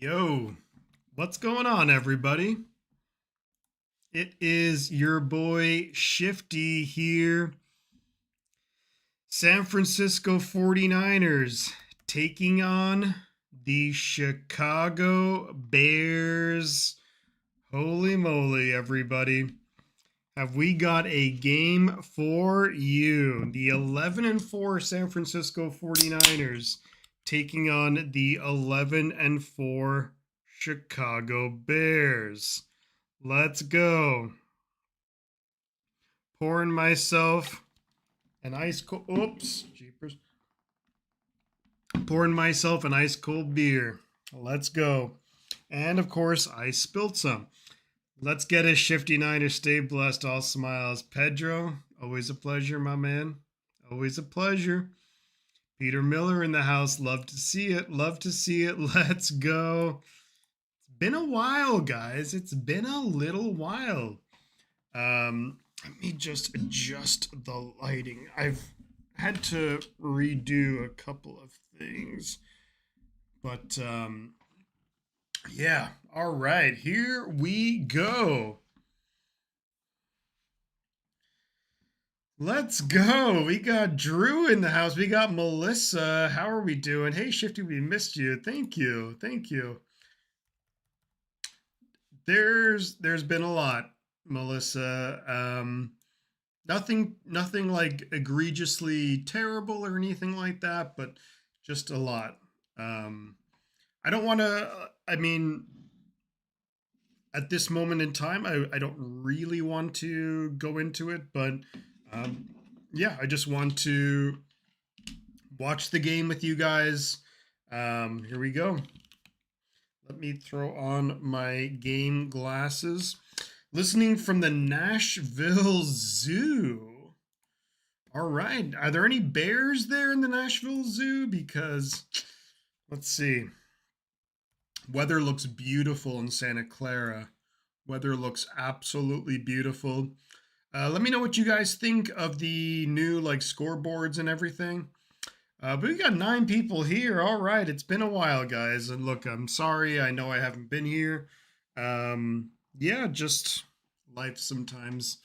Yo, what's going on, everybody? It is your boy Shifty here. San Francisco 49ers taking on the Chicago Bears. Holy moly, everybody. Have we got a game for you? The 11-4 San Francisco 49ers taking on the 11-4 Chicago Bears. Let's go. Pouring myself an ice cold, jeepers. Pouring myself an ice cold beer. Let's go. And of course, I spilled some. Let's get it, Shifty Niners. Stay blessed. All smiles. Pedro, always a pleasure, my man. Always a pleasure. Peter Miller in the house. Love to see it. Love to see it. Let's go. It's been a while, guys. It's been a little while. Let me just adjust the lighting. I've had to redo a couple of things. But, yeah. All right. Here we go. Let's go. We got Drew in the house. We got Melissa. How are we doing? Hey, Shifty, we missed you. Thank you. Thank you. There's been a lot, Melissa. Nothing like egregiously terrible or anything like that, but just a lot. I don't want to. I mean, at this moment in time, I don't really want to go into it, but yeah, I just want to watch the game with you guys. Here we go. Let me throw on my game glasses. Listening from the Nashville Zoo. All right. Are there any bears there in the Nashville Zoo? Because, let's see. Weather looks beautiful in Santa Clara. Weather looks absolutely beautiful. Let me know what you guys think of the new scoreboards and everything. But we got 9 people here. All right, it's been a while, guys. And look, I'm sorry. I know I haven't been here. Yeah, just life sometimes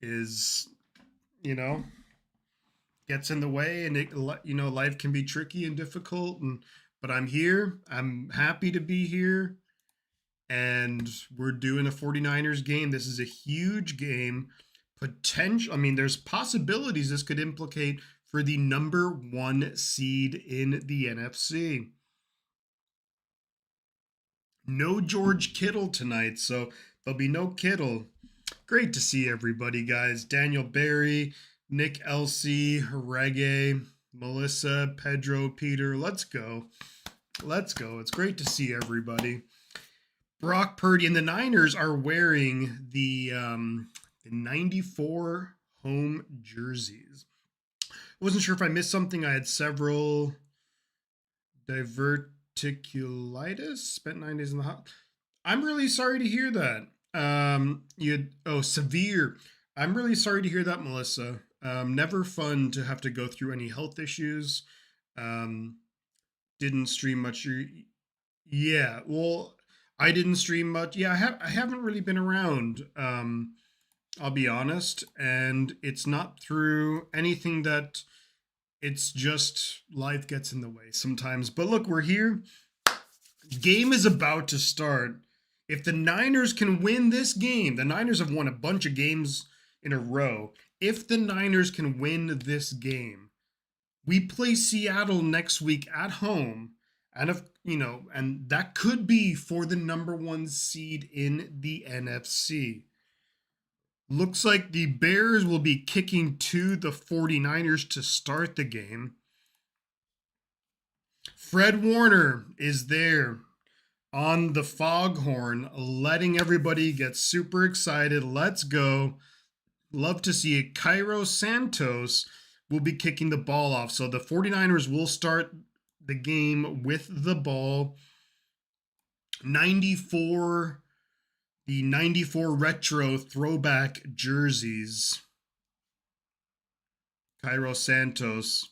is, gets in the way, and life can be tricky and difficult. But I'm here. I'm happy to be here. And we're doing a 49ers game. This is a huge game. There's possibilities this could implicate for the number 1 seed in the NFC. No George Kittle tonight, so there'll be no Kittle. Great to see everybody, guys. Daniel Barry, Nick Elsie, Reggae, Melissa, Pedro, Peter. Let's go. Let's go. It's great to see everybody. Brock Purdy and the Niners are wearing the 94 home jerseys. I wasn't sure if I missed something. I had several diverticulitis. Spent 9 days in the hospital. I'm really sorry to hear that. Severe. I'm really sorry to hear that, Melissa. Never fun to have to go through any health issues. Didn't stream much. Yeah, well, I didn't stream much. Yeah, I haven't really been around. I'll be honest, and it's not through anything that. It's just life gets in the way sometimes. But look, we're here. Game is about to start. If the Niners can win this game, the Niners have won a bunch of games in a row. If the Niners can win this game, we play Seattle next week at home. And that could be for the number 1 seed in the NFC. Looks like the Bears will be kicking to the 49ers to start the game. Fred Warner is there on the foghorn, letting everybody get super excited. Let's go. Love to see it. Cairo Santos will be kicking the ball off. So the 49ers will start the game with the ball. The 94 retro throwback jerseys. Cairo Santos.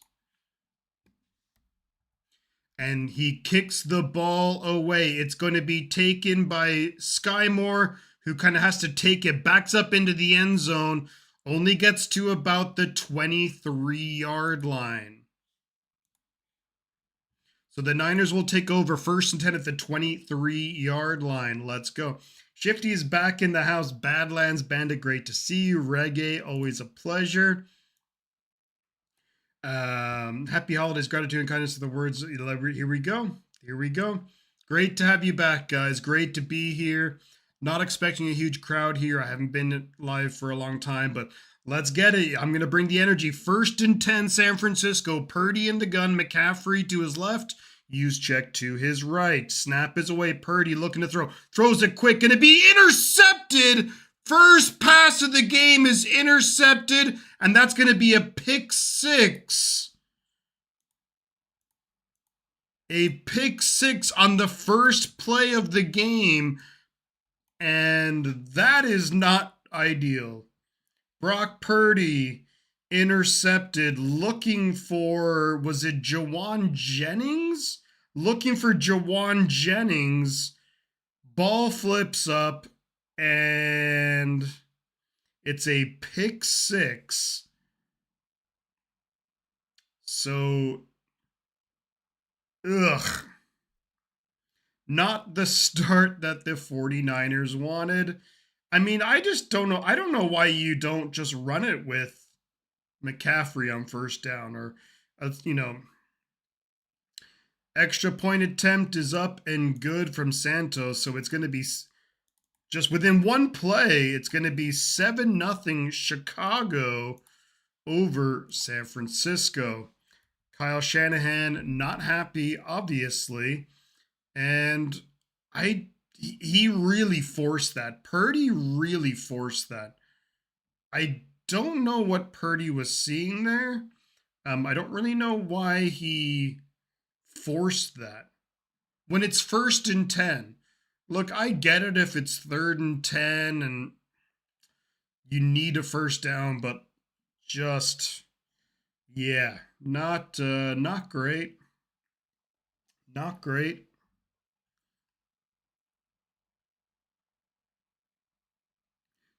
And he kicks the ball away. It's going to be taken by Skymore, who kind of has to take it, backs up into the end zone, only gets to about the 23-yard line. So the Niners will take over 1st and 10 at the 23-yard line. Let's go. Shifty is back in the house. Badlands Bandit, great to see you. Reggae, always a pleasure. Happy holidays, gratitude and kindness to the words. Here we go. Here we go. Great to have you back, guys. Great to be here. Not expecting a huge crowd here. I haven't been live for a long time, but let's get it. I'm going to bring the energy. 1st and 10, San Francisco. Purdy in the gun. McCaffrey to his left. Use check to his right. Snap is away. Purdy looking to throw. Throws it quick. Going to be intercepted. First pass of the game is intercepted, and that's going to be a pick 6. A pick 6 on the first play of the game, and that is not ideal. Brock Purdy intercepted, looking for, was it Jawan Jennings? Looking for Jawan Jennings. Ball flips up, and it's a pick 6. So, not the start that the 49ers wanted. I mean, I just don't know. I don't know why you don't just run it with McCaffrey on 1st down, or, extra point attempt is up and good from Santos. So it's going to be just within one play, it's going to be 7-0 Chicago over San Francisco. Kyle Shanahan not happy, obviously, and he really forced that. Purdy really forced that. I don't know what Purdy was seeing there. I don't really know why he forced that. When it's 1st and 10, look, I get it if it's 3rd and 10 and you need a 1st down, but just, yeah, not great. Not great.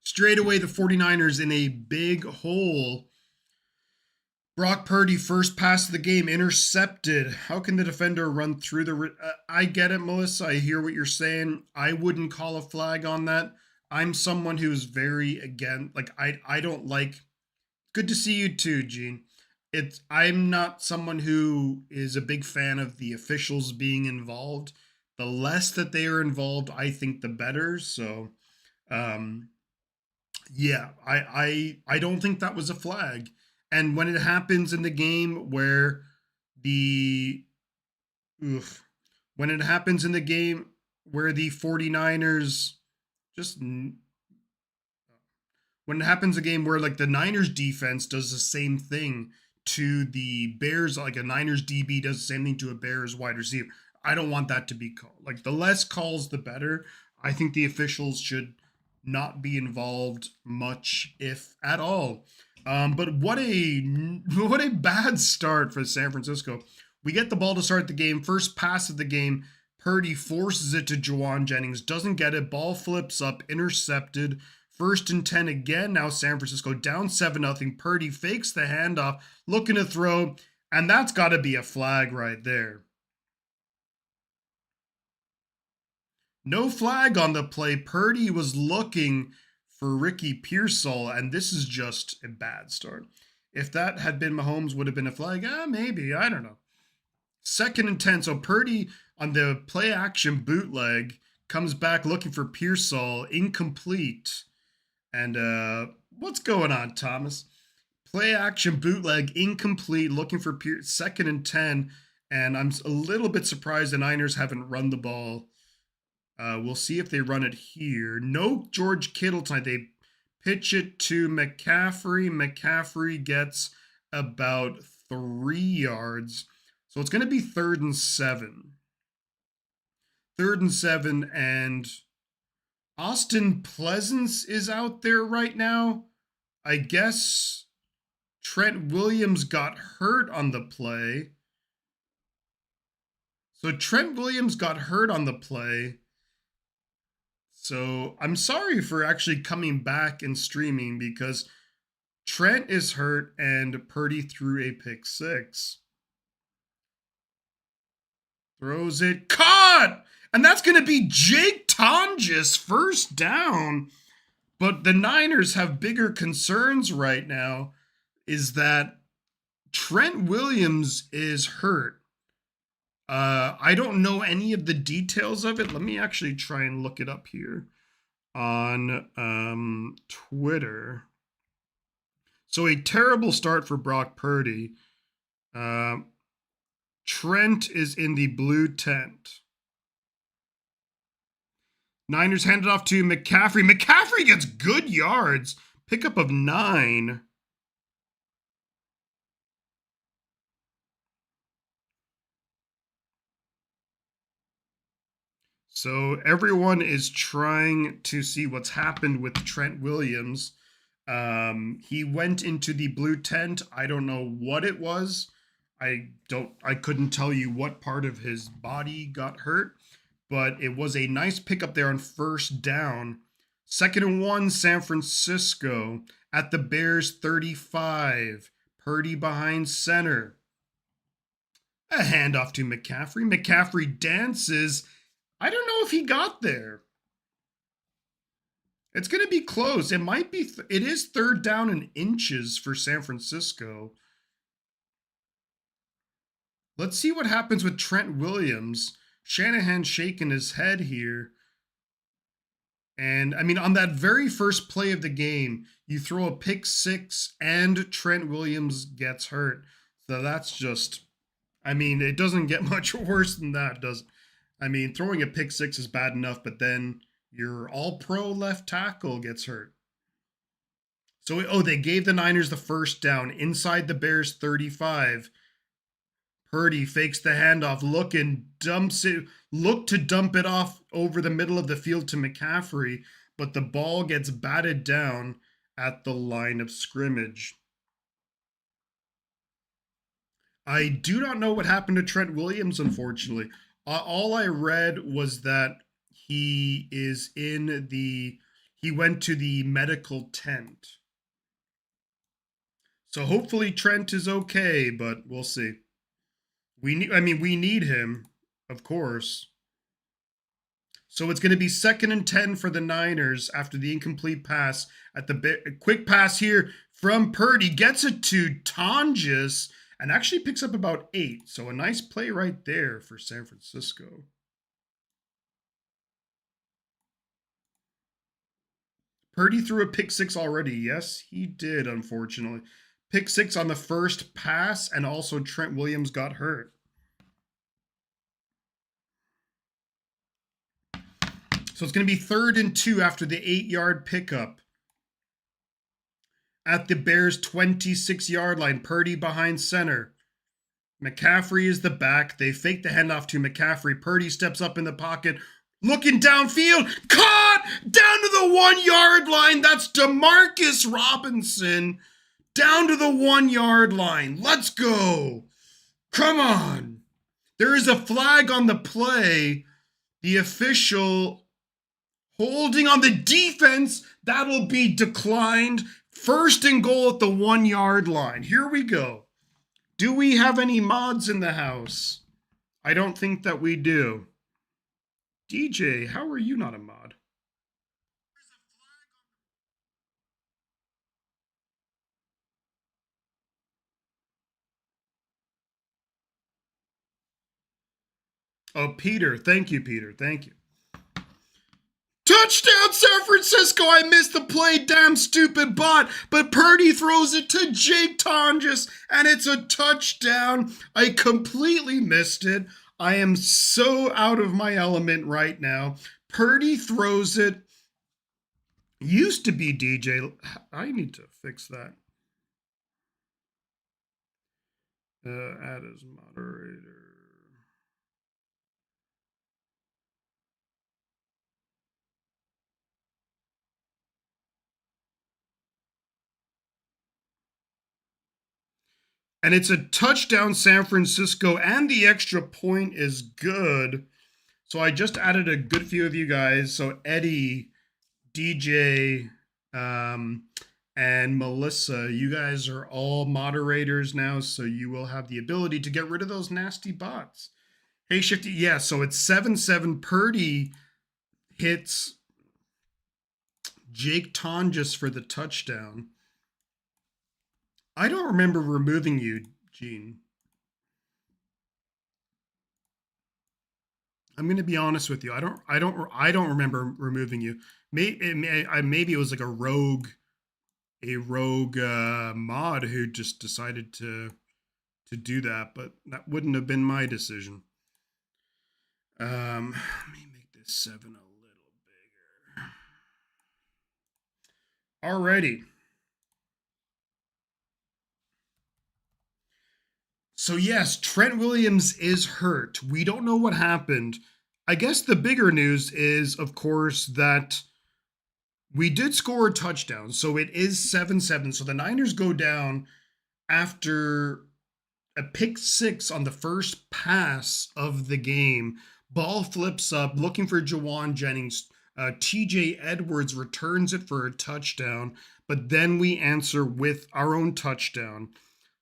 Straight away, the 49ers in a big hole. Brock Purdy, first pass of the game, intercepted. How can the defender run through the... I get it, Melissa. I hear what you're saying. I wouldn't call a flag on that. I'm someone who's very against... I don't like... Good to see you too, Gene. I'm not someone who is a big fan of the officials being involved. The less that they are involved, I think the better. So, yeah, I don't think that was a flag. And when it happens in the game where when it happens in the game where the 49ers when it happens a game where like the Niners defense does the same thing to the Bears, like a Niners DB does the same thing to a Bears wide receiver, I don't want that to be called. Like, the less calls, the better. I think the officials should not be involved much, if at all. But what a bad start for San Francisco. We get the ball to start the game. First pass of the game. Purdy forces it to Jawan Jennings. Doesn't get it. Ball flips up. Intercepted. 1st and 10 again. Now San Francisco down 7-0. Purdy fakes the handoff. Looking to throw. And that's got to be a flag right there. No flag on the play. Purdy was looking for Ricky Pearsall, and this is just a bad start. If that had been Mahomes, would have been a flag? Maybe. I don't know. 2nd and 10. So Purdy on the play action bootleg comes back looking for Pearsall. Incomplete. And what's going on, Thomas? Play action bootleg incomplete, looking for 2nd and 10. And I'm a little bit surprised the Niners haven't run the ball. We'll see if they run it here. No George Kittle tonight. They pitch it to McCaffrey. McCaffrey gets about 3 yards. So it's going to be 3rd and 7. 3rd and 7, and Austin Pleasance is out there right now. I guess Trent Williams got hurt on the play. So Trent Williams got hurt on the play. So I'm sorry for actually coming back and streaming because Trent is hurt and Purdy threw a pick six. Throws it, caught! And that's going to be Jake Tonjes first down. But the Niners have bigger concerns right now, is that Trent Williams is hurt. I don't know any of the details of it. Let me actually try and look it up here on Twitter. So a terrible start for Brock Purdy. Trent is in the blue tent. Niners hand it off to McCaffrey. McCaffrey gets good yards. Pickup of 9. So everyone is trying to see what's happened with Trent Williams. He went into the blue tent. I don't know what it was. I couldn't tell you what part of his body got hurt, but it was a nice pickup there on first down. 2nd and 1, San Francisco at the Bears 35. Purdy behind center. A handoff to McCaffrey. McCaffrey dances. I don't know if he got there. It's going to be close. It might be. It is 3rd down in inches for San Francisco. Let's see what happens with Trent Williams. Shanahan shaking his head here. And I mean, on that very first play of the game, you throw a pick six and Trent Williams gets hurt. So that's just, I mean, it doesn't get much worse than that, does it? I mean, throwing a pick six is bad enough, but then your all-pro left tackle gets hurt. So, they gave the Niners the first down inside the Bears 35. Purdy fakes the handoff, look to dump it off over the middle of the field to McCaffrey, but the ball gets batted down at the line of scrimmage. I do not know what happened to Trent Williams, unfortunately. All I read was that he went to the medical tent. So hopefully Trent is okay, but we'll see. We need him, of course. So it's going to be 2nd and 10 for the Niners after the incomplete pass. At the quick pass here from Purdy, gets it to Tonjes and actually picks up about 8. So a nice play right there for San Francisco. Purdy threw a pick six already. Yes, he did, unfortunately. Pick six on the first pass, and also Trent Williams got hurt. So it's going to be 3rd and 2 after the 8-yard pickup. At the Bears' 26-yard line, Purdy behind center. McCaffrey is the back. They fake the handoff to McCaffrey. Purdy steps up in the pocket, looking downfield. Caught! Down to the 1-yard line. That's Demarcus Robinson. Down to the 1-yard line. Let's go. Come on. There is a flag on the play. The official holding on the defense. That'll be declined. 1st and goal at the 1-yard line. Here we go. Do we have any mods in the house? I don't think that we do. DJ, how are you not a mod? Oh, Peter. Thank you, Peter. Thank you. Touchdown, San Francisco! I missed the play, damn stupid bot. But Purdy throws it to Jake Tonjes, and it's a touchdown. I completely missed it. I am so out of my element right now. Purdy throws it. Used to be DJ. I need to fix that. Add as moderator. And it's a touchdown, San Francisco, and the extra point is good. So I just added a good few of you guys. So Eddie, DJ, um, and Melissa, you guys are all moderators now, so you will have the ability to get rid of those nasty bots. Hey, Shifty, yeah, so it's 7-7. Purdy hits Jake Tonjes for the touchdown. I don't remember removing you, Gene. I'm going to be honest with you. I don't remember removing you. Maybe it was like a rogue mod who just decided to do that, but that wouldn't have been my decision. Let me make this 7 a little bigger. Alrighty. So yes, Trent Williams is hurt. We don't know what happened. I guess the bigger news is, of course, that we did score a touchdown. So it is 7-7. So the Niners go down after a pick six on the first pass of the game. Ball flips up, looking for Jawan Jennings. TJ Edwards returns it for a touchdown, but then we answer with our own touchdown.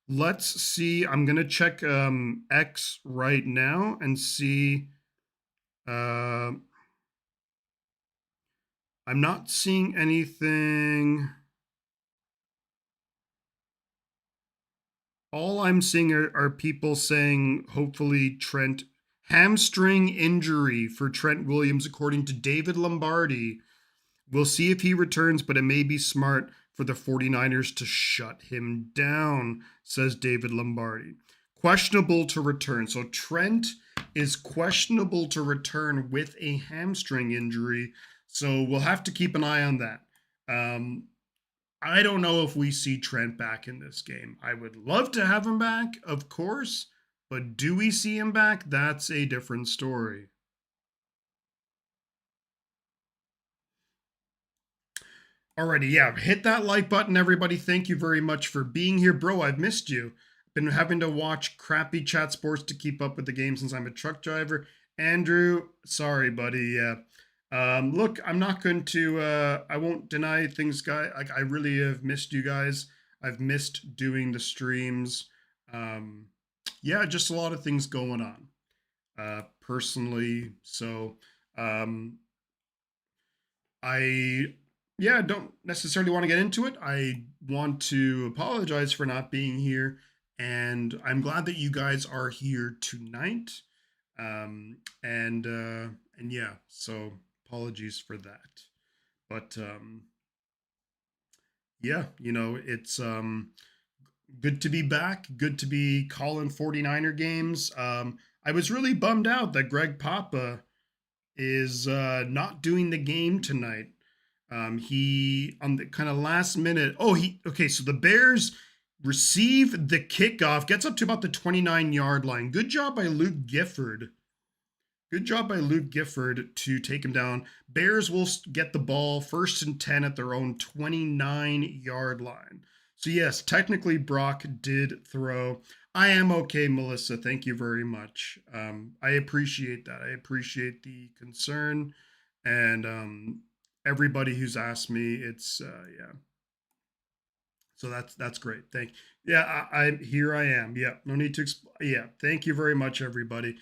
Let's see. I'm going to check X right now and see. I'm not seeing anything. All I'm seeing are people saying, hopefully, Trent. Hamstring injury for Trent Williams, according to David Lombardi. We'll see if he returns, but it may be smart for the 49ers to shut him down, says David Lombardi. Questionable to return. So Trent is questionable to return with a hamstring injury. So we'll have to keep an eye on that. I don't know if we see Trent back in this game. I would love to have him back, of course, but do we see him back? That's a different story. Alrighty, yeah, hit that like button, everybody. Thank you very much for being here. Bro, I've missed you. Been having to watch crappy chat sports to keep up with the game since I'm a truck driver. Andrew, sorry, buddy. Yeah. Look, I'm not going to, I won't deny things, guy. Like, I really have missed you guys. I've missed doing the streams. Yeah, just a lot of things going on, personally. So, I don't necessarily want to get into it. I want to apologize for not being here, and I'm glad that you guys are here tonight. And yeah, so apologies for that. But yeah, it's good to be back. Good to be calling 49er games. I was really bummed out that Greg Papa is not doing the game tonight. He on the kind of last minute. Okay. So the Bears receive the kickoff, gets up to about the 29-yard line. Good job by Luke Gifford. Good job by Luke Gifford to take him down. Bears will get the ball 1st and 10 at their own 29-yard line. So yes, technically Brock did throw. I am okay, Melissa. Thank you very much. I appreciate that. I appreciate the concern, and everybody who's asked me, it's yeah. So that's great. Thank you. Yeah, I here I am. Yeah, no need to yeah, thank you very much, everybody.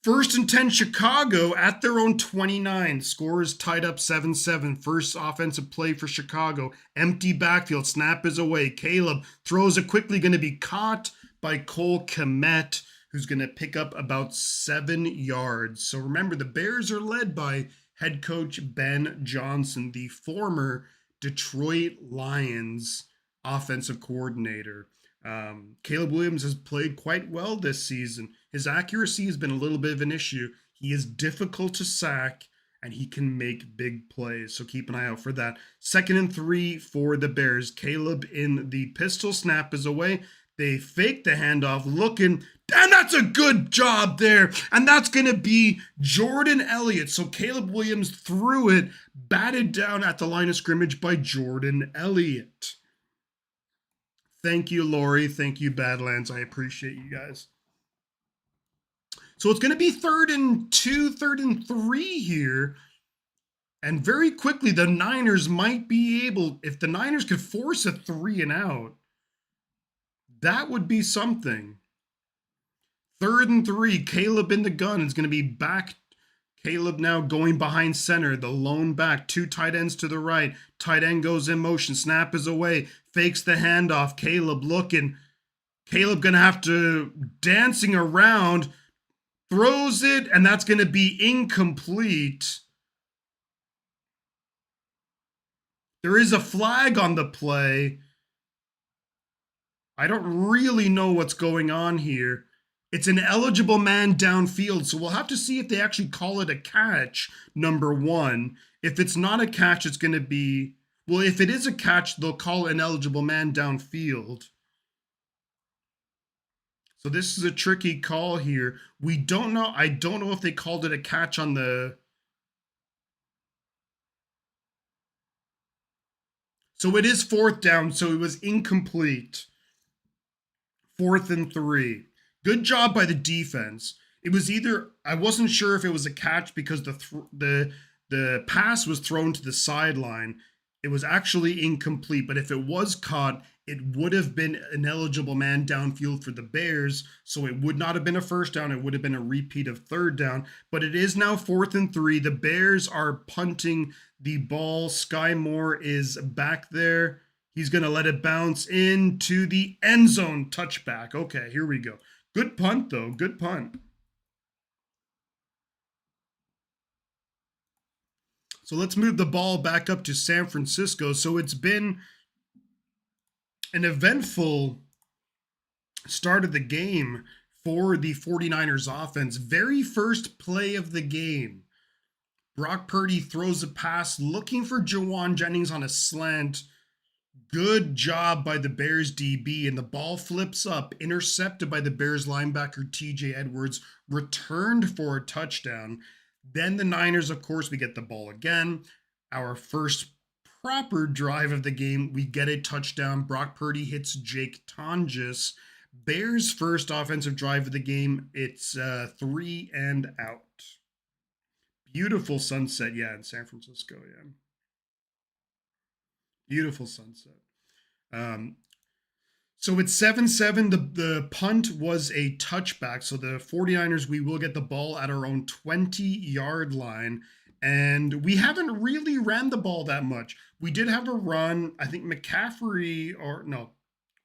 1st and 10, Chicago at their own 29. Scores tied up 7-7. First offensive play for Chicago. Empty backfield. Snap is away. Caleb throws it quickly. Going to be caught by Cole Kmet, who's going to pick up about 7 yards. So remember, the Bears are led by head coach Ben Johnson, the former Detroit Lions offensive coordinator. Caleb Williams has played quite well this season. His accuracy has been a little bit of an issue. He is difficult to sack, and he can make big plays. So keep an eye out for that. 2nd and 3 for the Bears. Caleb in the pistol. Snap is away. They fake the handoff, looking, and that's a good job there. And that's going to be Jordan Elliott. So Caleb Williams threw it, batted down at the line of scrimmage by Jordan Elliott. Thank you, Lori. Thank you, Badlands. I appreciate you guys. So it's going to be 3rd and 2, 3rd and 3 here. And very quickly, the Niners might be able, if the Niners could force a 3-and-out, that would be something. 3rd and 3, Caleb in the gun is going to be back. Caleb now going behind center, the lone back, 2 tight ends to the right. Tight end goes in motion, snap is away, fakes the handoff. Caleb looking. Caleb going to have to dancing around, throws it, and that's going to be incomplete. There is a flag on the play. I don't really know what's going on here. It's an eligible man downfield, so we'll have to see if they actually call it a catch, number 1. If it's not a catch, it's going to be, well, if it is a catch, they'll call an eligible man downfield. So this is a tricky call here. We don't know. I don't know if they called it a catch on the... So it is 4th down, so it was incomplete. 4th and 3. Good job by the defense. It was either, I wasn't sure if it was a catch because the pass was thrown to the sideline. It was actually incomplete, but if it was caught, it would have been an eligible man downfield for the Bears, so it would not have been a 1st down. It would have been a repeat of 3rd down, but it is now 4th and 3. The Bears are punting the ball. Sky Moore is back there. He's going to let it bounce into the end zone. Touchback. Okay, here we go. Good punt, though. Good punt. So let's move the ball back up to San Francisco. So it's been an eventful start of the game for the 49ers offense. Very first play of the game. Brock Purdy throws a pass looking for Jawan Jennings on a slant. Good job by the Bears DB, and the ball flips up, intercepted by the Bears linebacker TJ Edwards, returned for a touchdown. Then the Niners, of course, we get the ball again. Our first proper drive of the game, we get a touchdown. Brock Purdy hits Jake Tonjes. Bears' first offensive drive of the game, it's 3-and-out. Beautiful sunset, yeah, in San Francisco, yeah. Beautiful sunset. So it's 7-7. The punt was a touchback. So the 49ers, we will get the ball at our own 20-yard line. And we haven't really ran the ball that much. We did have a run. I think McCaffrey, or no,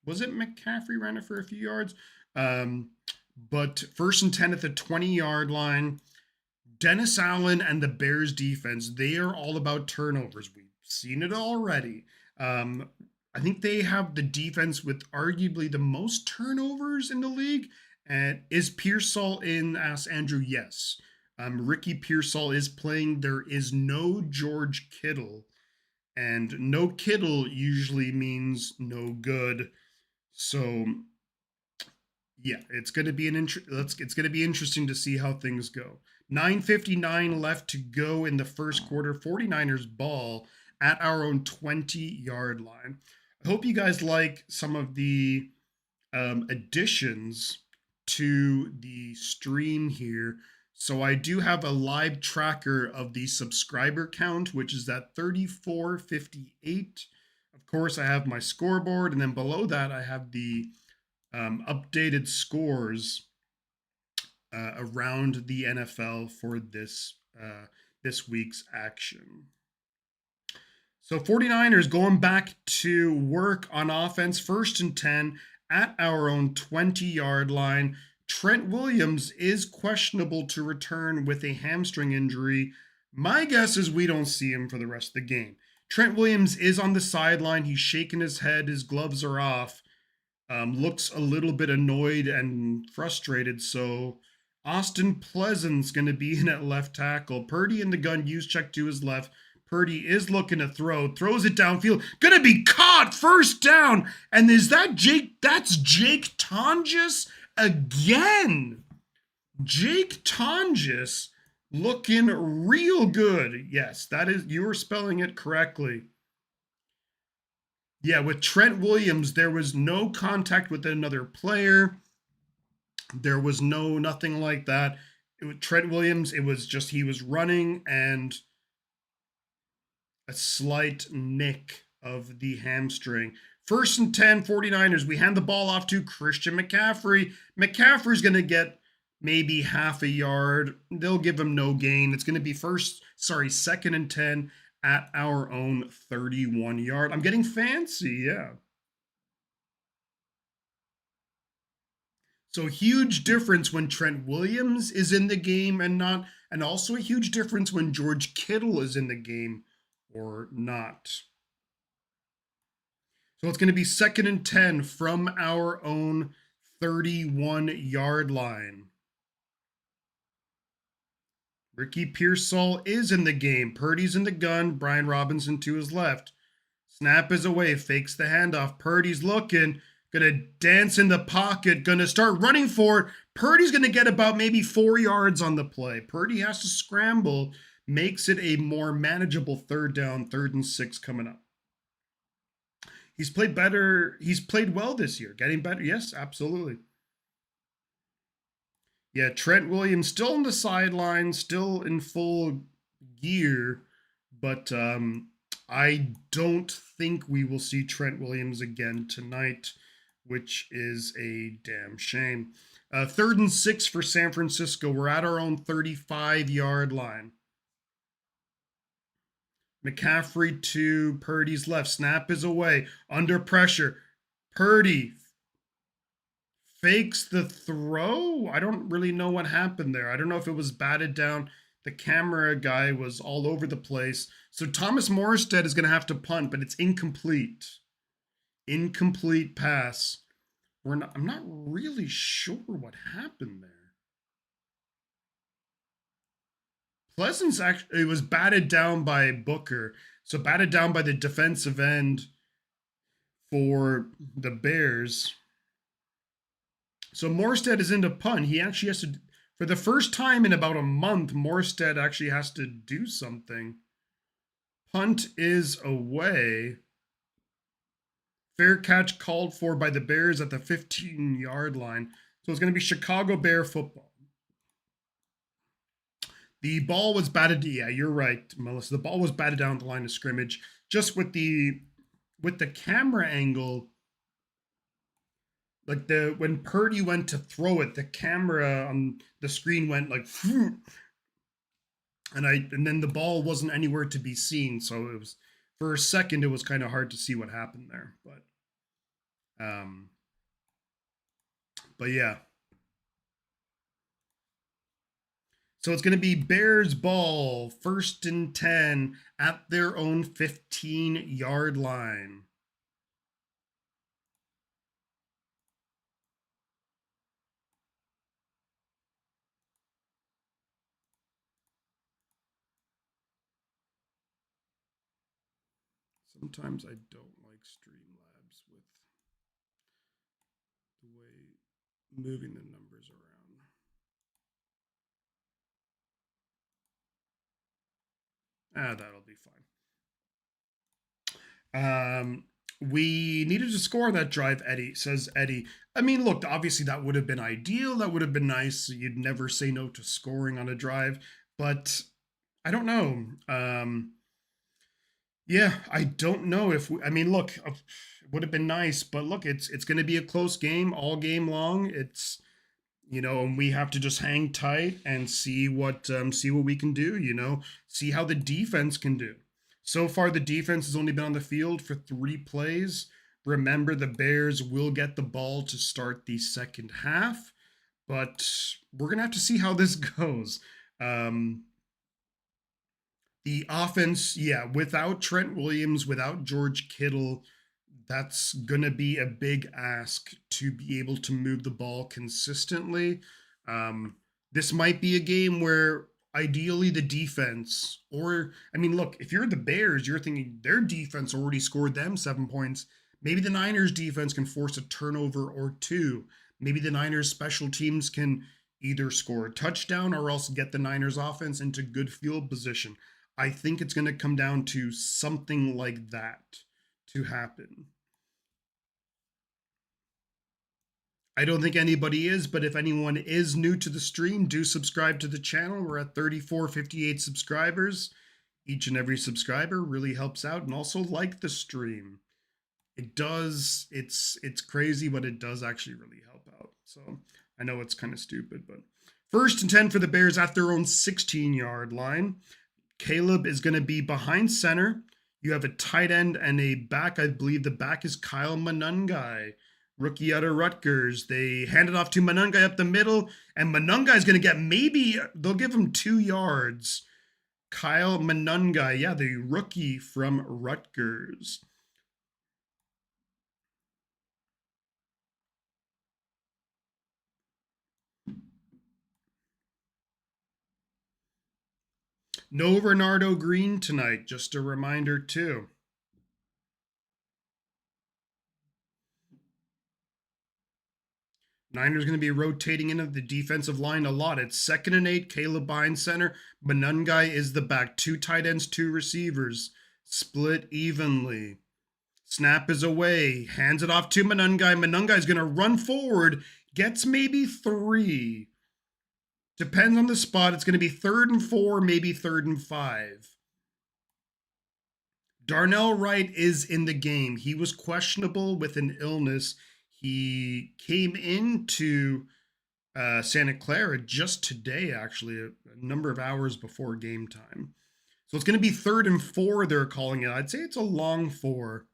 was it McCaffrey ran it for a few yards? But 1st and 10 at the 20-yard line. Dennis Allen and the Bears defense, they are all about turnovers. We've seen it already. I think they have the defense with arguably the most turnovers in the league. And is Pearsall in? Asked Andrew. Yes. Ricky Pearsall is playing. There is no George Kittle. And no Kittle usually means no good. So, yeah, it's going to be it's going to be interesting to see how things go. 9:59 left to go in the first quarter. 49ers ball at our own 20-yard line. I hope you guys like some of the additions to the stream here. So I do have a live tracker of the subscriber count, which is at 3458. Of course, I have my scoreboard, and then below that, I have the updated scores around the NFL for this week's action. So 49ers going back to work on offense, 1st and 10 at our own 20-yard line. Trent Williams is questionable to return with a hamstring injury. My guess is we don't see him for the rest of the game. Trent Williams is on the sideline. He's shaking his head. His gloves are off. Looks a little bit annoyed and frustrated. So Austin Pleasant's going to be in at left tackle. Purdy in the gun, use check to his left. Purdy is looking to throws it downfield, gonna be caught, 1st down, and is that Jake? That's Jake Tonjes again. Jake Tonjes looking real good. Yes, that is, you were spelling it correctly. Yeah, with Trent Williams, there was no contact with another player. There was nothing like that. Trent Williams, it was just he was running and a slight nick of the hamstring. First and 10, 49ers. We hand the ball off to Christian McCaffrey. McCaffrey's going to get maybe half a yard. They'll give him no gain. It's going to be second and 10 at our own 31-yard. I'm getting fancy, yeah. So huge difference when Trent Williams is in the game and not, and also a huge difference when George Kittle is in the game or not. So it's going to be second and 10 from our own 31-yard line. Ricky Pearsall is in the game. Purdy's in the gun. Brian Robinson to his left. Snap is away. Fakes the handoff. Purdy's looking. Gonna dance in the pocket. Gonna start running for it. Purdy's gonna get about maybe 4 yards on the play. Purdy has to scramble. Makes it a more manageable third down, 3rd and 6 coming up. He's played better. He's played well this year. Getting better. Yes, absolutely. Yeah, Trent Williams still on the sideline, still in full gear, but I don't think we will see Trent Williams again tonight, which is a damn shame. 3rd and 6 for San Francisco. We're at our own 35-yard line. McCaffrey to Purdy's left. Snap is away. Under pressure. Purdy fakes the throw. I don't really know what happened there. I don't know if it was batted down. The camera guy was all over the place. So Thomas Morstead is going to have to punt, but it's incomplete. Incomplete pass. I'm not really sure what happened there. Pleasant's actually, it was batted down by Booker. So batted down by the defensive end for the Bears. So Morstead is into punt. He actually has to, for the first time in about a month, Morstead actually has to do something. Punt is away. Fair catch called for by the Bears at the 15-yard line. So it's going to be Chicago Bear football. The ball was batted. Yeah, you're right, Melissa. The ball was batted down the line of scrimmage. Just with the camera angle, like when Purdy went to throw it, the camera on the screen went like, and then the ball wasn't anywhere to be seen. So it was, for a second, it was kind of hard to see what happened there. But yeah. So it's going to be Bears ball, 1st and 10 at their own 15-yard line. Sometimes I don't like Streamlabs with the way moving the numbers around. That'll be fine. We needed to score on that drive, Eddie, says Eddie. I mean, look, obviously that would have been ideal. That would have been nice. You'd never say no to scoring on a drive, but I don't know. Yeah, I don't know if I mean, look, it would have been nice, but look, it's going to be a close game all game long. It's, and we have to just hang tight and see what we can do. See how the defense can do. So far, the defense has only been on the field for 3 plays. Remember, the Bears will get the ball to start the second half, but we're gonna have to see how this goes. The offense, yeah, without Trent Williams, without George Kittle, that's going to be a big ask to be able to move the ball consistently. This might be a game where ideally the defense, look, if you're the Bears, you're thinking their defense already scored them 7 points. Maybe the Niners defense can force a turnover or 2. Maybe the Niners special teams can either score a touchdown or else get the Niners offense into good field position. I think it's going to come down to something like that to happen. I don't think anybody is, but if anyone is new to the stream, do subscribe to the channel. We're at 3458 subscribers. Each and every subscriber really helps out, and also like the stream. It does, it's crazy, but it does actually really help out. So I know it's kind of stupid, but 1st and 10 for the Bears at their own 16-yard line. Caleb is going to be behind center. You have a tight end and a back. I believe the back is Kyle Monungai, rookie out of Rutgers. They hand it off to Monungai up the middle, and Monungai is going to get maybe, they'll give him 2 yards. Kyle Monungai, yeah, the rookie from Rutgers. No Bernardo Green tonight, just a reminder too. Niners going to be rotating into the defensive line a lot. It's 2nd and 8, Caleb behind center. Monungai is the back. 2 tight ends, 2 receivers. Split evenly. Snap is away. Hands it off to Monungai. Monungai is going to run forward. Gets maybe 3. Depends on the spot. It's going to be 3rd and 4, maybe 3rd and 5. Darnell Wright is in the game. He was questionable with an illness. He came into Santa Clara just today, actually, a number of hours before game time. So it's going to be 3rd and 4, they're calling it. I'd say it's a long 4.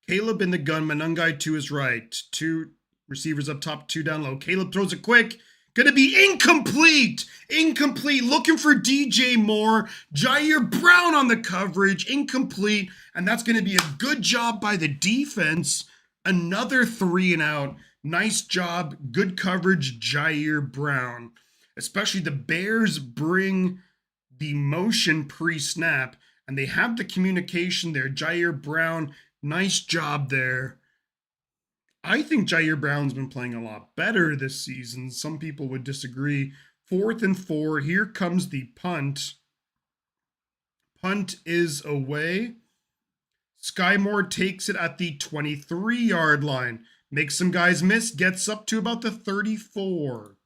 Caleb in the gun, Monungai to his right. 2 receivers up top, 2 down low. Caleb throws it quick. Gonna be incomplete. Incomplete. Looking for DJ Moore. Jair Brown on the coverage. Incomplete. And that's gonna be a good job by the defense. Another 3 and out. Nice job. Good coverage, Jair Brown. Especially the Bears bring the motion pre-snap, and they have the communication there. Jair Brown, nice job there. I think Jair Brown's been playing a lot better this season. Some people would disagree. 4th and 4. Here comes the punt. Punt is away. Sky Moore takes it at the 23-yard line. Makes some guys miss. Gets up to about the 34.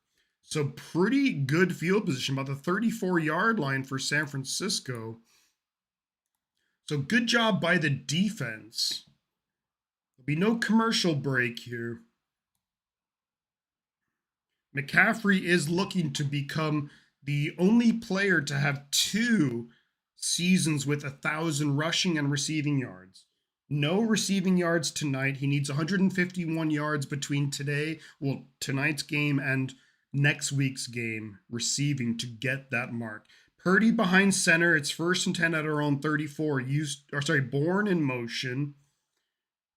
So pretty good field position, about the 34-yard line for San Francisco. So good job by the defense. There'll be no commercial break here. McCaffrey is looking to become the only player to have 2 seasons with 1,000 rushing and receiving yards. No receiving yards tonight. He needs 151 yards between tonight's game and next week's game receiving to get that mark. Purdy behind center. It's 1st and 10 at our own 34. Born in motion.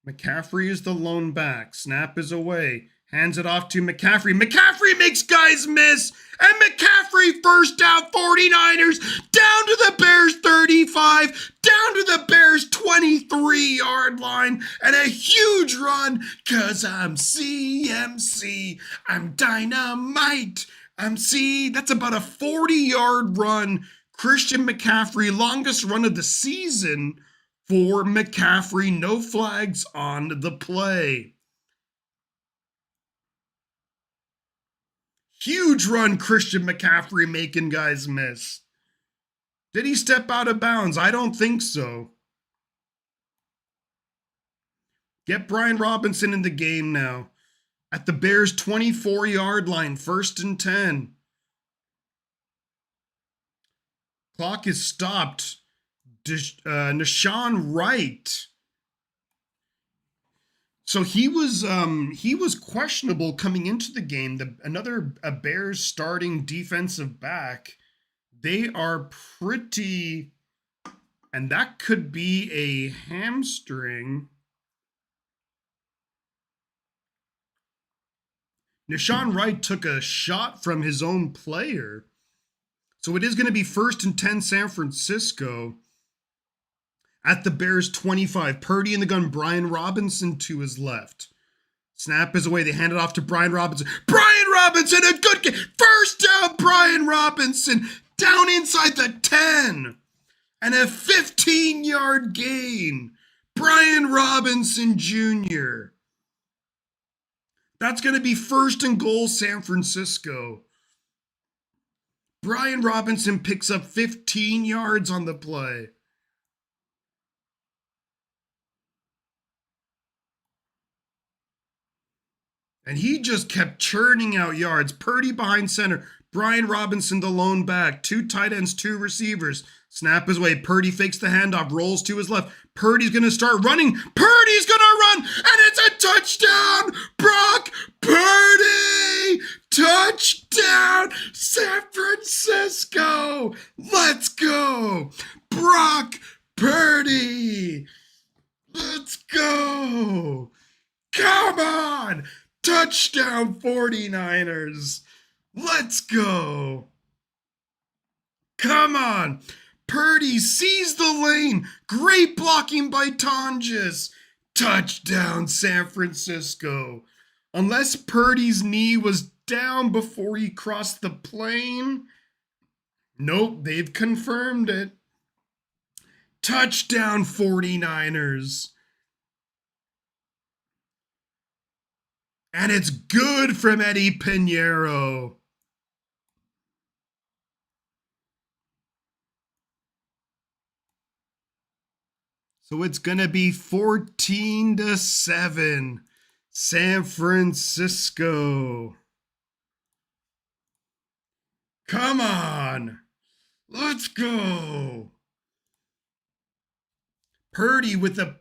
McCaffrey is the lone back. Snap is away. Hands it off to McCaffrey. McCaffrey makes guys miss. And McCaffrey first down 49ers. Down to the Bears 35. Down to the Bears 23-yard line. And a huge run. Cause I'm CMC. I'm dynamite. That's about a 40-yard run. Christian McCaffrey, longest run of the season for McCaffrey. No flags on the play. Huge run, Christian McCaffrey making guys miss. Did he step out of bounds? I don't think so. Get Brian Robinson in the game now. At the Bears' 24-yard line, 1st and 10. Clock is stopped. Nashawn Wright. So he was questionable coming into the game. Another Bears starting defensive back. They are pretty, and that could be a hamstring. Nashawn Wright took a shot from his own player. So it is going to be 1st and 10 San Francisco at the Bears 25. Purdy in the gun, Brian Robinson to his left. Snap is away. They hand it off to Brian Robinson. Brian Robinson, a good game. First down, Brian Robinson. Down inside the 10. And a 15-yard gain. Brian Robinson Jr. That's going to be 1st and goal, San Francisco. Brian Robinson picks up 15 yards on the play. And he just kept churning out yards. Purdy behind center. Brian Robinson, the lone back. 2 tight ends, 2 receivers. Snap his way. Purdy fakes the handoff, rolls to his left. Purdy's going to start running. Purdy's going to run, and it's a touchdown. Brock Purdy! Touchdown, San Francisco! Let's go! Brock Purdy! Let's go! Come on! Touchdown 49ers! Let's go! Come on! Purdy sees the lane. Great blocking by Tonjes. Touchdown San Francisco. Unless Purdy's knee was down before he crossed the plane. Nope, they've confirmed it. Touchdown 49ers. And it's good from Eddie Pinheiro. So it's going to be 14-7. San Francisco. Come on. Let's go. Purdy with a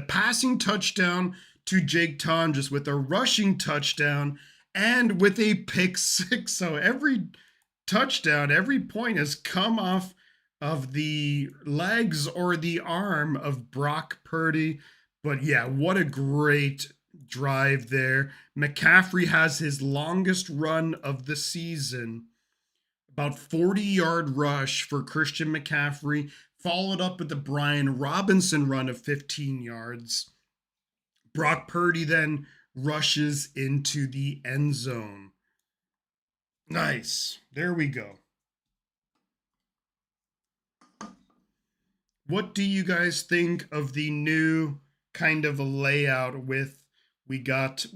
passing touchdown to Jake Tonjes, with a rushing touchdown, and with a pick 6. So every touchdown, every point has come off of the legs or the arm of Brock Purdy. But yeah, what a great drive there. McCaffrey has his longest run of the season. About 40-yard rush for Christian McCaffrey, followed up with the Brian Robinson run of 15 yards. Brock Purdy then rushes into the end zone. Nice. There we go. What do you guys think of the new kind of a layout with we got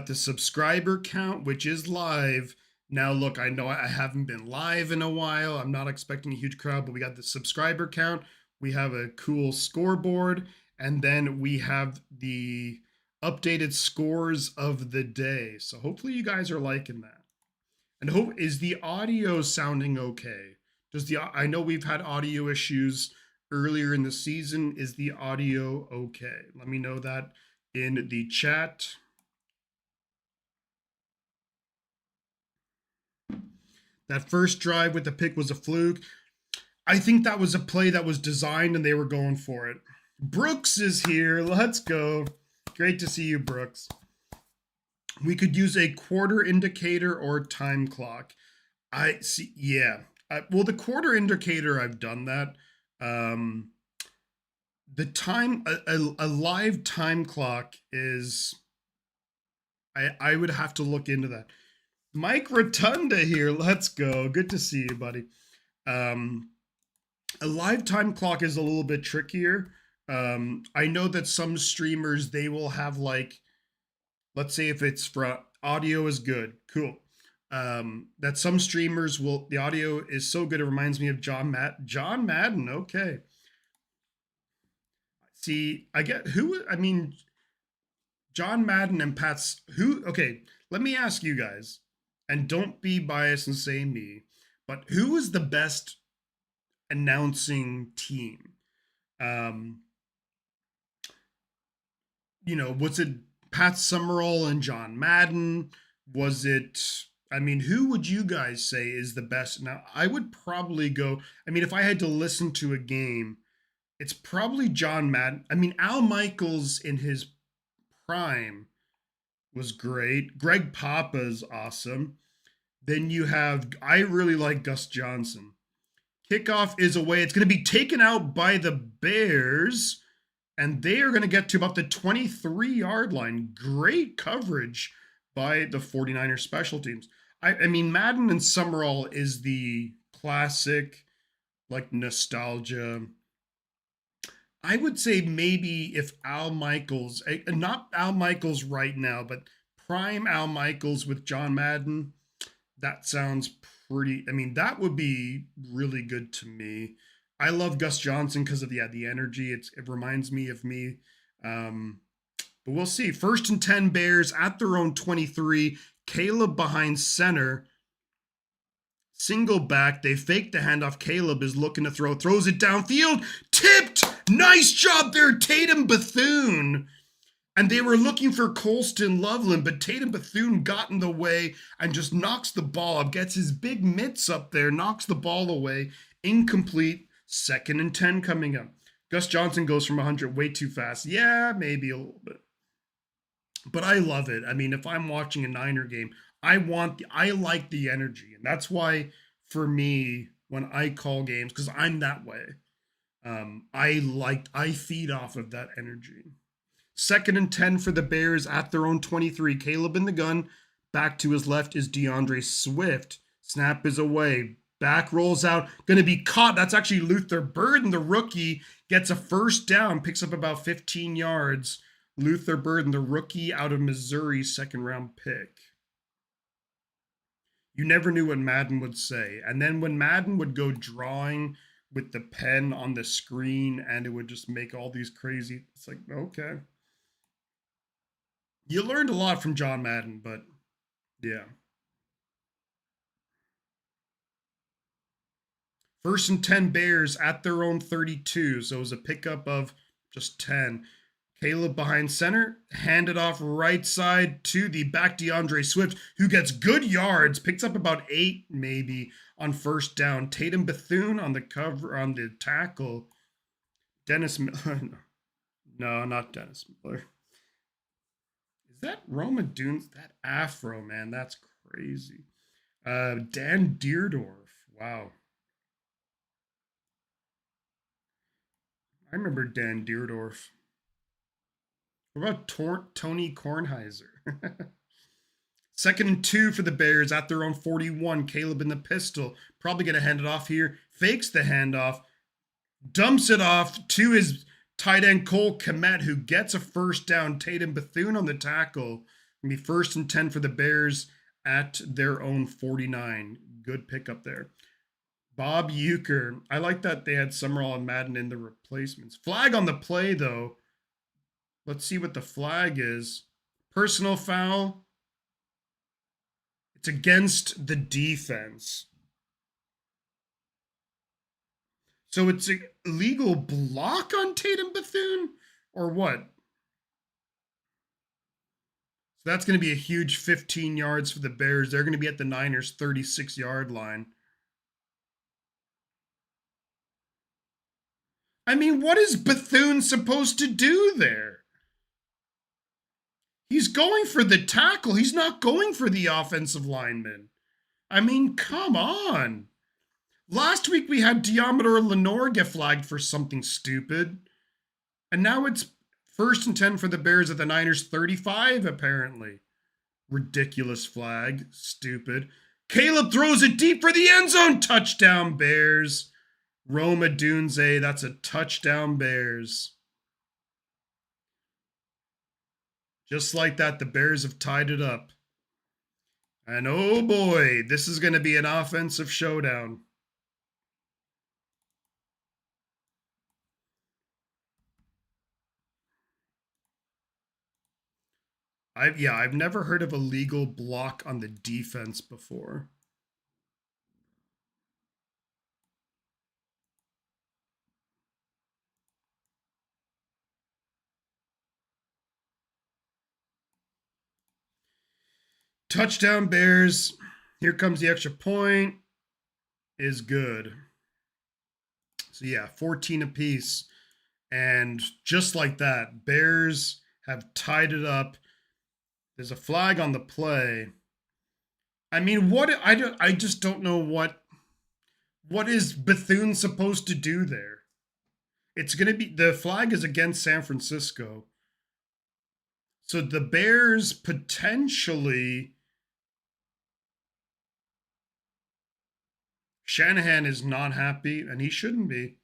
the subscriber count, which is live. Now look, I know I haven't been live in a while. I'm not expecting a huge crowd, but we got the subscriber count. We have a cool scoreboard, and then we have the updated scores of the day. So hopefully you guys are liking that. And is the audio sounding okay? I know we've had audio issues earlier in the season. Is the audio okay? Let me know that in the chat. That first drive with the pick was a fluke. I think that was a play that was designed and they were going for it. Brooks is here. Let's go. Great to see you, Brooks. We could use a quarter indicator or time clock. I see. Yeah. Well, the quarter indicator, I've done that. The time, a live time clock is, I would have to look into that. Mike Rotunda here. Let's go. Good to see you, buddy. A live time clock is a little bit trickier. I know that some streamers, they will have like, let's say if it's for audio is good. Cool. That some streamers will, the audio is so good it reminds me of John Madden. Okay. See, John Madden and Pat's okay, let me ask you guys, and don't be biased and say me, but who is the best announcing team? Was it Pat Summerall and John Madden? Was it, who would you guys say is the best? Now, I would probably go, if I had to listen to a game, it's probably John Madden. Al Michaels in his prime was great. Greg Papa's awesome. Then you have, I really like Gus Johnson. Kickoff is away. It's going to be taken out by the Bears, and they are going to get to about the 23-yard line. Great coverage by the 49ers special teams. Madden and Summerall is the classic, like, nostalgia. I would say maybe if Al Michaels, not Al Michaels right now, but prime Al Michaels with John Madden, that sounds pretty. I mean, that would be really good to me. I love Gus Johnson because of the energy. It reminds me of me. Um, but we'll see. First and 10 Bears at their own 23. Caleb behind center. Single back. They fake the handoff. Caleb is looking to throw. Throws it downfield. Tipped. Nice job there, Tatum Bethune. And they were looking for Colston Loveland, but Tatum Bethune got in the way and just knocks the ball up, gets his big mitts up there, knocks the ball away. Incomplete. Second and 10 coming up. Gus Johnson goes from 100 way too fast. Yeah, maybe a little bit. But I love it. I mean, if I'm watching a Niner game, I like the energy. And that's why for me, when I call games, because I'm that way, I feed off of that energy. Second and 10 for the Bears at their own 23. Caleb in the gun. Back to his left is DeAndre Swift. Snap is away. Back rolls out. Going to be caught. That's actually Luther Burden, the rookie. Gets a first down. Picks up about 15 yards. Luther Burden, the rookie out of Missouri, second round pick. You never knew what Madden would say. And then when Madden would go drawing with the pen on the screen and it would just make all these crazy, it's like, okay. You learned a lot from John Madden, but yeah. First and 10 Bears at their own 32. So it was a pickup of just 10. Caleb behind center, handed off right side to the back DeAndre Swift, who gets good yards, picks up about 8 maybe on first down. Tatum Bethune on the cover, on the tackle. Dennis Miller. No, not Dennis Miller. Is that Roma Dunes? That afro, man, that's crazy. Dan Deerdorf. Wow. I remember Dan Deerdorf. What about Tony Kornheiser? Second and 2 for the Bears at their own 41. Caleb in the pistol. Probably going to hand it off here. Fakes the handoff. Dumps it off to his tight end Cole Kmet, who gets a first down. Tatum Bethune on the tackle. Going to be first and 10 for the Bears at their own 49. Good pickup there. Bob Euchre. I like that they had Summerall and Madden in the replacements. Flag on the play, though. Let's see what the flag is. Personal foul. It's against the defense. So it's a illegal block on Tatum Bethune? Or what? So that's going to be a huge 15 yards for the Bears. They're going to be at the Niners' 36-yard line. I mean, what is Bethune supposed to do there? He's going for the tackle. He's not going for the offensive lineman. I mean, come on. Last week we had Diameter Lenore get flagged for something stupid. And now it's first and 10 for the Bears at the Niners 35, apparently. Ridiculous flag. Stupid. Caleb throws it deep for the end zone. Touchdown, Bears. Roma Dunze, that's a touchdown, Bears. Just like that, the Bears have tied it up. And oh boy, this is going to be an offensive showdown. I've never heard of a legal block on the defense before. Touchdown Bears. Here comes the extra point. Is good. So yeah, 14 apiece. And just like that, Bears have tied it up. There's a flag on the play. I mean, I just don't know what is Bethune supposed to do there? It's going to be, the flag is against San Francisco. So the Bears potentially, Shanahan is not happy, and he shouldn't be.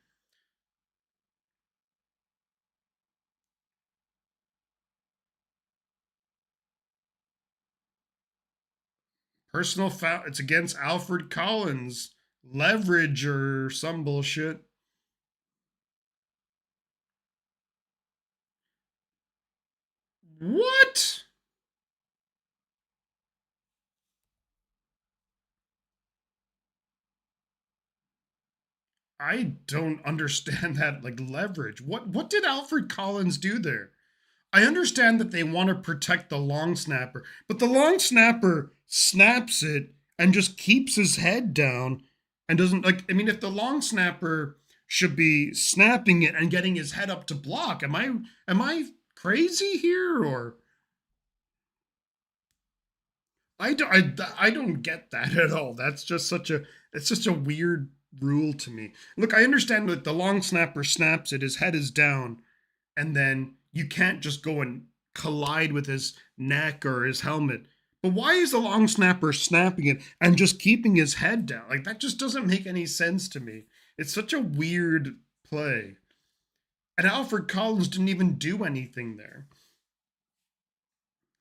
Personal foul. It's against Alfred Collins. Leverage or some bullshit. What? I don't understand that, like, leverage. What did Alfred Collins do there? I understand that they want to protect the long snapper, but the long snapper snaps it and just keeps his head down and doesn't, like, I mean, if the long snapper should be snapping it and getting his head up to block, am I crazy here, or I don't get that at all. That's just such a it's just a weird rule to me. Look, I understand that the long snapper snaps it, his head is down, and then you can't just go and collide with his neck or his helmet. But why is the long snapper snapping it and just keeping his head down? Like, that just doesn't make any sense to me. It's such a weird play. And Alfred Collins didn't even do anything there.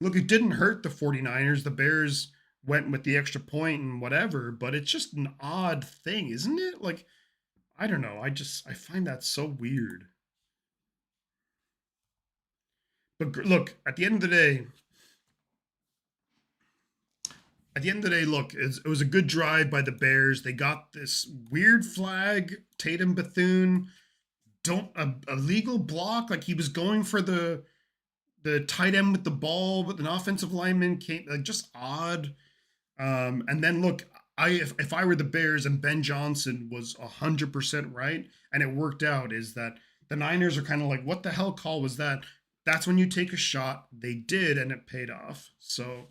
Look, it didn't hurt the 49ers. The Bears went with the extra point and whatever, but it's just an odd thing, isn't it? Like, I don't know. I find that so weird. But look, at the end of the day, look, it was a good drive by the Bears. They got this weird flag, Tatum Bethune, don't a legal block, like he was going for the tight end with the ball, but an offensive lineman came, like, just odd. And then look, if I were the Bears and Ben Johnson was 100% right and it worked out, is that the Niners are kind of like, what the hell call was that? That's when you take a shot. They did, and it paid off. So,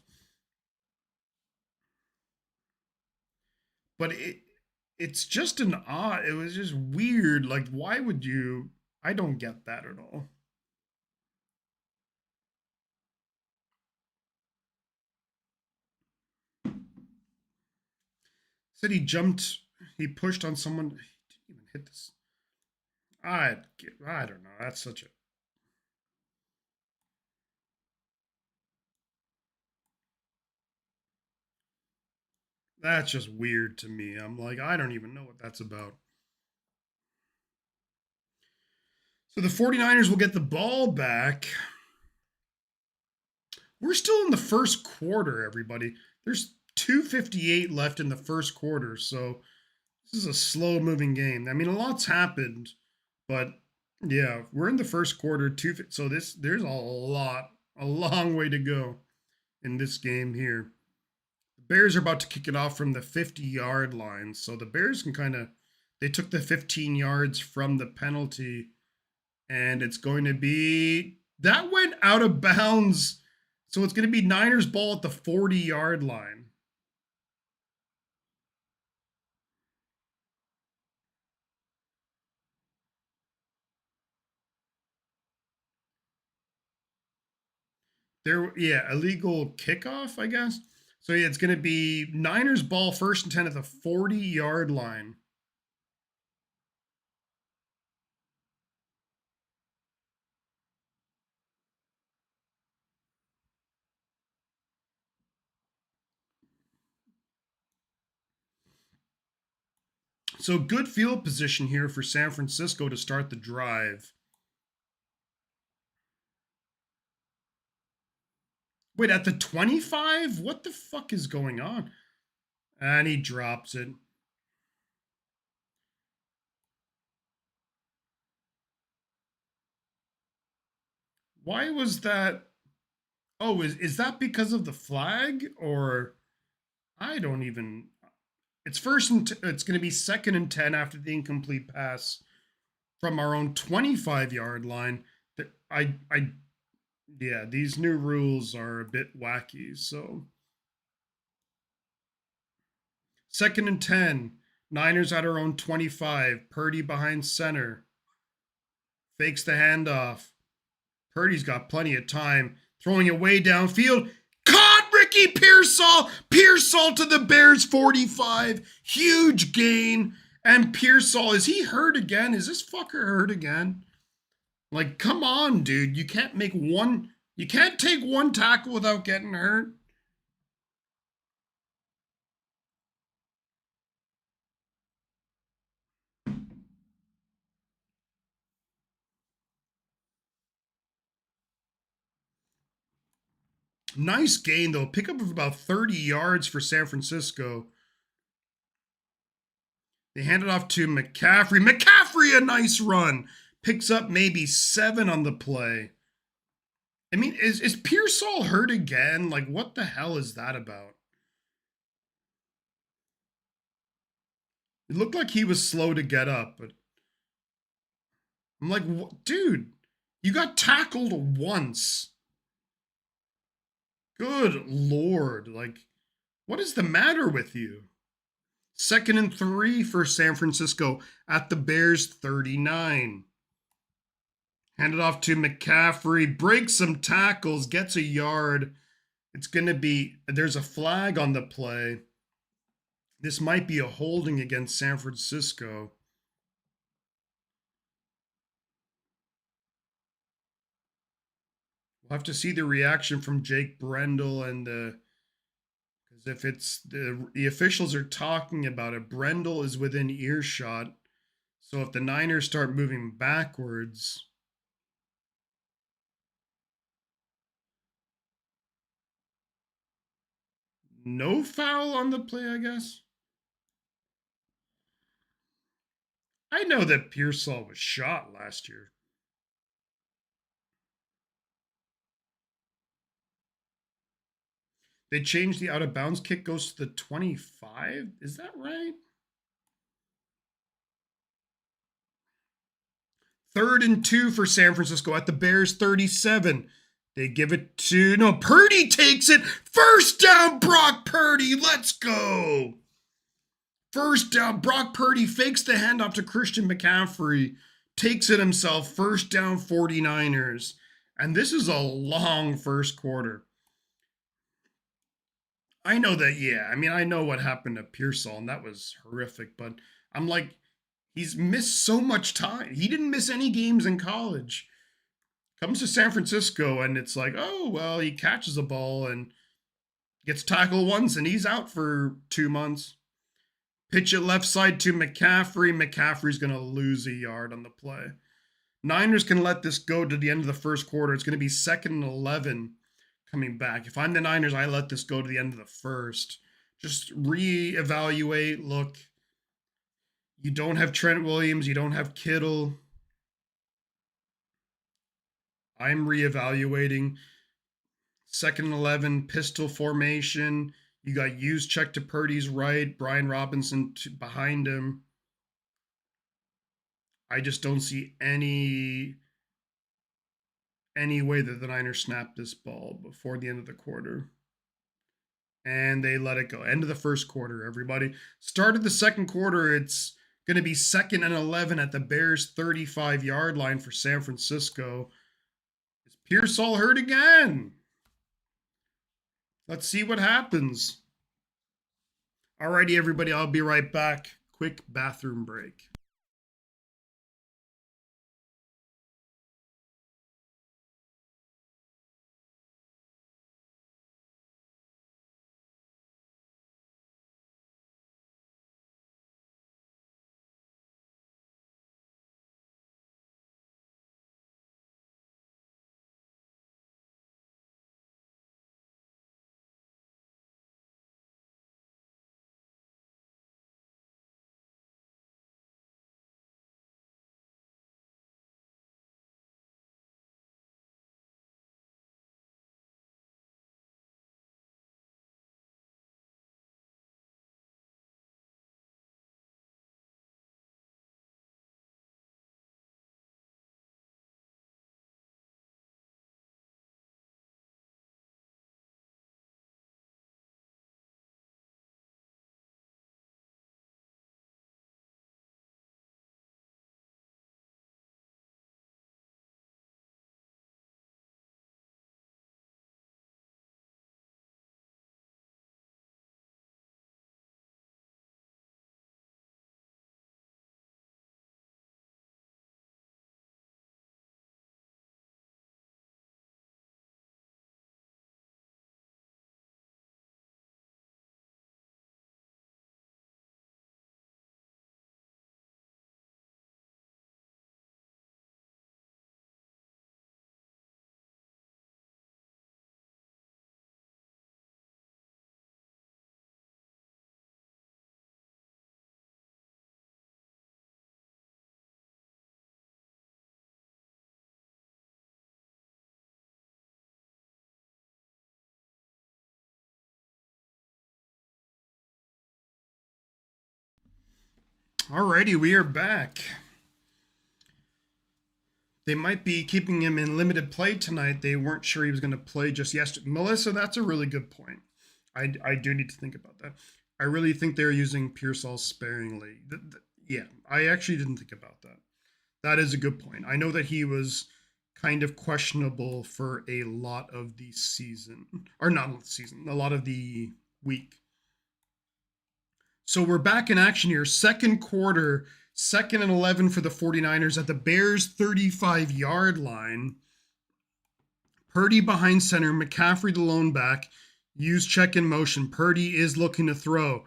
but it's just an odd. It was just weird. Like, why would you? I don't get that at all. Said he jumped. He pushed on someone. He didn't even hit this. I don't know. That's such a that's just weird to me. I'm like, I don't even know what that's about. So the 49ers will get the ball back. We're still in the first quarter, everybody. There's 2:58 left in the first quarter, so this is a slow moving game. I mean, a lot's happened, but yeah, we're in the first quarter. So there's a long way to go in this game here. The Bears are about to kick it off from the 50-yard line, so the Bears can kind of they took the 15 yards from the penalty, and it's going to be that went out of bounds. So it's going to be Niners ball at the 40-yard line. Yeah, illegal kickoff, I guess. So yeah, it's going to be Niners ball first and 10 at the 40-yard line. So good field position here for San Francisco to start the drive. Wait, at the 25? What the fuck is going on? And he drops it. Why was that? Oh, is that because of the flag, or I don't even it's it's going to be second and 10 after the incomplete pass from our own 25-yard line. I yeah, these new rules are a bit wacky. So second and 10, Niners at our own 25. Purdy behind center, fakes the handoff. Purdy's got plenty of time, throwing it way downfield. Caught Ricky Pearsall. Pearsall to the Bears 45. Huge gain. And Pearsall, is he hurt again? Is this fucker hurt again? Like, come on, dude. You can't take one tackle without getting hurt. Nice gain, though. Pickup of about 30 yards for San Francisco. They hand it off to McCaffrey. McCaffrey, a nice run. Picks up maybe 7 on the play. I mean, is Pearsall hurt again? Like, what the hell is that about? It looked like he was slow to get up, but I'm like, dude, you got tackled once. Good Lord. Like, what is the matter with you? 2nd and 3 for San Francisco at the Bears 39. Hand it off to McCaffrey. Breaks some tackles. Gets a yard. It's going to be, there's a flag on the play. This might be a holding against San Francisco. We'll have to see the reaction from Jake Brendel and because if it's the officials are talking about it, Brendel is within earshot. So if the Niners start moving backwards, no foul on the play, I guess. I know that Pearsall was shot last year. They changed the out of bounds kick goes to the 25. Is that right? 3rd and 2 for San Francisco at the Bears 37. They give it to, no, Purdy takes it. First down, Brock Purdy. Let's go. First down, Brock Purdy fakes the handoff to Christian McCaffrey, takes it himself. First down, 49ers. And this is a long first quarter. I know that, yeah. I mean, I know what happened to Pearsall, and that was horrific, but I'm like, he's missed so much time. He didn't miss any games in college. Comes to San Francisco, and it's like, oh, well, he catches a ball and gets tackled once, and he's out for 2 months. Pitch it left side to McCaffrey. McCaffrey's going to lose a yard on the play. Niners can let this go to the end of the first quarter. It's going to be 2nd and 11 coming back. If I'm the Niners, I let this go to the end of the first. Just reevaluate. Look, you don't have Trent Williams. You don't have Kittle. I'm reevaluating. 2nd and 11, pistol formation. You got used check to Purdy's right, Brian Robinson behind him. I just don't see any way that the Niners snap this ball before the end of the quarter. And they let it go. End of the first quarter, everybody. Started the second quarter. It's going to be 2nd and 11 at the Bears' 35-yard line for San Francisco. Is Pearsall hurt again? Let's see what happens. Alrighty, everybody. I'll be right back. Quick bathroom break. Alrighty, we are back. They might be keeping him in limited play tonight. They weren't sure he was going to play just yesterday. Melissa, that's a really good point. I do need to think about that. I really think they're using Pearsall sparingly. Yeah, I actually didn't think about that. That is a good point. I know that he was kind of questionable for a lot of the season, or not the season, a lot of the week. So we're back in action here. Second quarter, 2nd and 11 for the 49ers at the Bears' 35-yard line. Purdy behind center, McCaffrey the lone back. Use check in motion. Purdy is looking to throw.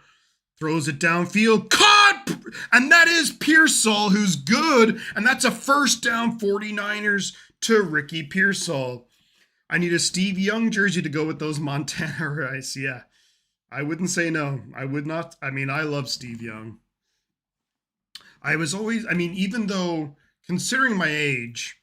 Throws it downfield. Caught! And that is Pearsall, who's good. And that's a first down, 49ers to Ricky Pearsall. I need a Steve Young jersey to go with those Montana rice. Yeah, I wouldn't say no. I would not. I mean, I love Steve Young. I was always, I mean, even though considering my age,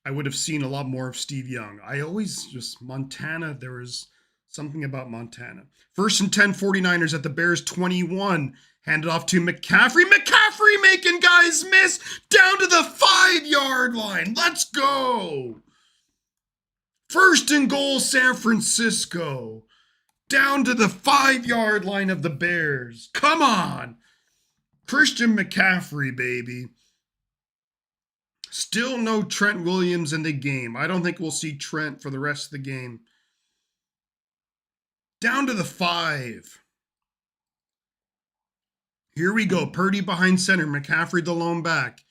I would have seen a lot more of Steve Young. I always just, Montana, there was something about Montana. First and 10, 49ers at the Bears 21. Handed off to McCaffrey. McCaffrey making guys miss down to the 5-yard line. Let's go. First and goal, San Francisco. Down to the 5-yard line of the Bears. Come on. Christian McCaffrey, baby. Still no Trent Williams in the game. I don't think we'll see Trent for the rest of the game. Down to the 5. Here we go. Purdy behind center. McCaffrey the lone back.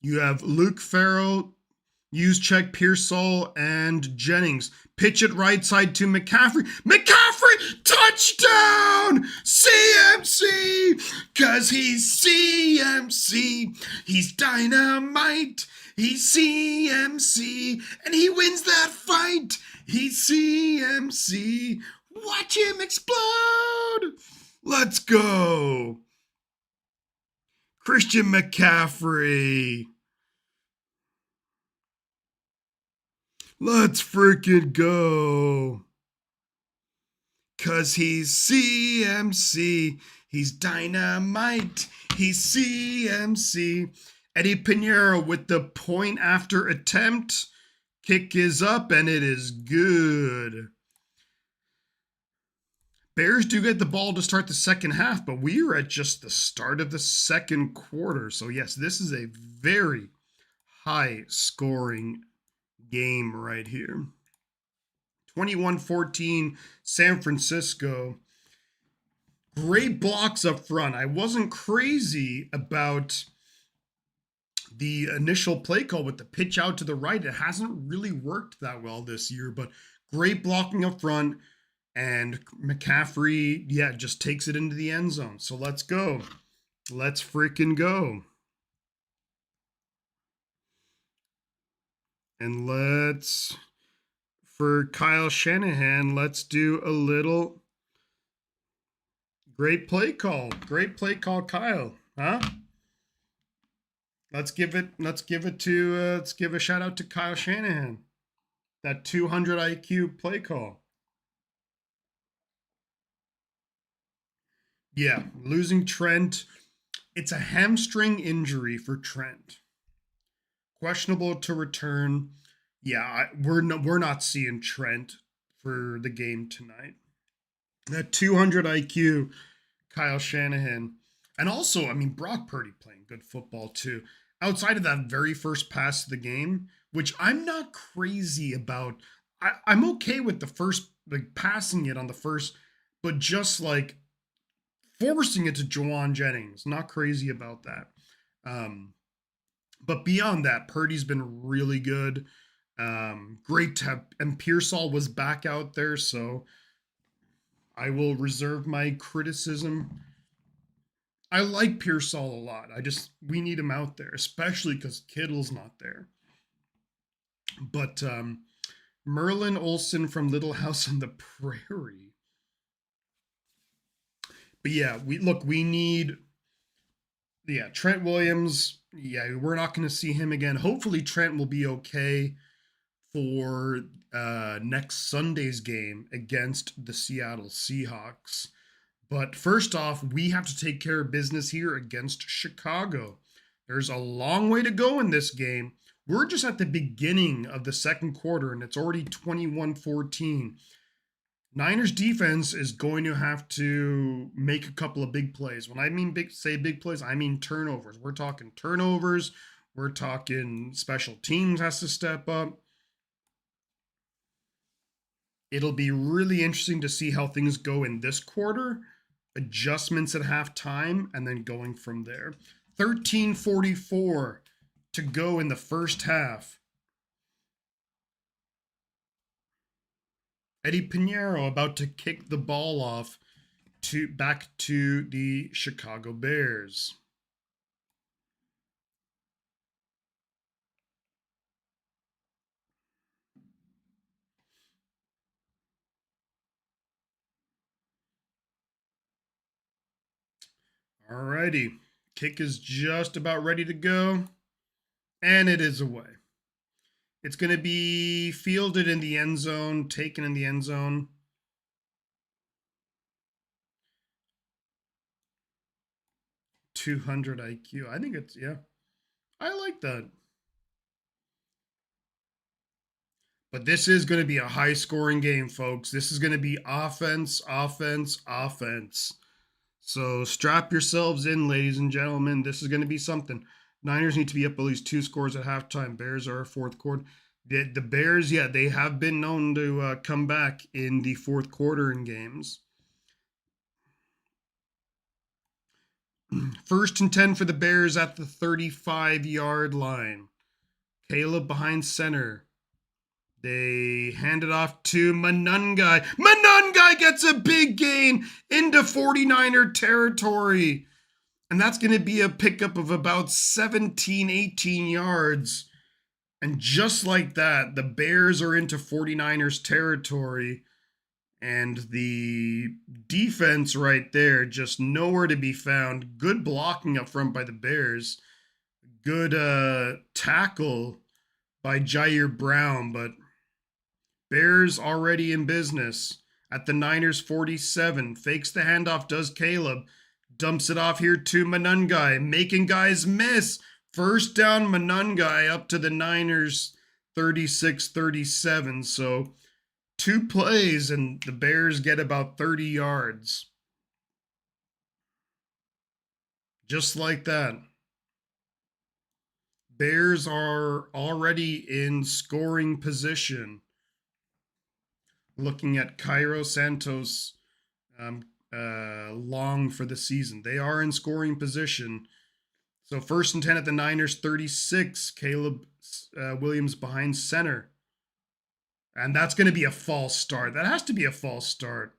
You have Luke Farrell, Juszczyk, Pearsall, and Jennings. Pitch it right side to McCaffrey. McCaffrey! Touchdown! CMC! Because he's CMC. He's dynamite. He's CMC. And he wins that fight. He's CMC. Watch him explode! Let's go! Christian McCaffrey. Let's freaking go. Cause he's CMC. He's dynamite. He's CMC. Eddie Pinheiro with the point after attempt. Kick is up and it is good. Bears do get the ball to start the second half, but we are at just the start of the second quarter. So yes, this is a very high scoring game right here. 21-14 San Francisco. Great blocks up front. I wasn't crazy about the initial play call with the pitch out to the right. It hasn't really worked that well this year, but great blocking up front. And McCaffrey, yeah, just takes it into the end zone. So let's go. Let's freaking go. And let's, for Kyle Shanahan, let's do a little great play call. Great play call, Kyle. Huh? Let's give a shout out to Kyle Shanahan. That 200 IQ play call. Yeah, losing Trent. It's a hamstring injury for Trent. Questionable to return. Yeah, we're not seeing Trent for the game tonight. That 200 IQ, Kyle Shanahan. And also, I mean, Brock Purdy playing good football too. Outside of that very first pass of the game, which I'm not crazy about. I'm okay with the first, like passing it on the first, but just like forcing it to Juwan Jennings. Not crazy about that. But beyond that, Purdy's been really good. Great to have, and Pearsall was back out there, so I will reserve my criticism. I like Pearsall a lot. We need him out there, especially because Kittle's not there. But Merlin Olsen from Little House on the Prairie. But yeah, we need, Trent Williams. Yeah, we're not going to see him again. Hopefully Trent will be okay for next Sunday's game against the Seattle Seahawks. But first off, we have to take care of business here against Chicago. There's a long way to go in this game. We're just at the beginning of the second quarter, and it's already 21-14. Niners defense is going to have to make a couple of big plays. When I mean say big plays, I mean turnovers. We're talking turnovers. We're talking special teams has to step up. It'll be really interesting to see how things go in this quarter. Adjustments at halftime, and then going from there. 13:44 to go in the first half. Eddie Pinheiro about to kick the ball off back to the Chicago Bears. Alrighty, kick is just about ready to go, and it is away. It's going to be fielded in the end zone, taken in the end zone. .200 IQ. I think it's, yeah, I like that. But this is going to be a high scoring game, folks. This is going to be offense, offense, offense. So strap yourselves in, ladies and gentlemen. This is going to be something. Niners need to be up at least 2 scores at halftime. Bears are fourth quarter. The Bears, yeah, they have been known to come back in the fourth quarter in games. 1st and 10 for the Bears at the 35-yard line. Caleb behind center. They hand it off to Manungai. Manungai gets a big gain into 49er territory. And that's going to be a pickup of about 17, 18 yards. And just like that, the Bears are into 49ers territory. And the defense right there, just nowhere to be found. Good blocking up front by the Bears. Good tackle by Jair Brown, but Bears already in business at the Niners 47. Fakes the handoff, does Caleb. Dumps it off here to Manungai, making guys miss. First down, Manungai up to the Niners 36-37. So 2 plays and the Bears get about 30 yards. Just like that. Bears are already in scoring position. Looking at Cairo Santos long for the season. They are in scoring position. So 1st and 10 at the Niners 36. Caleb Williams behind center. And that's going to be a false start. That has to be a false start.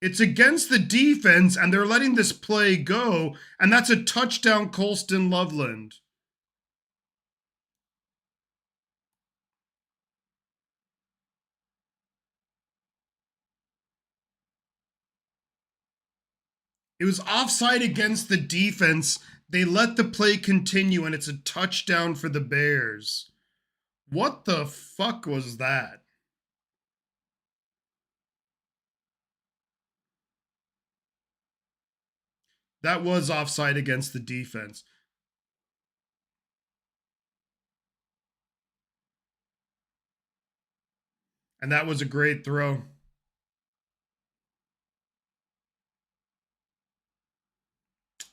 It's against the defense, and they're letting this play go, and that's a touchdown, Colston Loveland. It was offside against the defense. They let the play continue, and it's a touchdown for the Bears. What the fuck was that? That was offside against the defense. And that was a great throw.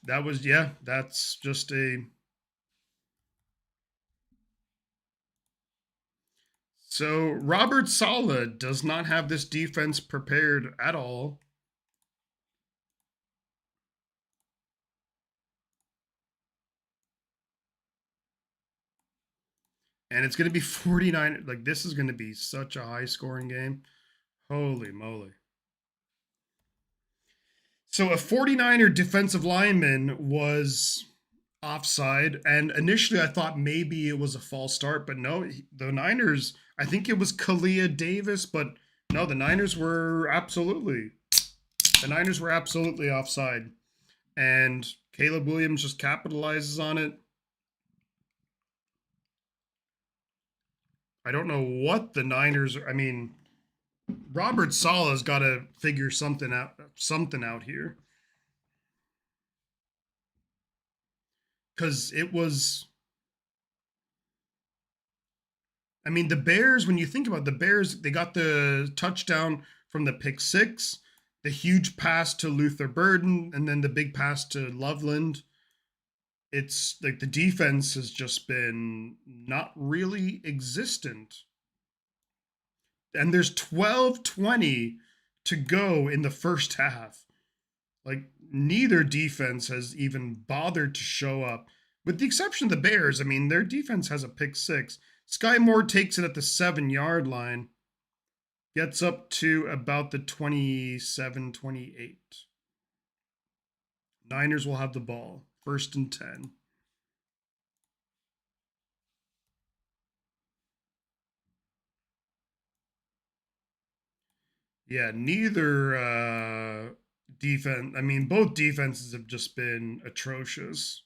That was, yeah, that's just a... So Robert Saleh does not have this defense prepared at all. And it's going to be 49. Like, this is going to be such a high-scoring game. Holy moly. So a 49er defensive lineman was offside. And initially I thought maybe it was a false start. But no, the Niners, I think it was Kalia Davis. But no, the Niners were absolutely offside. And Caleb Williams just capitalizes on it. I don't know what the Niners, I mean, Robert Sala's got to figure something out here, because it was. I mean, the Bears. When you think about it, the Bears, they got the touchdown from the pick six, the huge pass to Luther Burden, and then the big pass to Loveland. It's like the defense has just been not really existent. And there's 12:20 to go in the first half. Like, neither defense has even bothered to show up, with the exception of the Bears. I mean, their defense has a pick six. Sky Moore takes it at the 7-yard line, gets up to about the 27-28. Niners will have the ball, 1st and 10. Yeah, neither defense. I mean, both defenses have just been atrocious.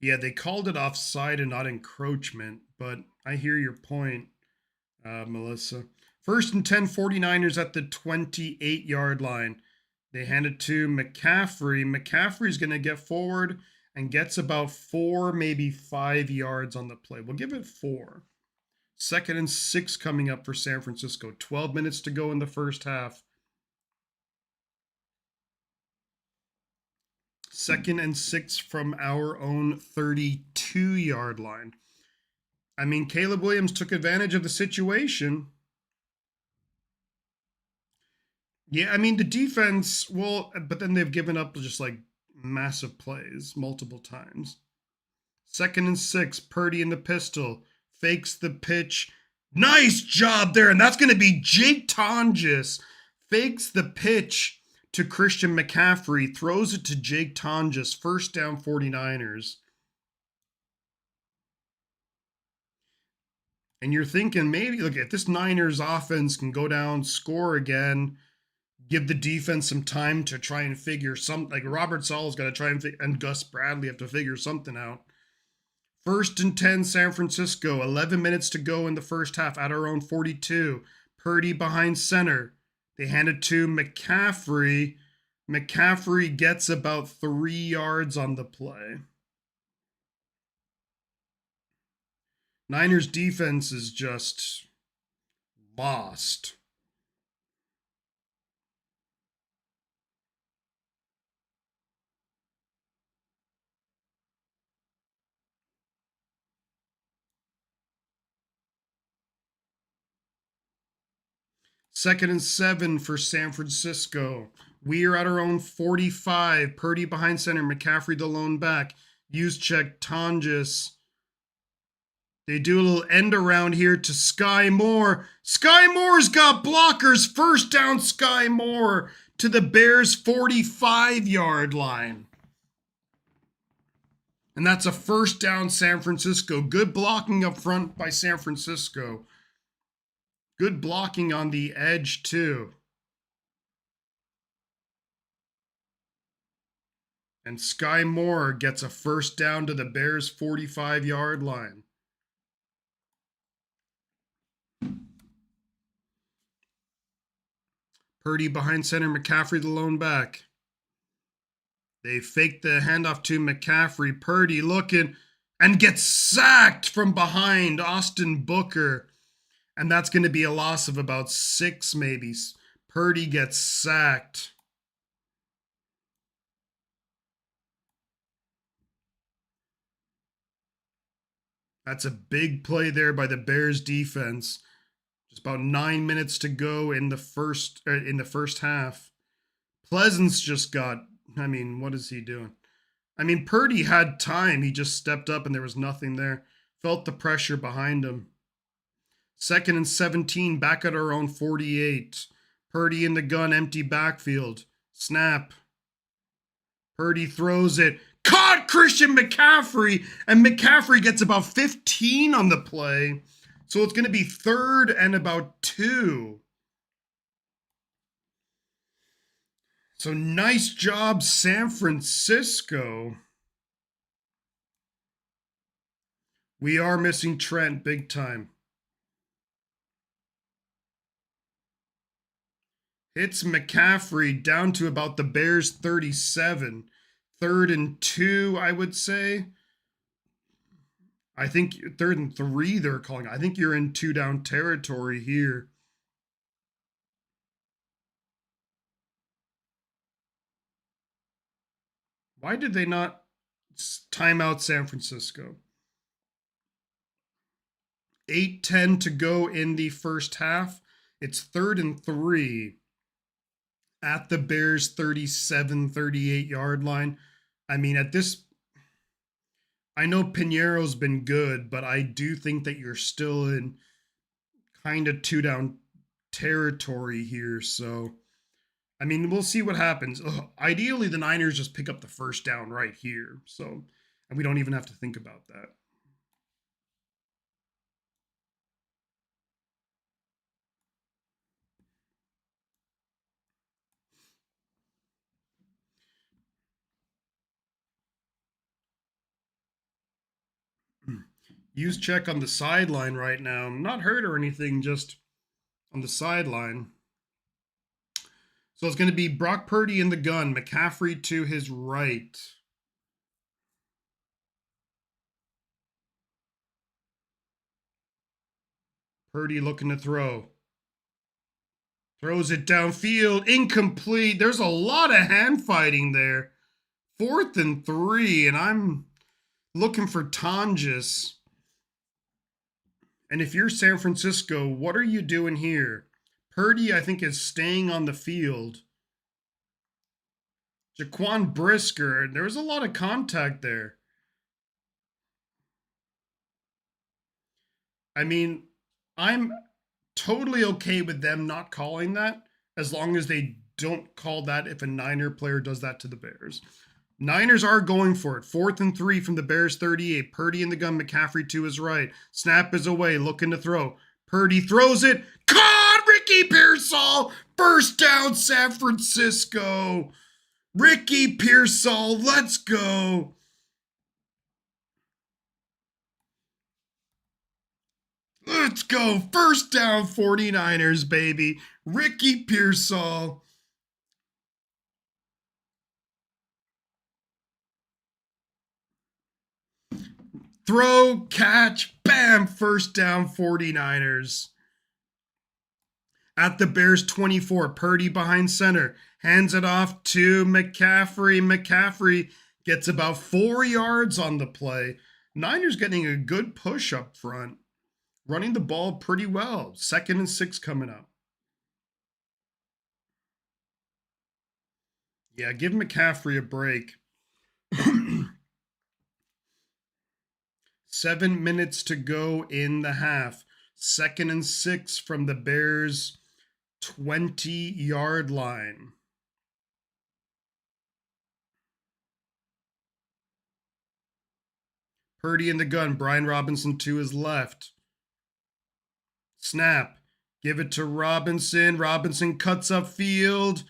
Yeah, they called it offside and not encroachment, but I hear your point, Melissa. 1st and 10, 49ers at the 28-yard line. They hand it to McCaffrey. McCaffrey's going to get forward and gets about 4, maybe 5 yards on the play. We'll give it 4. 2nd and 6 coming up for San Francisco. 12 minutes to go in the first half. 2nd and 6 from our own 32-yard line. I mean, Caleb Williams took advantage of the situation. Yeah, I mean, the defense, well, but then they've given up just like massive plays multiple times. 2nd and 6, Purdy in the pistol, fakes the pitch. Nice job there, and that's going to be Jake Tonjes. Fakes the pitch to Christian McCaffrey, throws it to Jake Tonjes, 1st down 49ers. And you're thinking, maybe, look, if this Niners offense can go down, score again, give the defense some time to try and figure something. Like, Robert Sala's got to try and Gus Bradley have to figure something out. 1st and 10, San Francisco. 11 minutes to go in the first half at our own 42. Purdy behind center. They hand it to McCaffrey. McCaffrey gets about 3 yards on the play. Niners defense is just lost. Second and 7 for San Francisco. We are at our own 45. Purdy behind center. McCaffrey the lone back. Use check Tonjes. They do a little end around here to Sky Moore. Sky Moore's got blockers. 1st down, Sky Moore to the Bears' 45-yard line. And that's a 1st down, San Francisco. Good blocking up front by San Francisco. Good blocking on the edge, too. And Sky Moore gets a 1st down to the Bears' 45-yard line. Purdy behind center, McCaffrey the lone back. They fake the handoff to McCaffrey. Purdy looking and gets sacked from behind Austin Booker. And that's going to be a loss of about 6 maybe. Purdy gets sacked. That's a big play there by the Bears defense. Just about 9 minutes to go in the first half. Pleasance just got, I mean, what is he doing? I mean, Purdy had time. He just stepped up and there was nothing there. Felt the pressure behind him. 2nd and 17, back at our own 48. Purdy in the gun, empty backfield. Snap. Purdy throws it. Caught Christian McCaffrey, and McCaffrey gets about 15 on the play. So it's going to be 3rd and about 2. So nice job, San Francisco. We are missing Trent big time. Hits McCaffrey down to about the Bears 37. 3rd and 2, I would say. I think 3rd and 3 they're calling. I think you're in 2-down territory here. Why did they not time out San Francisco? 8:10 to go in the first half. It's 3rd and 3 at the Bears 37, 38-yard line. I mean, at this, I know Piñeiro's been good, but I do think that you're still in kind of 2-down territory here. So, I mean, we'll see what happens. Ideally, the Niners just pick up the first down right here. So, and we don't even have to think about that. Use check on the sideline right now. Not hurt or anything, just on the sideline. So it's going to be Brock Purdy in the gun, McCaffrey to his right. Purdy looking to throw. Throws it downfield, incomplete. There's a lot of hand fighting there. 4th and 3, and I'm looking for Tonjes. And if you're San Francisco, what are you doing here? Purdy, I think, is staying on the field. Jaquan Brisker, there was a lot of contact there. I mean, I'm totally okay with them not calling that as long as they don't call that if a Niner player does that to the Bears. Niners are going for it. 4th and 3 from the Bears 38. Purdy in the gun, McCaffrey to his right. Snap is away, looking to throw. Purdy throws it. Caught! Ricky Pearsall! First down, San Francisco. Ricky Pearsall, let's go. Let's go. First down, 49ers, baby. Ricky Pearsall. Throw, catch, bam, first down, 49ers. At the Bears 24, Purdy behind center. Hands it off to McCaffrey. McCaffrey gets about 4 yards on the play. Niners getting a good push up front. Running the ball pretty well. 2nd and 6 coming up. Yeah, give McCaffrey a break. 7 minutes to go in the half. 2nd and 6 from the Bears' 20-yard line. Purdy in the gun. Brian Robinson to his left. Snap. Give it to Robinson. Robinson cuts upfield.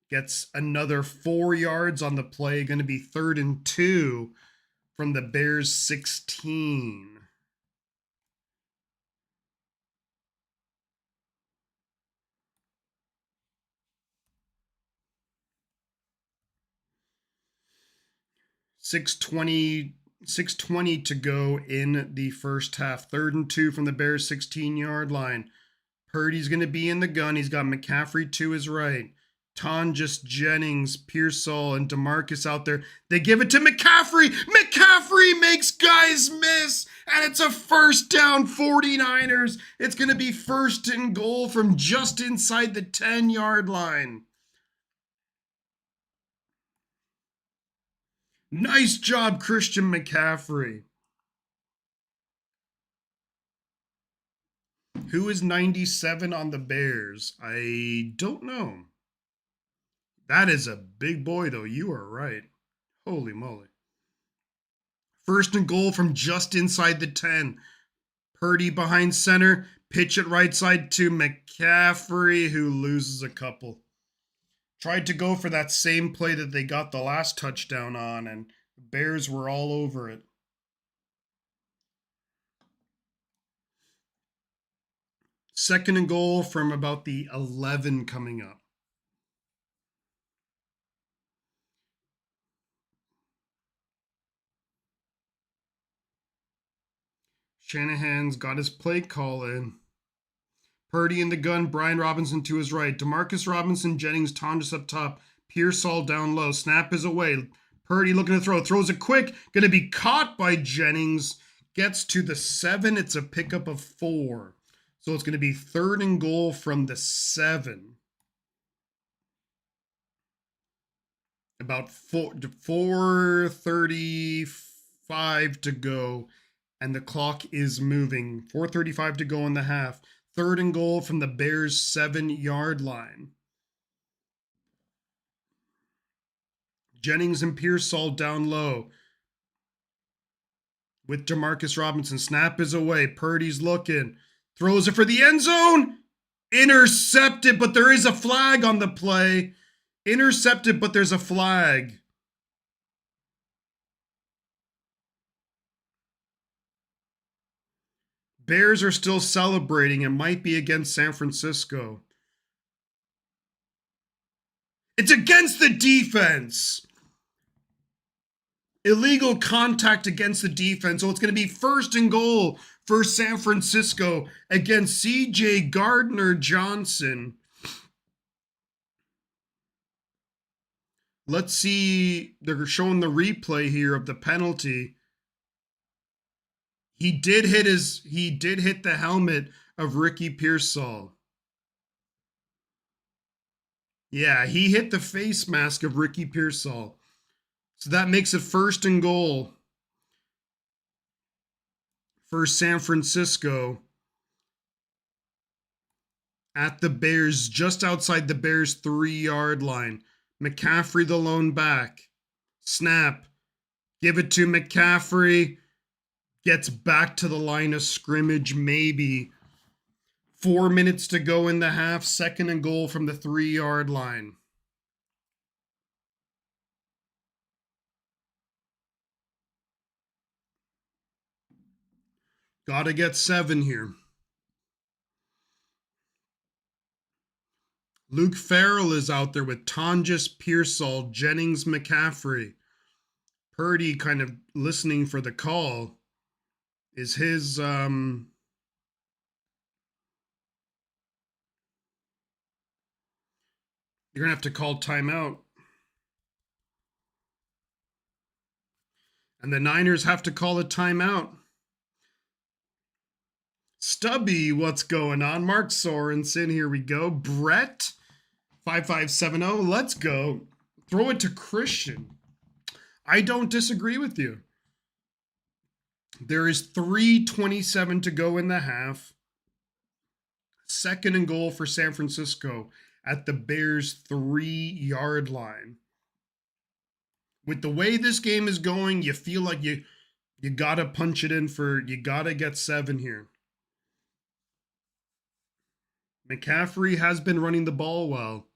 Gets another 4 yards on the play. Going to be 3rd and 2 from the Bears 16. $6:20 to go in the first half. 3rd and 2 from the Bears 16-yard line. Purdy's going to be in the gun. He's got McCaffrey to his right. Tonjes, Jennings, Pearsall, and DeMarcus out there. They give it to McCaffrey. McCaffrey makes guys miss, and it's a first down, 49ers. It's going to be 1st and goal from just inside the 10-yard line. Nice job, Christian McCaffrey. Who is 97 on the Bears? I don't know. That is a big boy, though. You are right. Holy moly. 1st and goal from just inside the 10. Purdy behind center. Pitch it right side to McCaffrey, who loses a couple. Tried to go for that same play that they got the last touchdown on, and the Bears were all over it. Second and goal from about the 11 coming up. Shanahan's got his play call in. Purdy in the gun, Brian Robinson to his right. Demarcus Robinson, Jennings, Tonjes up top. Pearsall down low. Snap is away. Purdy looking to throw. Throws it quick. Going to be caught by Jennings. Gets to the 7. It's a pickup of 4. So it's going to be third and goal from the 7. About 4:35 to go. And the clock is moving. 4:35 to go in the half. Third and goal from the Bears' 7-yard line. Jennings and Pearsall down low. With Demarcus Robinson. Snap is away. Purdy's looking. Throws it for the end zone. Intercepted, but there is a flag on the play. Intercepted, but there's a flag. Bears are still celebrating. It might be against San Francisco. It's against the defense. Illegal contact against the defense. So it's going to be first and goal for San Francisco against C.J. Gardner-Johnson. Let's see. They're showing the replay here of the penalty. He did hit the helmet of Ricky Pearsall. Yeah, he hit the face mask of Ricky Pearsall. So that makes it first and goal for San Francisco at the Bears, just outside the Bears' 3-yard line. McCaffrey, the lone back. Snap. Give it to McCaffrey. Gets back to the line of scrimmage, maybe. 4 minutes to go in the half. Second and goal from the 3-yard line. Gotta get 7 here. Luke Farrell is out there with Tonjes, Pearsall, Jennings, McCaffrey. Purdy kind of listening for the call. Is his you're gonna have to call timeout. And the Niners have to call a timeout. Stubby, what's going on? Mark Sorensen, here we go. Brett, 5570, let's go. Throw it to Christian. I don't disagree with you. There is 3:27 to go in the half. Second and goal for San Francisco at the Bears' 3-yard line. With the way this game is going, you feel like you gotta punch it in you gotta get 7 here. McCaffrey has been running the ball well.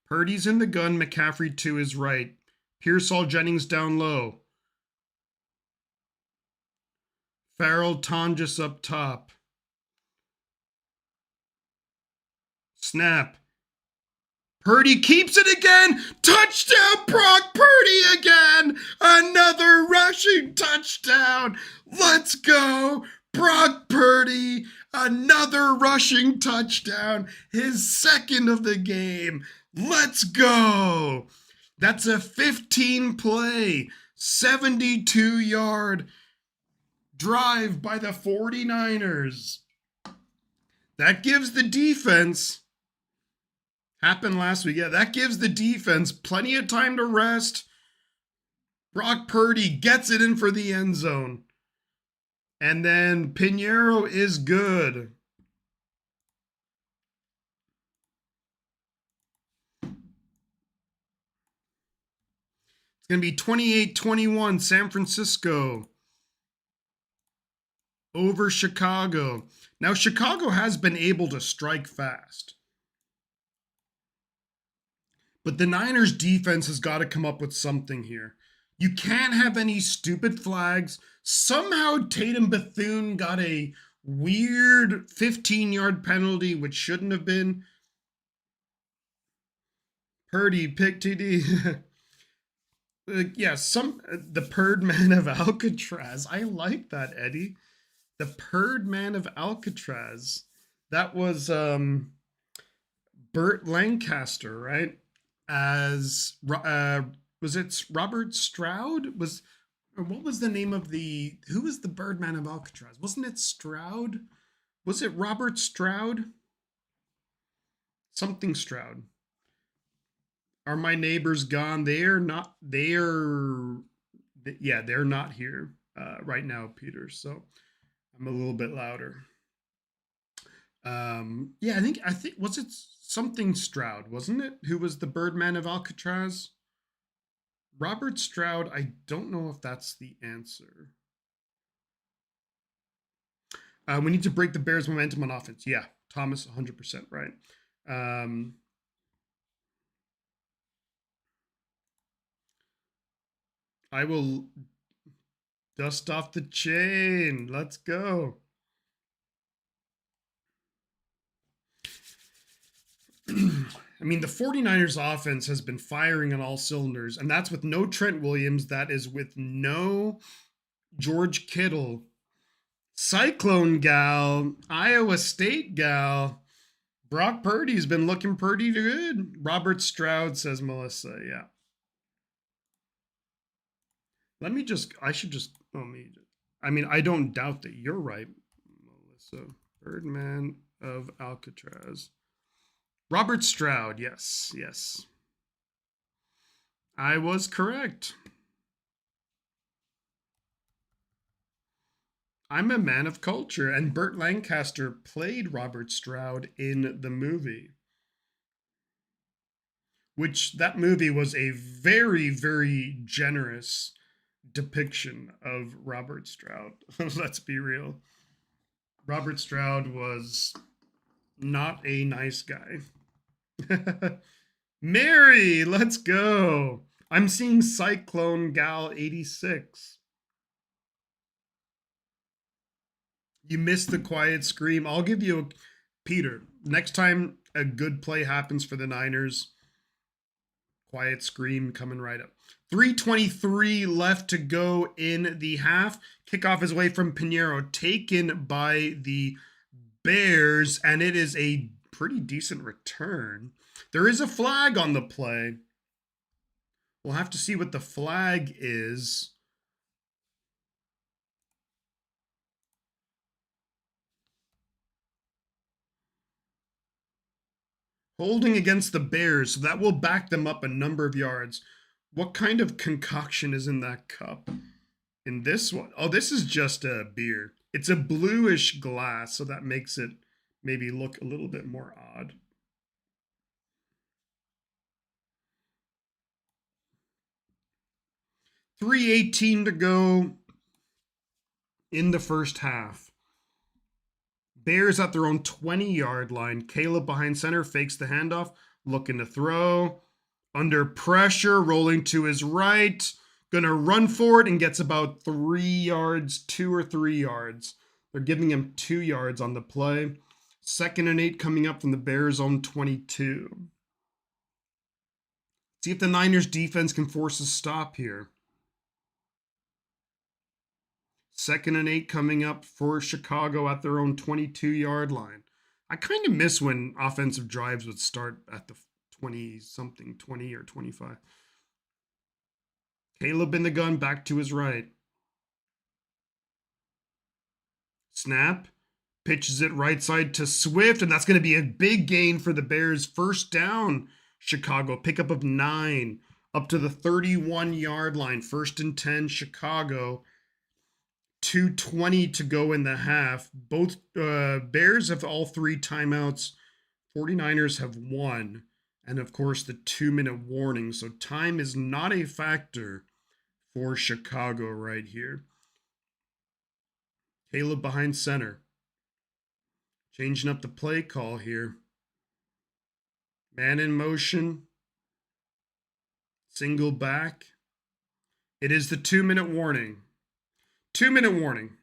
Purdy's in the gun, McCaffrey to his right. Pearsall, Jennings down low. Farrell, Tonjes up top. Snap. Purdy keeps it again. Touchdown, Brock Purdy again. Another rushing touchdown. Let's go. Brock Purdy, another rushing touchdown. His second of the game. Let's go. That's a 15-play, 72-yard drive by the 49ers. That gives the defense, happened last week, yeah, that gives the defense plenty of time to rest. Brock Purdy gets it in for the end zone. And then Pinheiro is good. It's going to be 28-21, San Francisco. over Chicago. Now, Chicago has been able to strike fast, but the Niners defense has got to come up with something here. You can't have any stupid flags. Somehow Tatum Bethune got a weird 15-yard penalty, which shouldn't have been. Purdy pick TD. Yeah, the Purd Man of Alcatraz. I like that, Eddie. The Purd Man of Alcatraz. That was Burt Lancaster, right? As was it Robert Stroud? What was the name of who was the Birdman of Alcatraz? Wasn't it Stroud? Was it Robert Stroud? Something Stroud. Are my neighbors gone? They're not. Yeah, they're not here right now, Peter. So I'm a little bit louder. Yeah, I think was it something Stroud, wasn't it? Who was the Birdman of Alcatraz? Robert Stroud. I don't know if that's the answer. We need to break the Bears' momentum on offense. Yeah, Thomas, 100% right. I will dust off the chain. Let's go. I mean, the 49ers offense has been firing on all cylinders, and that's with no Trent Williams. That is with no George Kittle. Cyclone gal, Iowa State gal. Brock Purdy's been looking pretty good. Robert Stroud, says Melissa. Yeah. I mean, I don't doubt that you're right, Melissa. Birdman of Alcatraz. Robert Stroud, yes, yes. I was correct. I'm a man of culture, and Burt Lancaster played Robert Stroud in the movie. Which that movie was a very, very generous depiction of Robert Stroud. Let's be real. Robert Stroud was not a nice guy. Mary, let's go. I'm seeing Cyclone Gal 86. You missed the quiet scream. I'll give you Peter. Next time a good play happens for the Niners, quiet scream coming right up. 3:23 left to go in the half. Kickoff is away from Pinheiro, taken by the Bears, and it is a pretty decent return. There is a flag on the play. We'll have to see what the flag is. Holding against the Bears, so that will back them up a number of yards. What kind of concoction is in that cup? In this one? Oh, this is just a beer. It's a bluish glass, so that makes it maybe look a little bit more odd. .318 to go in the first half. Bears at their own 20-yard line. Caleb behind center fakes the handoff, looking to throw. Under pressure, rolling to his right. Gonna run for it and gets about 3 yards, 2 or 3 yards. They're giving him 2 yards on the play. 2nd and 8 coming up from the Bears' own 22. See if the Niners defense can force a stop here. 2nd and 8 coming up for Chicago at their own 22-yard line. I kind of miss when offensive drives would start at the 20-something, 20 or 25. Caleb in the gun, back to his right. Snap. Pitches it right side to Swift, and that's going to be a big gain for the Bears. First down, Chicago. Pickup of 9 up to the 31-yard line. 1st and 10, Chicago. 2:20 to go in the half. Both Bears have all 3 timeouts. 49ers have 1. And of course, the 2-minute warning. So time is not a factor for Chicago right here. Caleb behind center. Changing up the play call here. Man in motion. Single back. It is the 2-minute warning. 2-minute warning.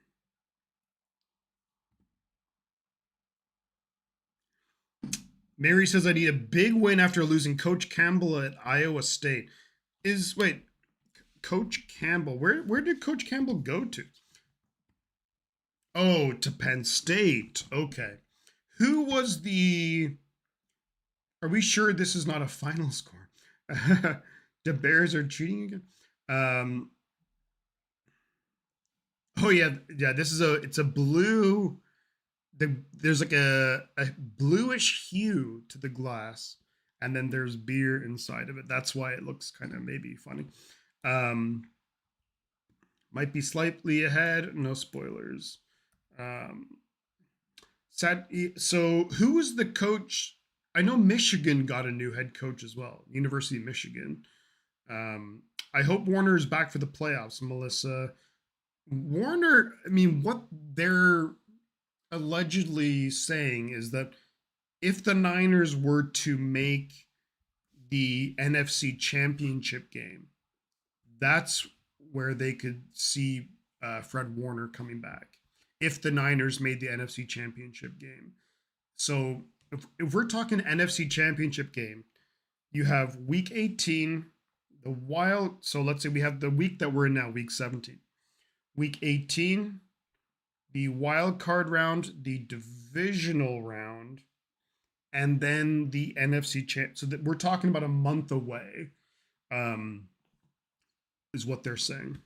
Mary says I need a big win after losing Coach Campbell at Iowa State. Wait, Coach Campbell. Where did Coach Campbell go to? Oh, to Penn State. Okay. Who was the... Are we sure this is not a final score? The Bears are cheating again? Oh yeah, this is it's a blue... There's like a bluish hue to the glass, and then there's beer inside of it. That's why it looks kind of maybe funny. Might be slightly ahead. No spoilers. So who was the coach? I know Michigan got a new head coach as well. University of Michigan. I hope Warner is back for the playoffs, Melissa. Warner, I mean, what they're allegedly saying is that if the Niners were to make the NFC Championship game, that's where they could see Fred Warner coming back. If the Niners made the NFC Championship game. So if we're talking NFC Championship game, you have week 18, so let's say we have the week that we're in now, week 17. Week 18, the wild card round, the divisional round, and then the NFC champ. So that we're talking about a month away, is what they're saying.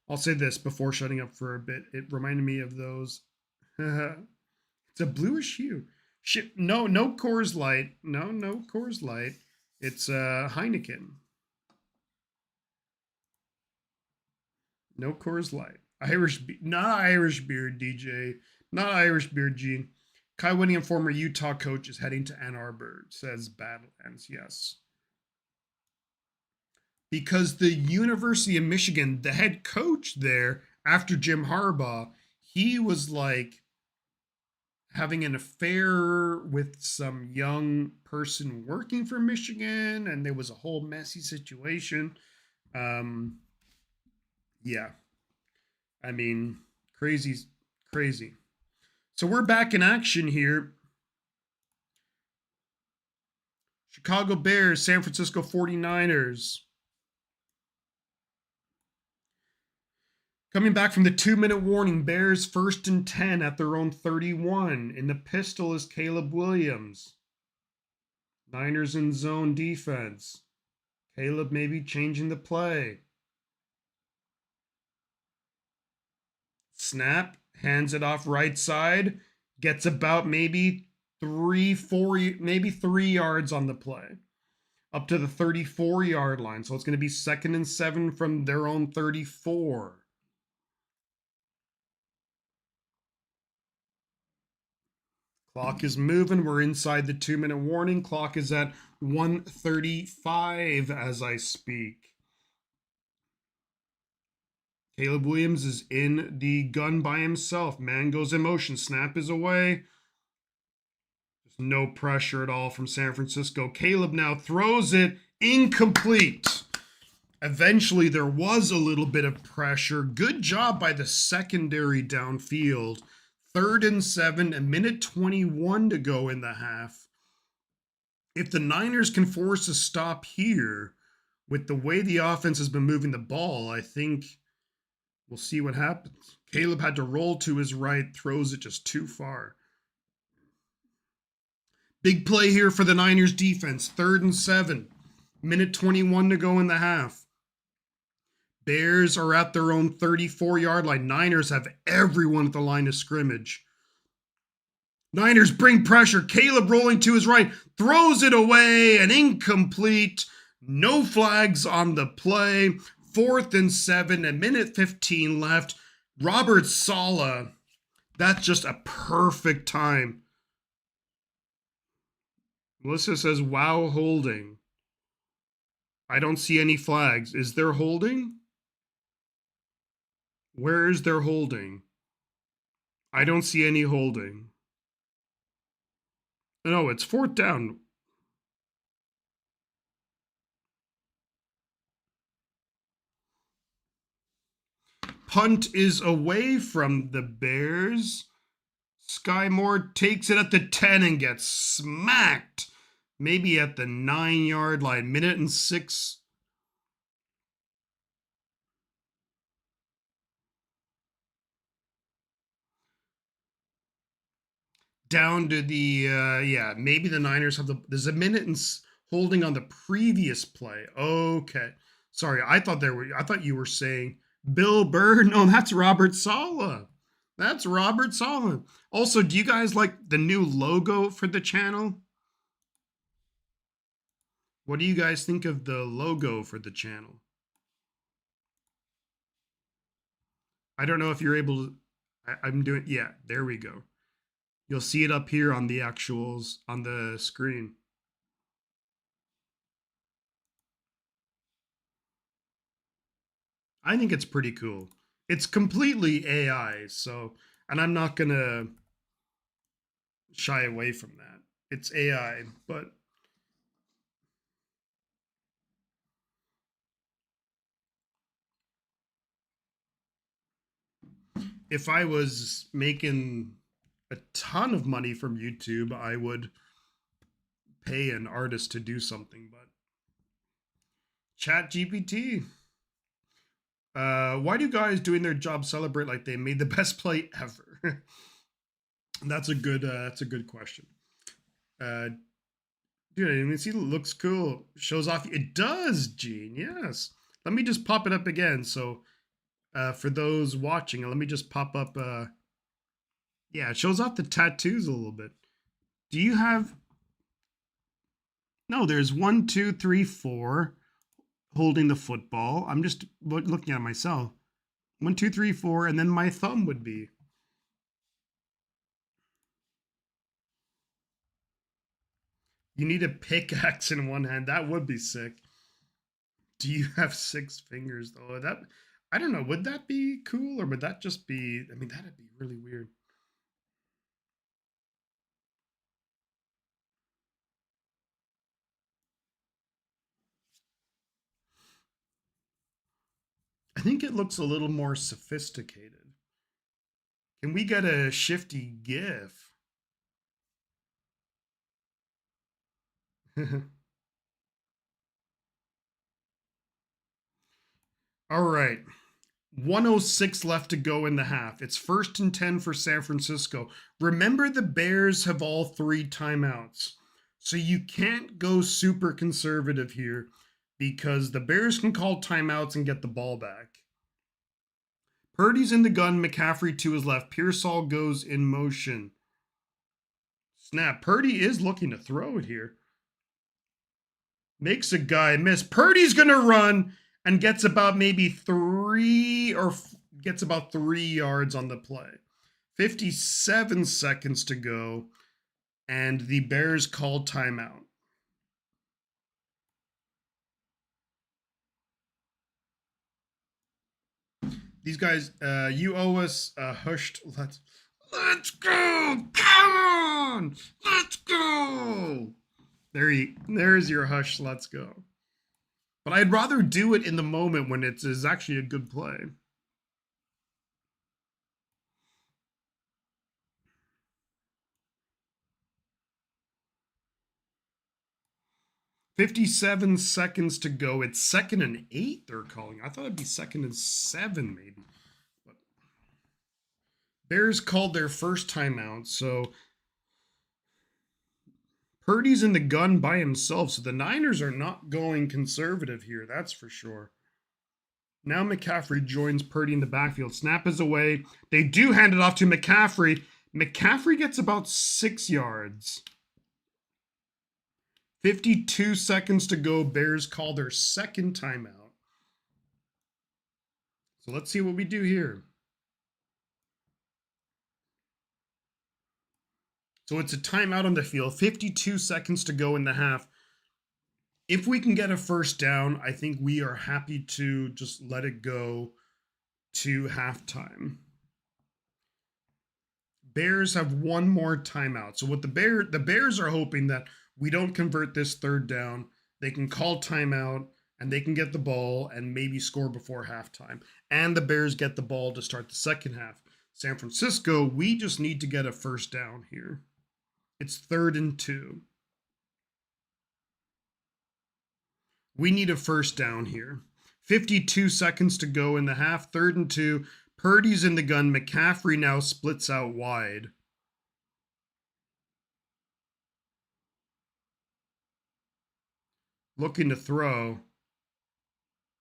I'll say this before shutting up for a bit. It reminded me of those. It's a bluish hue. No Coors Light. No Coors Light. It's Heineken. No Coors Light. Not Irish beer, DJ. Not Irish beer, Gene. Kai Whittingham, former Utah coach, is heading to Ann Arbor, says Badlands. Yes. Because the University of Michigan, the head coach there, after Jim Harbaugh, he was like having an affair with some young person working for Michigan, and there was a whole messy situation. Yeah. I mean, crazy. So we're back in action here. Chicago Bears, San Francisco 49ers. Coming back from the 2-minute warning, Bears 1st and 10 at their own 31. In the pistol is Caleb Williams. Niners in zone defense. Caleb maybe changing the play. Snap, hands it off right side, gets about maybe 3 yards on the play, up to the 34-yard line. So it's going to be 2nd and 7 from their own 34. Clock is moving. We're inside the 2-minute warning. Clock is at 1:35 as I speak. Caleb Williams is in the gun by himself. Man goes in motion. Snap is away. There's no pressure at all from San Francisco. Caleb now throws it. Incomplete. Eventually, there was a little bit of pressure. Good job by the secondary downfield. 3rd and 7, a minute 21 to go in the half. If the Niners can force a stop here, with the way the offense has been moving the ball, I think we'll see what happens. Caleb had to roll to his right, throws it just too far. Big play here for the Niners defense. 3rd and 7, minute 21 to go in the half. Bears are at their own 34-yard line. Niners have everyone at the line of scrimmage. Niners bring pressure. Caleb rolling to his right, throws it away, and incomplete. No flags on the play. 4th and 7, a minute 15 left. Robert Saleh, that's just a perfect time. Melissa says, wow, holding. I don't see any flags. Is there holding? Where is their holding? I don't see any holding. No, it's fourth down. Punt is away from the Bears. Sky Moore takes it at the 10 and gets smacked. Maybe at the 9-yard line. Minute and 6. Down to the, maybe the Niners have there's a minute and holding on the previous play. Okay. Sorry, I thought you were saying Bill Burr. No, that's Robert Saleh. That's Robert Saleh. Also, do you guys like the new logo for the channel? What do you guys think of the logo for the channel? I don't know if you're able to. I'm doing. Yeah, there we go. You'll see it up here on the actuals on the screen. I think it's pretty cool. It's completely AI, so, and I'm not gonna shy away from that. It's AI, but if I was making a ton of money from YouTube, I would pay an artist to do something. But Chat GPT, why do guys doing their job celebrate like they made the best play ever? That's a good question. Dude, I mean, see, it looks cool. Shows off. It does, Gene. Yes. Let me just pop it up again. So, for those watching, let me just pop up. Yeah, it shows off the tattoos a little bit. Do you have? No, there's 1, 2, 3, 4 holding the football. I'm just looking at myself. 1, 2, 3, 4, and then my thumb would be. You need a pickaxe in one hand. That would be sick. Do you have 6 fingers though? That, I don't know. Would that be cool or would that just be? I mean, that'd be really weird. I think it looks a little more sophisticated. Can we get a shifty GIF? All right. 106 left to go in the half. It's 1st and 10 for San Francisco. Remember, the Bears have all 3 timeouts. So you can't go super conservative here because the Bears can call timeouts and get the ball back. Purdy's in the gun. McCaffrey to his left. Pearsall goes in motion. Snap. Purdy is looking to throw it here. Makes a guy miss. Purdy's going to run and gets about maybe 3 yards on the play. 57 seconds to go, and the Bears called timeout. These guys, you owe us a hushed. Let's go! Come on! Let's go! There's your hush. Let's go. But I'd rather do it in the moment when it is actually a good play. $57 seconds to go. It's 2nd and 8 they're calling. I thought it'd be 2nd and 7 maybe. But Bears called their first timeout, so Purdy's in the gun by himself, so the Niners are not going conservative here, that's for sure. Now McCaffrey joins Purdy in the backfield. Snap is away. They do hand it off to McCaffrey. McCaffrey gets about 6 yards. 52 seconds to go. Bears call their second timeout. So let's see what we do here. So it's a timeout on the field. 52 seconds to go in the half. If we can get a first down, I think we are happy to just let it go to halftime. Bears have one more timeout. So what the Bears are hoping that we don't convert this third down. They can call timeout and they can get the ball and maybe score before halftime. And the Bears get the ball to start the second half. San Francisco, we just need to get a first down here. It's 3rd and 2. We need a first down here. 52 seconds to go in the half. 3rd and 2. Purdy's in the gun. McCaffrey now splits out wide. Looking to throw.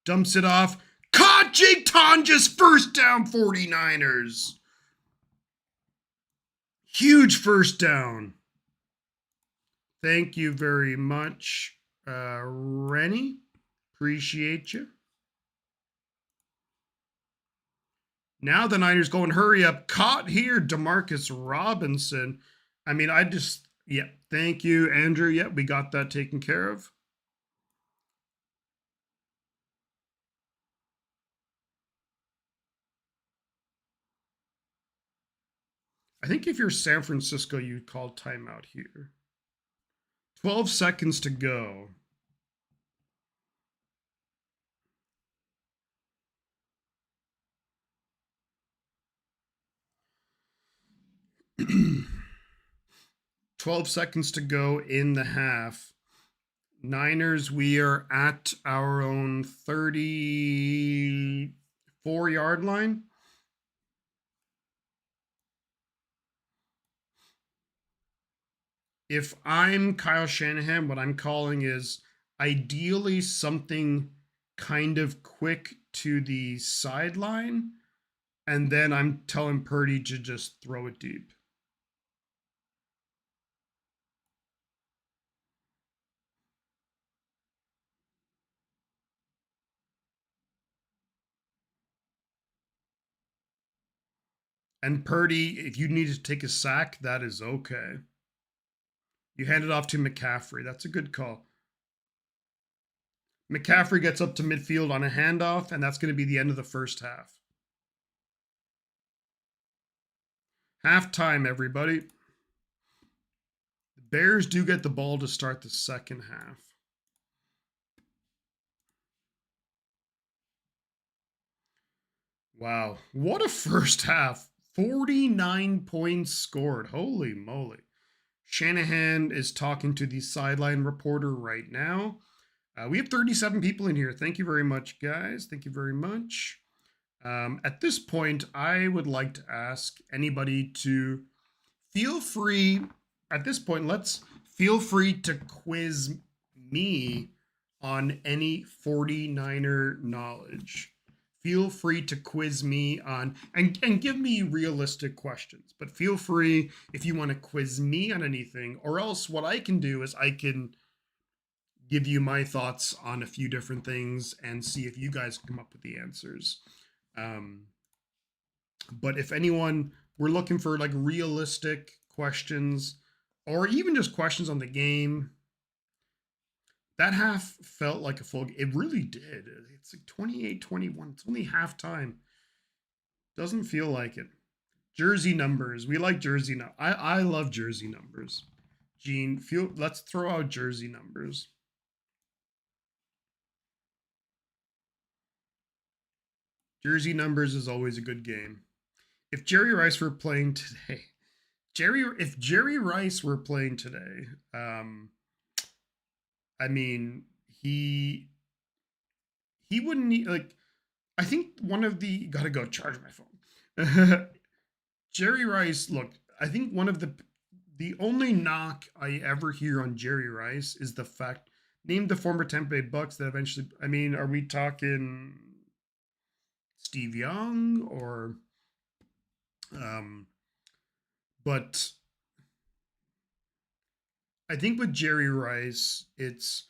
Dumps it off. Caught Jake Tonjes. First down 49ers. Huge first down. Thank you very much, Rennie. Appreciate you. Now the Niners going, hurry up. Caught here, Demarcus Robinson. I mean, yeah, thank you, Andrew. Yeah, we got that taken care of. I think if you're San Francisco, you'd call timeout here. 12 seconds to go. $12 to go in the half. Niners, we are at our own 34-yard line. If I'm Kyle Shanahan, what I'm calling is ideally something kind of quick to the sideline, and then I'm telling Purdy to just throw it deep. And Purdy, if you need to take a sack, that is okay. You hand it off to McCaffrey. That's a good call. McCaffrey gets up to midfield on a handoff, and that's going to be the end of the first half. Halftime, everybody. The Bears do get the ball to start the second half. Wow, what a first half. 49 points scored. Holy moly. Shanahan is talking to the sideline reporter right now. We have 37 people in here. Thank you very much, guys. Thank you very much. At this point, I would like to ask anybody to feel free. At this point, feel free to quiz me on any 49er knowledge. Feel free to quiz me on and give me realistic questions. But feel free if you want to quiz me on anything, or else what I can do is I can give you my thoughts on a few different things and see if you guys come up with the answers. But if anyone, we're looking for like realistic questions or even just questions on the game. That half felt like a full. It really did. It's like 28-21. It's only halftime. Doesn't feel like it. Jersey numbers. We like jersey numbers. I love jersey numbers. Gene, let's throw out jersey numbers. Jersey numbers is always a good game. If Jerry Rice were playing today, if Jerry Rice were playing today, I mean, he wouldn't need, like, I think gotta go charge my phone. Jerry Rice, look, I think one of the only knock I ever hear on Jerry Rice is the fact, name the former Tampa Bay Bucks that eventually, I mean, are we talking Steve Young or, but I think with Jerry Rice, it's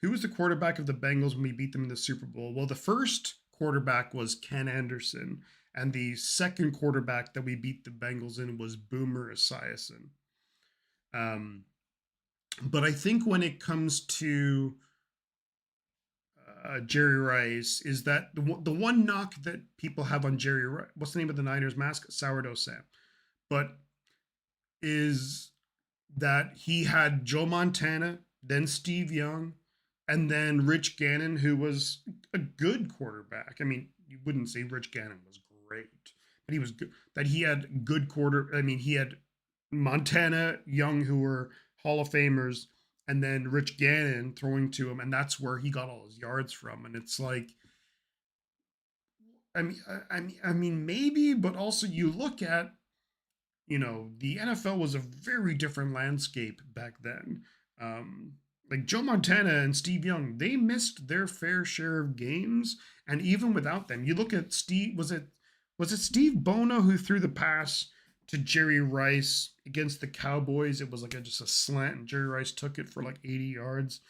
who was the quarterback of the Bengals when we beat them in the Super Bowl? Well, the first quarterback was Ken Anderson, and the second quarterback that we beat the Bengals in was Boomer Esiason. But I think when it comes to Jerry Rice, is that the one knock that people have on Jerry Rice? What's the name of the Niners mascot? Sourdough Sam. But is that he had Joe Montana, then Steve Young, and then Rich Gannon, who was a good quarterback. I mean, you wouldn't say Rich Gannon was great, but he was good. That he had good quarter. I mean, he had Montana, Young, who were Hall of Famers, and then Rich Gannon throwing to him, and that's where he got all his yards from. And it's like, I mean, maybe, but also you look at, the NFL was a very different landscape back then. Um, like Joe Montana and Steve Young, they missed their fair share of games, and even without them, you look at Steve. Was it Steve Bono who threw the pass to Jerry Rice against the Cowboys? It was like just a slant, and Jerry Rice took it for like 80 yards.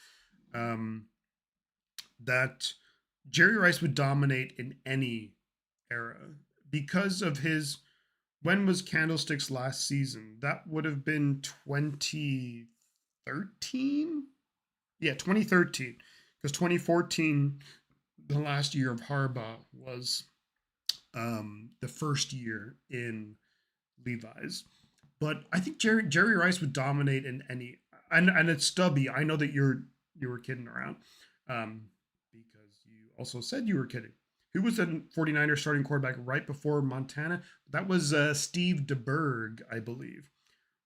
Um, that Jerry Rice would dominate in any era because of his. When was Candlesticks last season? That would have been 2013. Yeah, 2013. Because 2014, the last year of Harbaugh, was the first year in Levi's. But I think Jerry Rice would dominate in any, and it's Stubby. I know that you were kidding around, because you also said you were kidding. Who was the 49ers starting quarterback right before Montana? That was Steve DeBerg, I believe.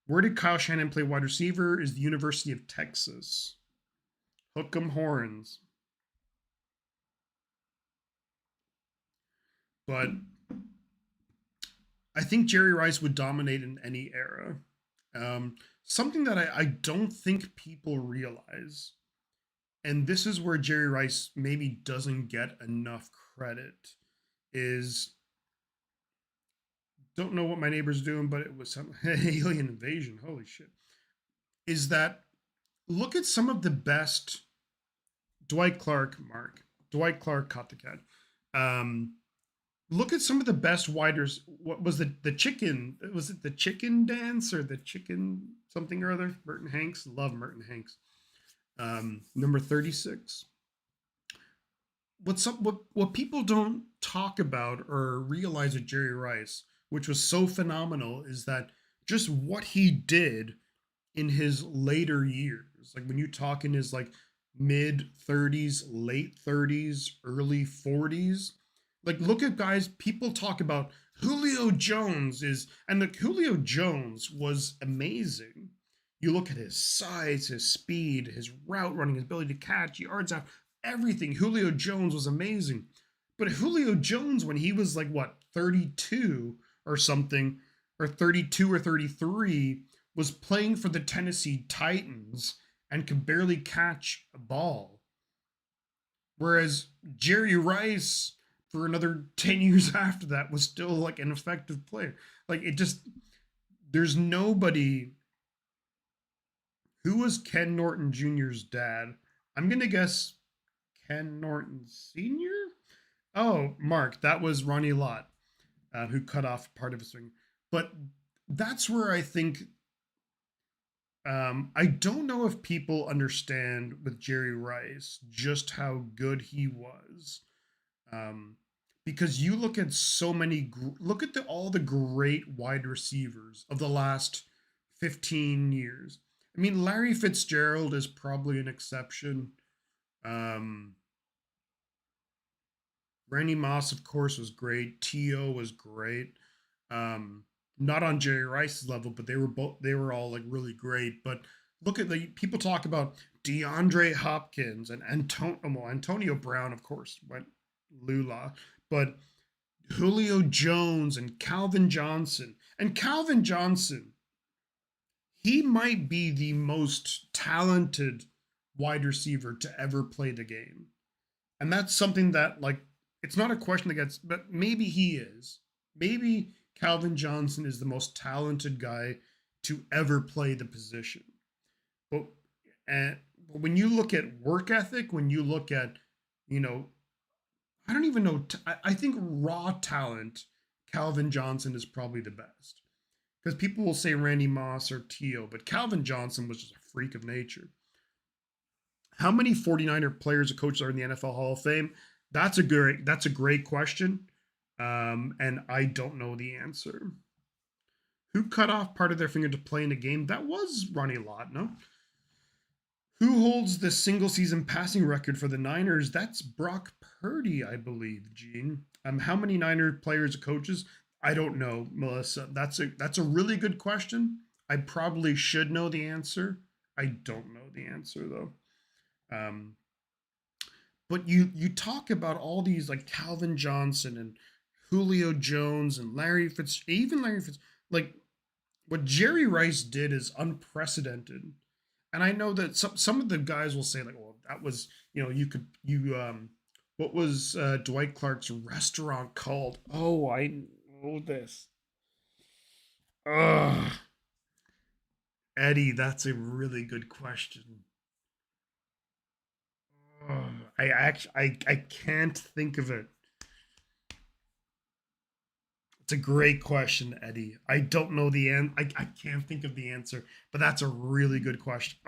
Where did Kyle Shanahan play wide receiver? Is the University of Texas. Hook 'em horns. But I think Jerry Rice would dominate in any era. Something that I don't think people realize, and this is where Jerry Rice maybe doesn't get enough credit, is don't know what my neighbor's doing, but it was some alien invasion. Holy shit. Is that look at some of the best Dwight Clark, Mark. Dwight Clark caught the cat. Look at some of the best widers. What was the chicken? Was it the chicken dance or the chicken something or other? Merton Hanks. Love Merton Hanks. Number 36. What's up? What people don't talk about or realize with Jerry Rice, which was so phenomenal, is that just what he did in his later years. Like when you talk in his like mid 30s, late 30s, early 40s. Like look at guys, people talk about Julio Jones and the Julio Jones was amazing. You look at his size, his speed, his route running, his ability to catch yards out, everything. Julio Jones was amazing. But Julio Jones, when he was like, what, 32 or something, or 32 or 33, was playing for the Tennessee Titans and could barely catch a ball. Whereas Jerry Rice, for another 10 years after that, was still like an effective player. Like it just, there's nobody. Who was Ken Norton Jr.'s dad? I'm going to guess Ken Norton Sr.? Oh, Mark, that was Ronnie Lott, who cut off part of his finger. But that's where I think, I don't know if people understand with Jerry Rice just how good he was. Because you look at so many, look at all the great wide receivers of the last 15 years. I mean, Larry Fitzgerald is probably an exception. Randy Moss, of course, was great. T.O. was great. Not on Jerry Rice's level, but they were all like really great. But look at the people talk about DeAndre Hopkins and Antonio Brown, of course, went Lula, but Julio Jones and Calvin Johnson. And Calvin Johnson, he might be the most talented wide receiver to ever play the game. And that's something that, like, it's not a question that gets, but maybe he is. Maybe Calvin Johnson is the most talented guy to ever play the position. But when you look at work ethic, when you look at, I don't even know, I think raw talent, Calvin Johnson is probably the best. Because people will say Randy Moss or T.O., but Calvin Johnson was just a freak of nature. How many 49er players or coaches are in the NFL Hall of Fame? That's a great question. And I don't know the answer. Who cut off part of their finger to play in a game? That was Ronnie Lott, no? Who holds the single season passing record for the Niners? That's Brock Purdy, I believe, Gene. How many Niner players or coaches? I don't know, Melissa. That's a really good question. I probably should know the answer. I don't know the answer though. Um, but you talk about all these like Calvin Johnson and Julio Jones and Larry Fitz, like what Jerry Rice did is unprecedented. And I know that some of the guys will say like, well, that was, what was Dwight Clark's restaurant called? Oh, I know this. Ugh, Eddie, that's a really good question. Ugh, I can't think of it. It's a great question, Eddie. I don't know the end. I can't think of the answer, but that's a really good question.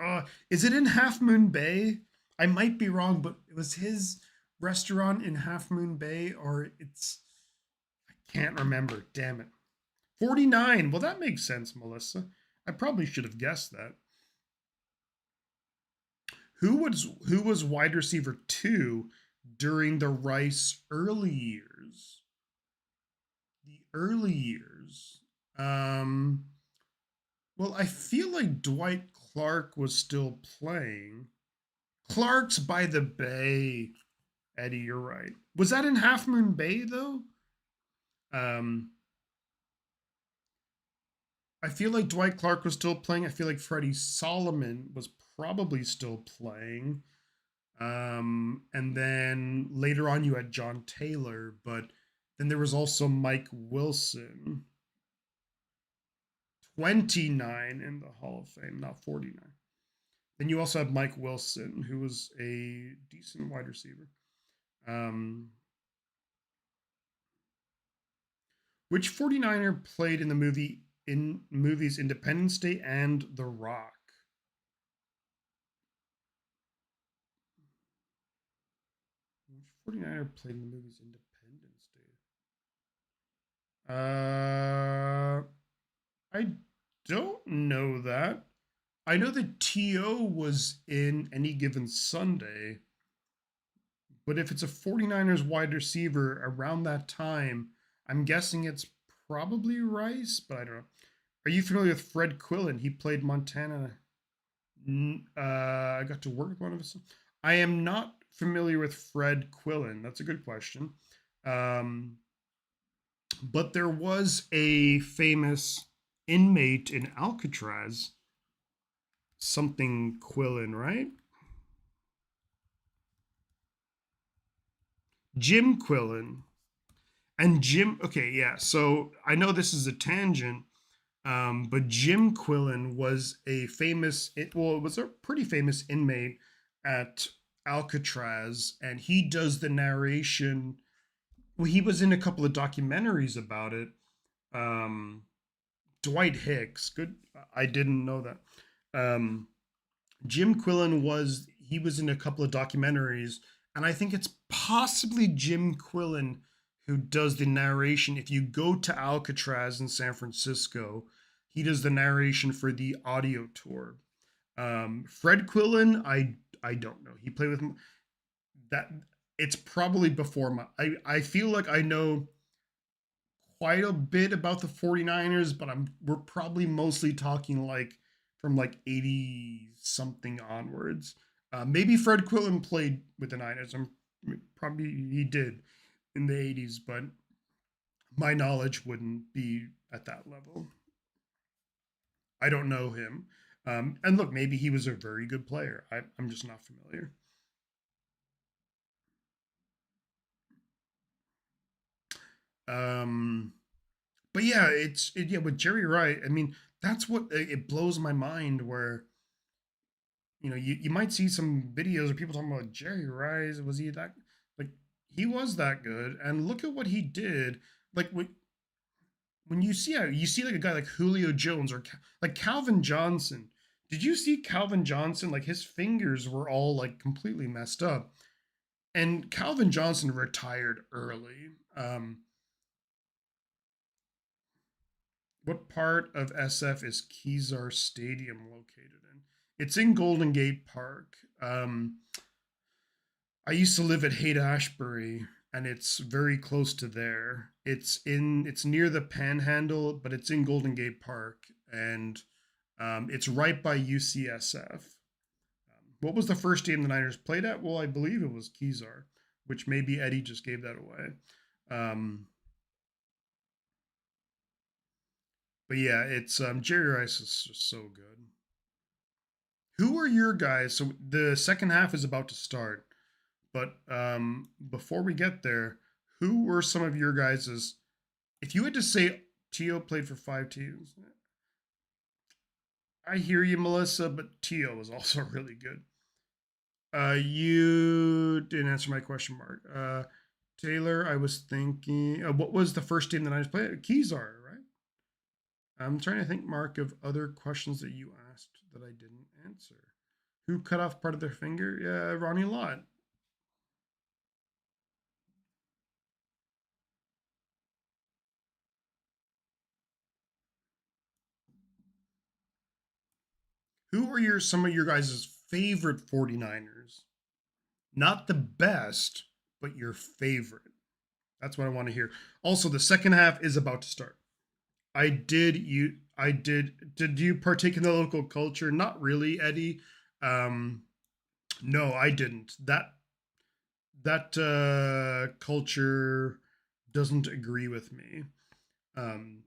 Is it in Half Moon Bay? I might be wrong, but it was his restaurant in Half Moon Bay, or it's I can't remember. Damn it. 49. Well, that makes sense, Melissa. I probably should have guessed that. Who was wide receiver 2 during the Rice early years? The early years. Um, well, I feel like Dwight Clark was still playing. Clark's by the Bay. Eddie, you're right. Was that in Half Moon Bay though? Um, I feel like Dwight Clark was still playing. I feel like Freddie Solomon was probably still playing. And then later on, you had John Taylor, but then there was also Mike Wilson, 29 in the Hall of Fame, not 49. Then you also have Mike Wilson, who was a decent wide receiver. Um, which 49er played in the movies Independence Day and The Rock? Which 49er played in the movies Independence Day? I don't know that. I know that T.O. was in Any Given Sunday, but if it's a 49ers wide receiver around that time, I'm guessing it's probably Rice, but I don't know. Are you familiar with Fred Quillen? He played Montana. I got to work with one of his. I am not familiar with Fred Quillen. That's a good question. Um, but there was a famous inmate in Alcatraz, something Quillen, right? Jim Quillen. And Jim, okay, yeah. So I know this is a tangent, but Jim Quillen was it was a pretty famous inmate at Alcatraz, and he does the narration. Well, he was in a couple of documentaries about it. Um, Dwight Hicks, good. I didn't know that. Um, Jim Quillen he was in a couple of documentaries, and I think it's possibly Jim Quillen who does the narration. If you go to Alcatraz in San Francisco, he does the narration for the audio tour. Fred Quillen, I don't know. He played with that. It's probably before my. I feel like I know quite a bit about the 49ers, but we're probably mostly talking like from like 80 something onwards. Maybe Fred Quillen played with the Niners. Probably he did in the 80s, but my knowledge wouldn't be at that level. I don't know him. And look, maybe he was a very good player. I'm just not familiar. Um, but yeah, yeah, with Jerry Wright. I mean, that's what it blows my mind. Where you might see some videos of people talking about Jerry Rice. Was he that like he was that good? And look at what he did. Like when you see like a guy like Julio Jones or like Calvin Johnson. Did you see Calvin Johnson? Like his fingers were all like completely messed up. And Calvin Johnson retired early. What part of SF is Kezar Stadium located in? It's in Golden Gate Park. I used to live at Haight Ashbury, and it's very close to there. It's near the Panhandle, but it's in Golden Gate Park, and it's right by UCSF. What was the first game the Niners played at? Well, I believe it was Kezar, which maybe Eddie just gave that away. But yeah, it's Jerry Rice is just so good. Who are your guys? So the second half is about to start, but before we get there, who were some of your guys's? If you had to say Tio played for 5 teams, I hear you, Melissa, but Tio was also really good. You didn't answer my question, Mark. Taylor, I was thinking, what was the first team that I just played? Kezar, right? I'm trying to think, Mark, of other questions that you asked that I didn't answer. Who cut off part of their finger? Yeah, Ronnie Lott. Who are some of your guys' favorite 49ers? Not the best, but your favorite. That's what I want to hear. Also, the second half is about to start. Did you partake in the local culture? Not really, Eddie. No, I didn't. That culture doesn't agree with me. Um,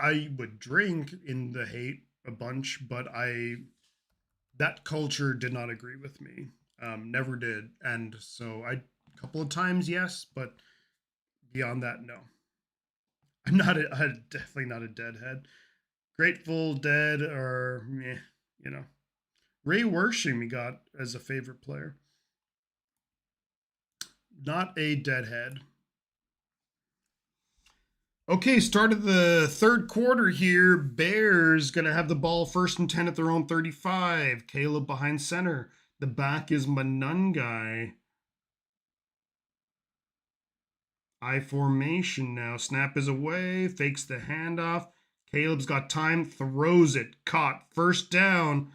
I would drink in the hate a bunch, but that culture did not agree with me. Never did, and so a couple of times yes, but beyond that, no. I'm definitely not a deadhead. Grateful Dead or meh, you know. Ray Worsham we got as a favorite player. Not a deadhead. Okay, start of the third quarter here. Bears gonna have the ball first and 10 at their own 35. Caleb behind center. The back is Manungai. I formation now. Snap is away. Fakes the handoff. Caleb's got time. Throws it. Caught. First down.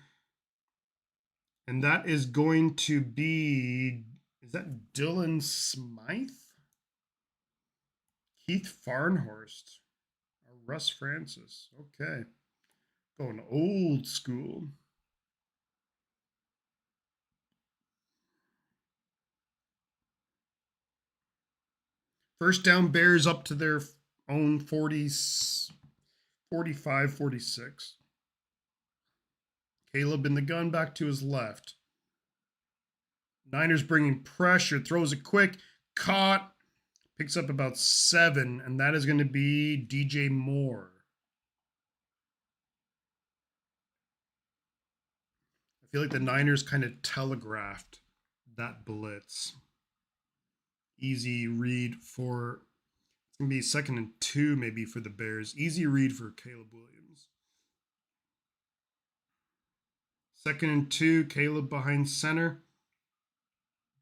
And that is going to be. Is that Dylan Smythe? Keith Farnhorst. Or Russ Francis. Okay. Going old school. First down, Bears up to their own 40s, 45, 46. Caleb in the gun back to his left. Niners bringing pressure, throws it quick, caught, picks up about 7, and that is going to be DJ Moore. I feel like the Niners kind of telegraphed that blitz. Easy read for, it's going to be 2nd and 2 maybe for the Bears. Easy read for Caleb Williams. 2nd and 2, Caleb behind center.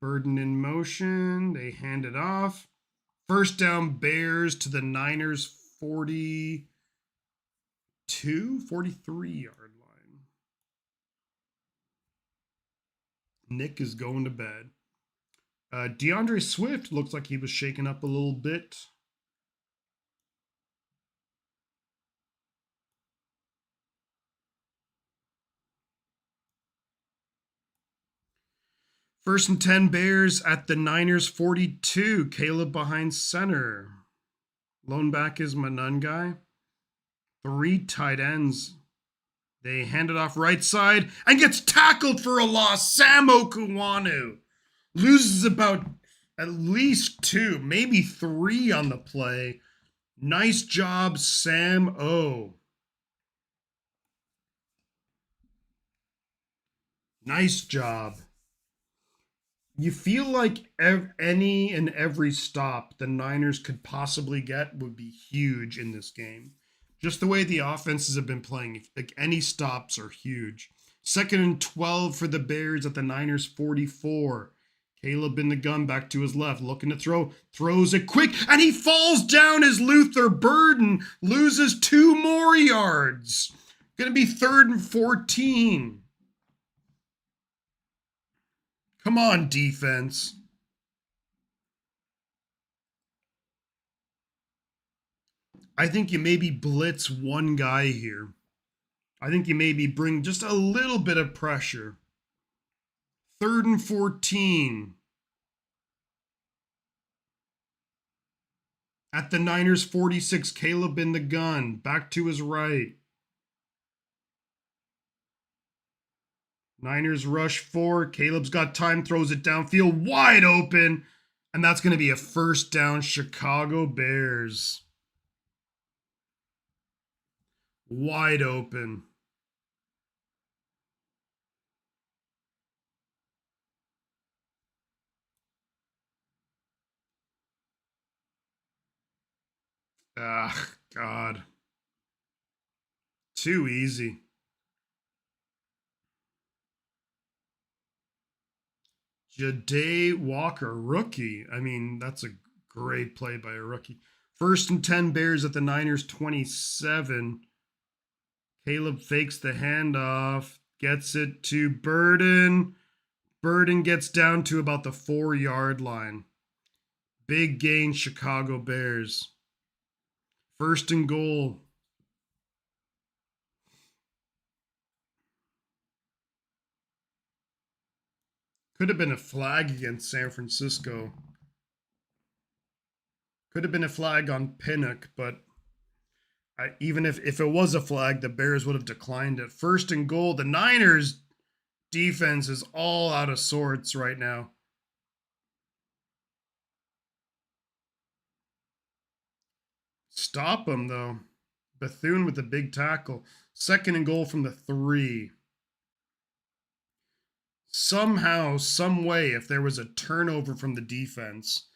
Burden in motion. They hand it off. First down, Bears to the Niners 42, 43-yard line. Nick is going to bed. DeAndre Swift looks like he was shaken up a little bit. First and 10, Bears at the Niners 42. Caleb behind center. Lone back is Manungai. 3 tight ends. They hand it off right side and gets tackled for a loss. Sam Okuwanu loses about at least 2, maybe 3 on the play. Nice job, Sam O. Nice job. You feel like any and every stop the Niners could possibly get would be huge in this game. Just the way the offenses have been playing, like any stops are huge. 2nd and 12 for the Bears at the Niners 44. Caleb in the gun, back to his left, looking to throw, throws it quick, and he falls down as Luther Burden loses 2 more yards. Gonna be 3rd and 14. Come on, defense. I think you maybe blitz one guy here. I think you maybe bring just a little bit of pressure. 3rd and 14. At the Niners 46, Caleb in the gun, back to his right. Niners rush 4. Caleb's got time, throws it downfield, wide open. And that's going to be a 1st down, Chicago Bears. Wide open. Ah, God. Too easy. Ja'Day Walker, rookie. I mean, that's a great play by a rookie. 1st and 10, Bears at the Niners 27. Caleb fakes the handoff, gets it to Burden. Burden gets down to about the 4-yard line. Big gain, Chicago Bears. 1st and goal. Could have been a flag against San Francisco. Could have been a flag on Pinnock, but even if it was a flag, the Bears would have declined it. 1st and goal. The Niners defense is all out of sorts right now. Stop him, though. Bethune with the big tackle. 2nd and goal from the 3. Somehow, some way, if there was a turnover from the defense,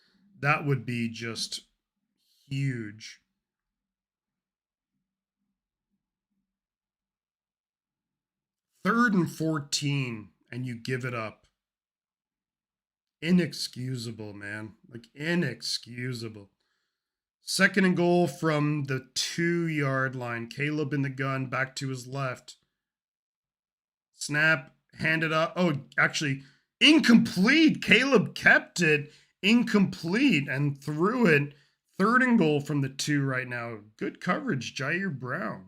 that would be just huge. 3rd and 14, and you give it up. Inexcusable, man. Like, inexcusable. 2nd and goal from the 2-yard line. Caleb in the gun, back to his left. Snap, handed up. Oh, actually, incomplete. Caleb kept it incomplete and threw it. 3rd and goal from the 2 right now. Good coverage, Jair Brown.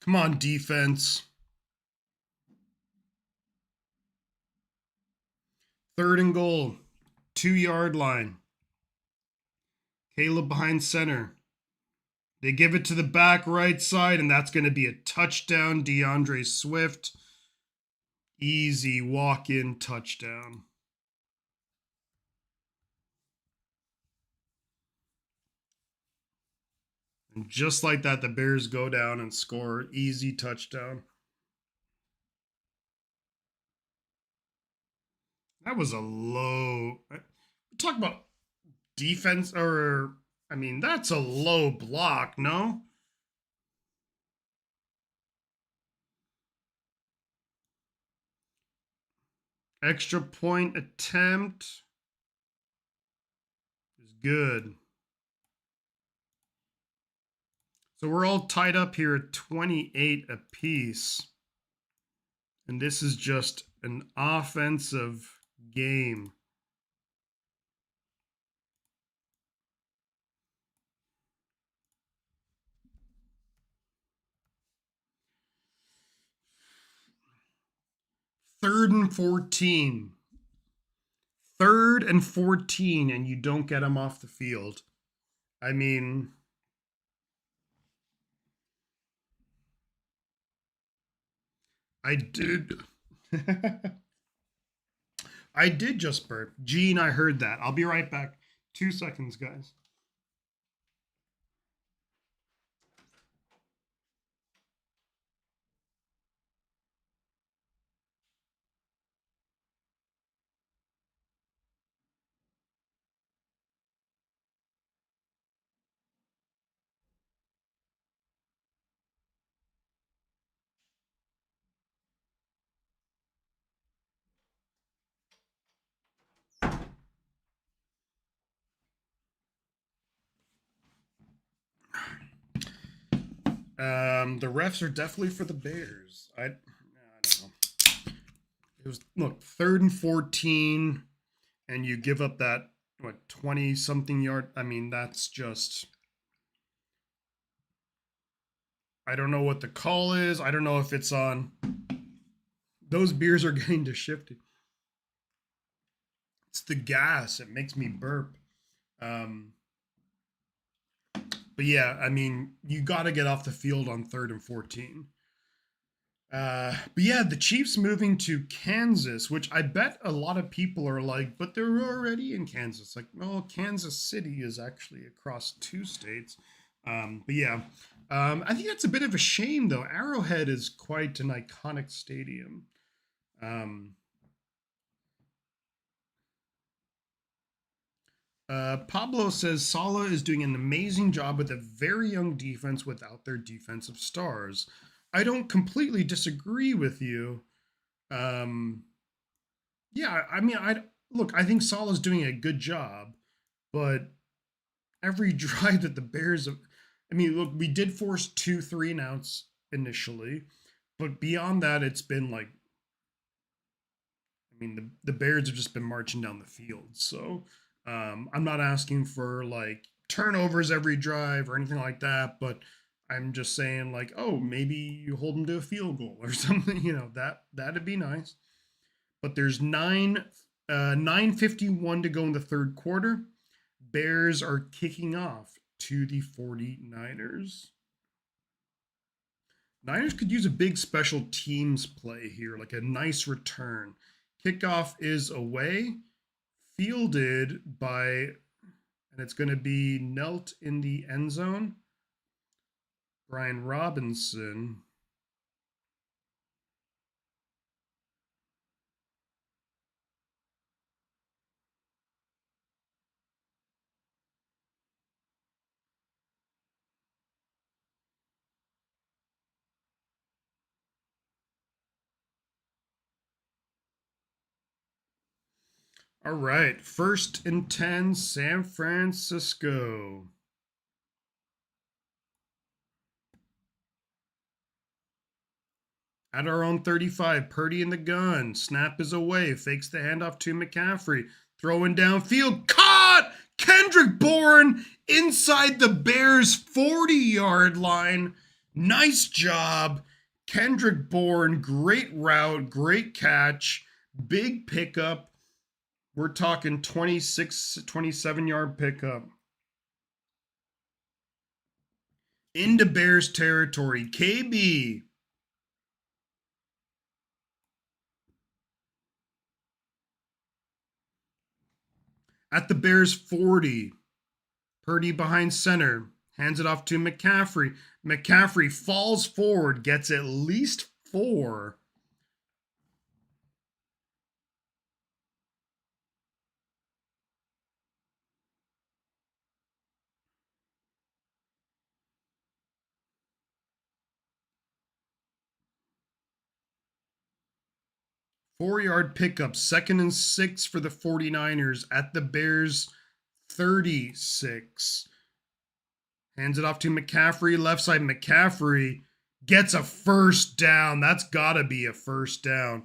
Come on, defense. 3rd and goal, 2-yard line. Caleb behind center. They give it to the back right side, and that's going to be a touchdown. DeAndre Swift. Easy walk-in touchdown. And just like that, the Bears go down and score. Easy touchdown. That was a low. Talk about defense, or I mean, that's a low block, no? Extra point attempt is good. So we're all tied up here at 28 apiece. And this is just an offensive game. Third and 14. 3rd and 14, and you don't get them off the field. I mean, I did. I did just burp. Gene, I heard that. I'll be right back. 2 seconds, guys. The refs are definitely for the Bears. I don't know. It was, look, 3rd and 14, and you give up that, what, 20 something yard. I mean, that's just, I don't know what the call is. I don't know if it's on. Those beers are getting to shifted. It's the gas. It makes me burp. Um, but yeah, I mean, you got to get off the field on 3rd and 14. But yeah, the Chiefs moving to Kansas, which I bet a lot of people are like, but they're already in Kansas. Like, well, Kansas City is actually across 2 states. But yeah, I think that's a bit of a shame, though. Arrowhead is quite an iconic stadium. Um, Pablo says Sala is doing an amazing job with a very young defense without their defensive stars. I don't completely disagree with you. Um, yeah, I mean, I look. I think Salah's doing a good job, but every drive that the Bears, I mean, look, we did force 2 3-and-outs initially, but beyond that, it's been like, I mean, the Bears have just been marching down the field. So I'm not asking for like turnovers every drive or anything like that, but I'm just saying like, oh, maybe you hold them to a field goal or something. That'd be nice. But there's 9:51 to go in the 3rd quarter. Bears are kicking off to the 49ers. Niners could use a big special teams play here, like a nice return. Kickoff is away, fielded by, and it's going to be knelt in the end zone. Brian Robinson. All right, 1st and 10, San Francisco. At our own 35, Purdy in the gun. Snap is away. Fakes the handoff to McCaffrey. Throwing downfield. Caught! Kendrick Bourne inside the Bears' 40-yard line. Nice job. Kendrick Bourne, great route, great catch, big pickup. We're talking 26, 27-yard pickup. Into Bears territory. KB. At the Bears 40. Purdy behind center. Hands it off to McCaffrey. McCaffrey falls forward, gets at least 4. Four-yard pickup, 2nd and 6 for the 49ers at the Bears 36. Hands it off to McCaffrey, left side. McCaffrey gets a first down. That's got to be a first down.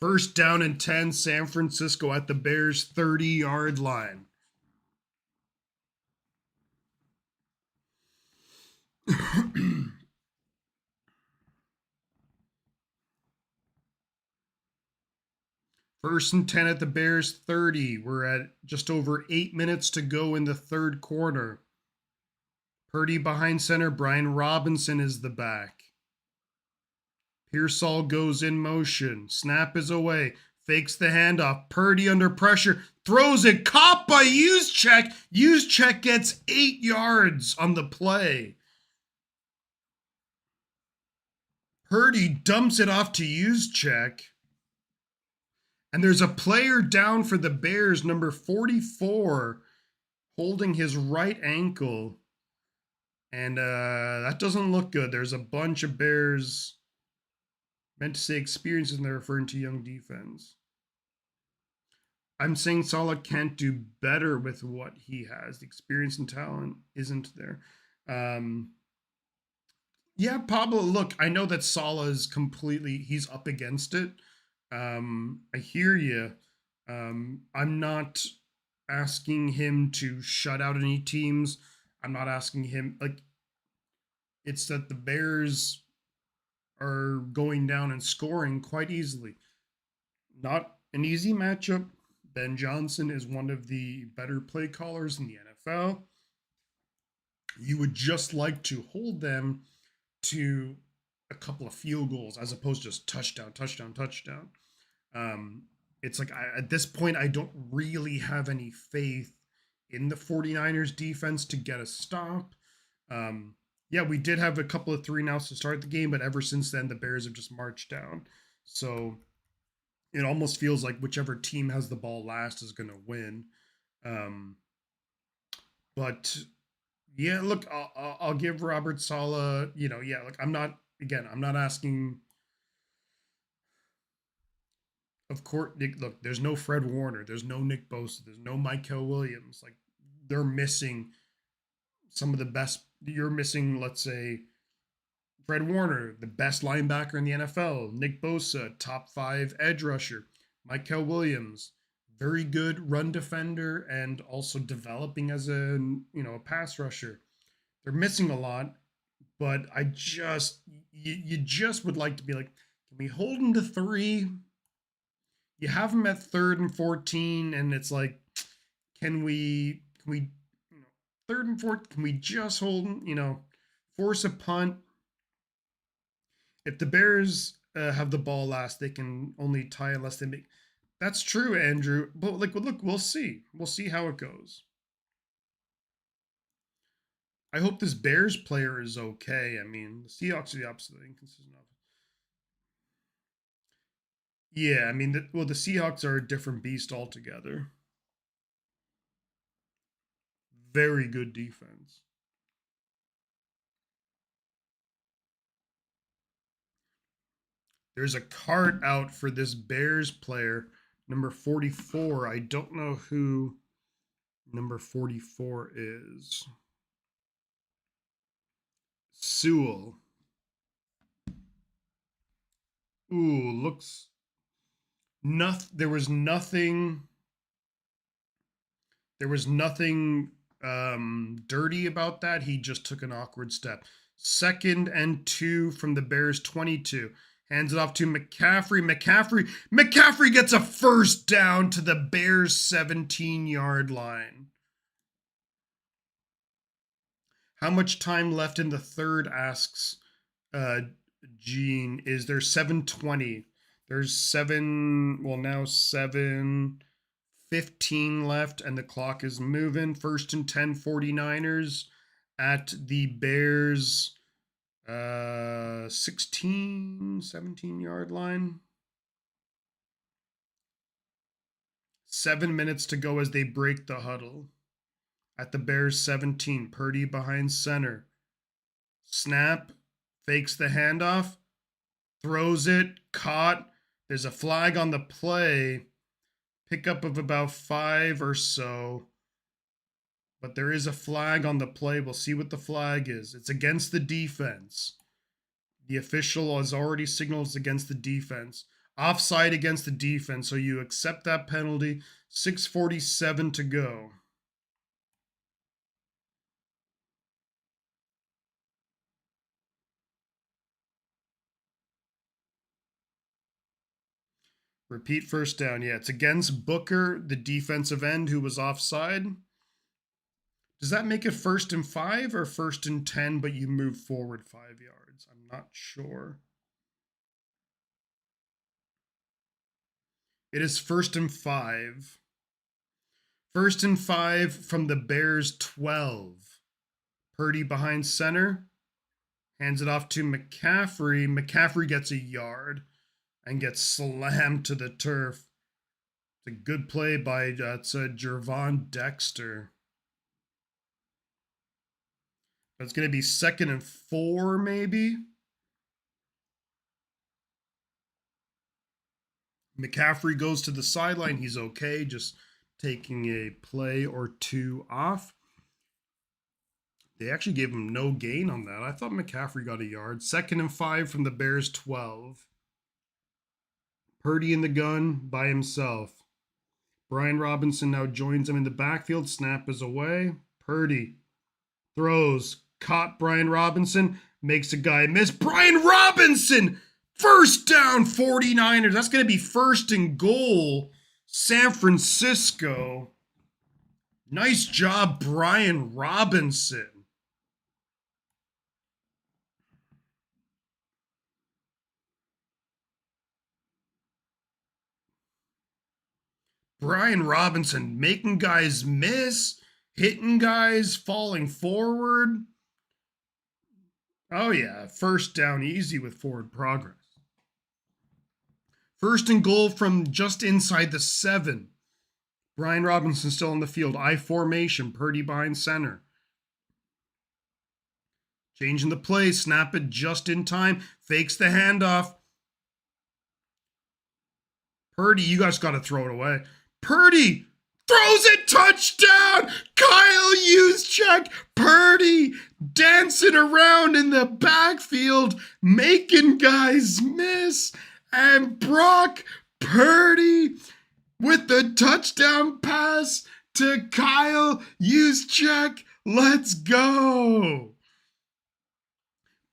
1st down and 10, San Francisco at the Bears 30-yard line. First and 10 at the Bears 30. We're at just over 8 minutes to go in the 3rd quarter. Purdy behind center. Brian Robinson is the back. Pearsall goes in motion. Snap is away. Fakes the handoff. Purdy under pressure. Throws it. Caught by Juszczyk. Juszczyk gets 8 yards on the play. Purdy dumps it off to Juszczyk. And there's a player down for the Bears, number 44, holding his right ankle. And that doesn't look good. There's a bunch of Bears, meant to say experiences, and they're referring to young defense. I'm saying Saleh can't do better with what he has. The experience and talent isn't there. Um, yeah, Pablo. Look, I know that Salah's completely he's up against it. I hear you. I'm not asking him to shut out any teams. I'm not asking him like it's that the Bears are going down and scoring quite easily. Not an easy matchup. Ben Johnson is one of the better play callers in the NFL. You would just like to hold them to a couple of field goals as opposed to just touchdown, touchdown, touchdown. Um, it's like at this point, I don't really have any faith in the 49ers defense to get a stop. Yeah, we did have a couple of three and outs to start the game, but ever since then, the Bears have just marched down. So it almost feels like whichever team has the ball last is going to win. Um, but yeah, look, I'll give Robert Saleh. Yeah, like I'm not asking. Of course, look, there's no Fred Warner, there's no Nick Bosa, there's no Michael Williams. Like they're missing some of the best. You're missing, let's say, Fred Warner, the best linebacker in the NFL. Nick Bosa, top 5 edge rusher. Michael Williams, very good run defender and also developing as a pass rusher. They're missing a lot, but you just would like to be like, can we hold them to 3? You have them at 3rd and 14, and it's like, can we you know 3rd and 4th, can we just hold them, force a punt? If the Bears have the ball last, they can only tie unless they make. That's true, Andrew. But like, look, we'll see. We'll see how it goes. I hope this Bears player is okay. I mean, the Seahawks are the opposite of inconsistent. Yeah, I mean, the Seahawks are a different beast altogether. Very good defense. There's a cart out for this Bears player, number 44. I don't know who number 44 is. Sewell. Ooh, looks nothing. There was nothing dirty about that. He just took an awkward step. 2nd and 2 from the Bears 22. Hands it off to McCaffrey. McCaffrey gets a first down to the Bears 17-yard line. How much time left in the third, asks Gene. Is there 7:20? There's now 7:15 left, and the clock is moving. 1st and 10, 49ers at the Bears 16, 17-yard line. 7 minutes to go as they break the huddle. At the Bears 17, Purdy behind center. Snap, fakes the handoff, throws it, caught. There's a flag on the play. Pickup of about 5 or so. But there is a flag on the play. We'll see what the flag is. It's against the defense. The official has already signaled it's against the defense. Offside against the defense. So you accept that penalty. 6:47 to go. Repeat first down. Yeah, it's against Booker, the defensive end who was offside. Does that make it 1st and 5 or 1st and 10, but you move forward 5 yards? I'm not sure. It is 1st and 5. 1st and 5 from the Bears 12. Purdy behind center. Hands it off to McCaffrey. McCaffrey gets a yard and gets slammed to the turf. It's a good play by Gervon Dexter. It's going to be 2nd and 4, maybe. McCaffrey goes to the sideline. He's okay, just taking a play or 2 off. They actually gave him no gain on that. I thought McCaffrey got a yard. 2nd and 5 from the Bears 12. Purdy in the gun by himself. Brian Robinson now joins him in the backfield. Snap is away. Purdy throws. Caught Brian Robinson. Makes a guy miss. Brian Robinson! First down, 49ers. That's going to be 1st and goal. San Francisco. Nice job, Brian Robinson. Brian Robinson making guys miss, hitting guys, falling forward. Oh, yeah. 1st down easy with forward progress. 1st and goal from just inside the 7. Brian Robinson still on the field. I formation. Purdy behind center. Changing the play. Snap it just in time. Fakes the handoff. Purdy, you guys got to throw it away. Purdy throws it, touchdown! Kyle Juszczyk, Purdy dancing around in the backfield, making guys miss, and Brock Purdy with the touchdown pass to Kyle Juszczyk. Let's go!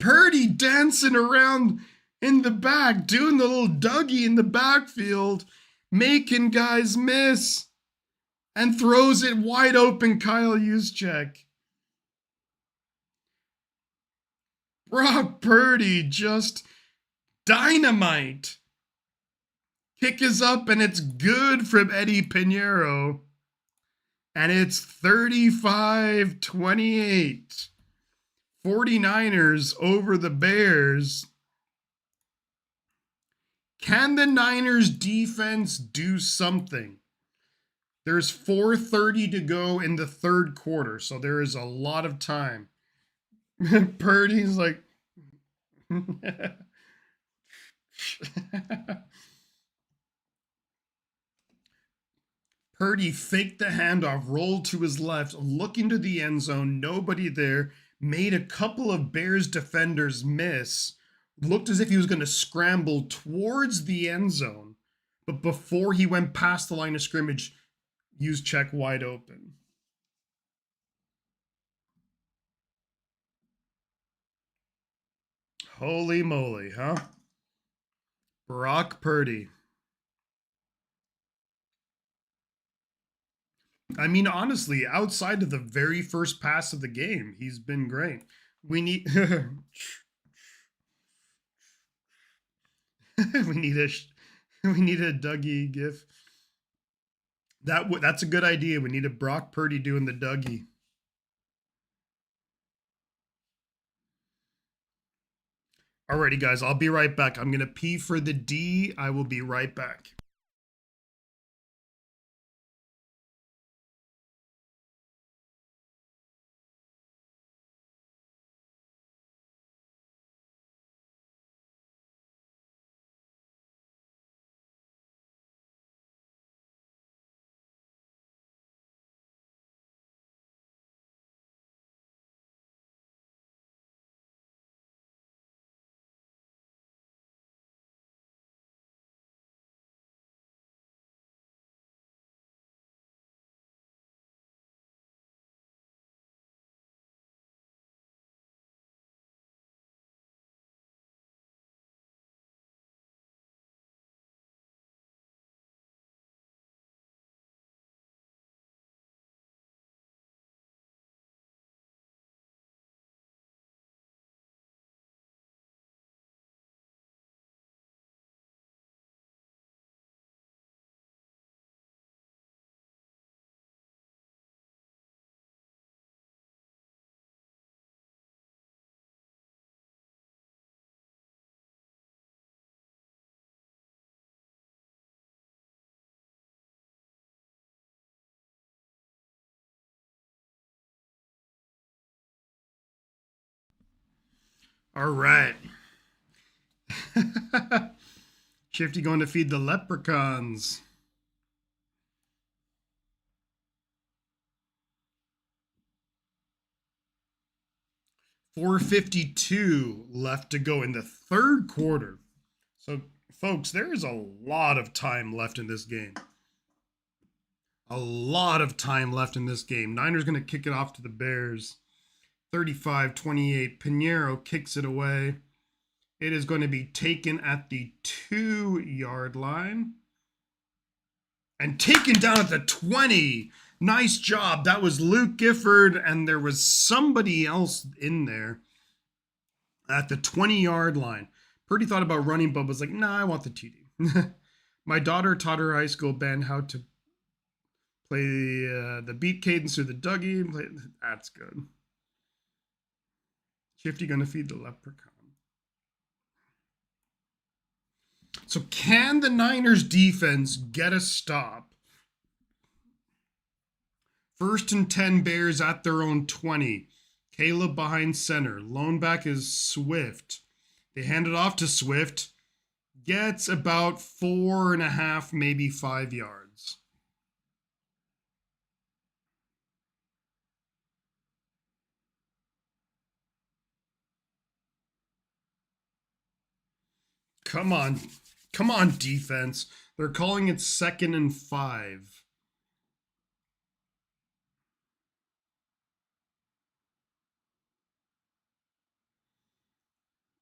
Purdy dancing around in the back, doing the little Dougie in the backfield, making guys miss, and throws it wide open. Kyle Juszczyk. Brock Purdy just dynamite. Kick is up and it's good from Eddie Pinheiro. And it's 35-28. 49ers over the Bears. Can the Niners defense do something? There's 4:30 to go in the 3rd quarter, so there is a lot of time. Purdy's like... Purdy faked the handoff, rolled to his left, looking to the end zone, nobody there, made a couple of Bears defenders miss, looked as if he was going to scramble towards the end zone, but before he went past the line of scrimmage, Juszczyk wide open. Holy moly, huh? Brock Purdy. I mean, honestly, outside of the very first pass of the game, he's been great. We need... we need a Dougie gif. That's a good idea. We need a Brock Purdy doing the Dougie. Alrighty, guys, I'll be right back. I'm gonna pee for the D. I will be right back. All right. Shifty going to feed the leprechauns. 4:52 left to go in the third quarter. So, folks, there is a lot of time left in this game. A lot of time left in this game. Niners going to kick it off to the Bears. 35-28. Pinheiro kicks it away. It is going to be taken at the 2-yard line. And taken down at the 20. Nice job. That was Luke Gifford, and there was somebody else in there at the 20-yard line. Purdy thought about running, but was like, nah, I want the TD. My daughter taught her high school band how to play the beat cadence through the Dougie. That's good. Shifty gonna feed the leprechaun. So can the Niners defense get a stop? 1st and 10 Bears at their own 20. Caleb behind center. Lone back is Swift. They hand it off to Swift. Gets about 4.5, maybe 5 yards. Come on. Come on, defense. They're calling it 2nd and 5.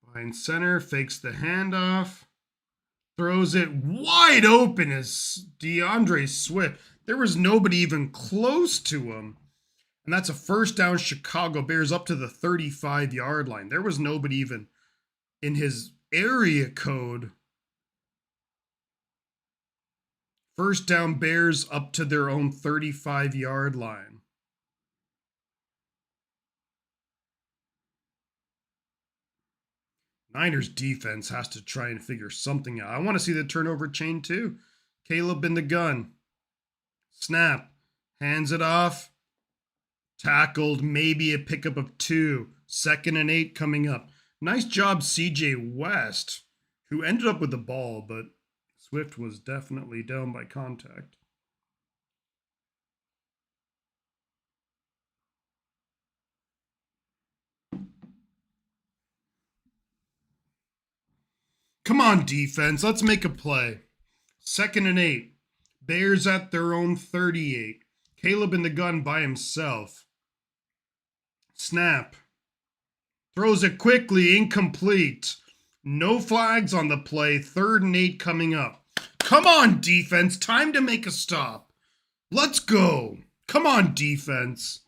Behind center, fakes the handoff. Throws it wide open as DeAndre Swift. There was nobody even close to him. And that's a 1st down Chicago Bears up to the 35-yard line. There was nobody even in his area code. 1st down Bears up to their own 35-yard line. Niners defense has to try and figure something out. I want to see the turnover chain too. Caleb in the gun. Snap. Hands it off. Tackled. Maybe a pickup of 2. 2nd and 8 coming up. Nice job, CJ West, who ended up with the ball, but Swift was definitely down by contact. Come on, defense. Let's make a play. 2nd and 8. Bears at their own 38. Caleb in the gun by himself. Snap. Throws it quickly. Incomplete. No flags on the play. 3rd and 8 coming up. Come on, defense. Time to make a stop. Let's go. Come on, defense.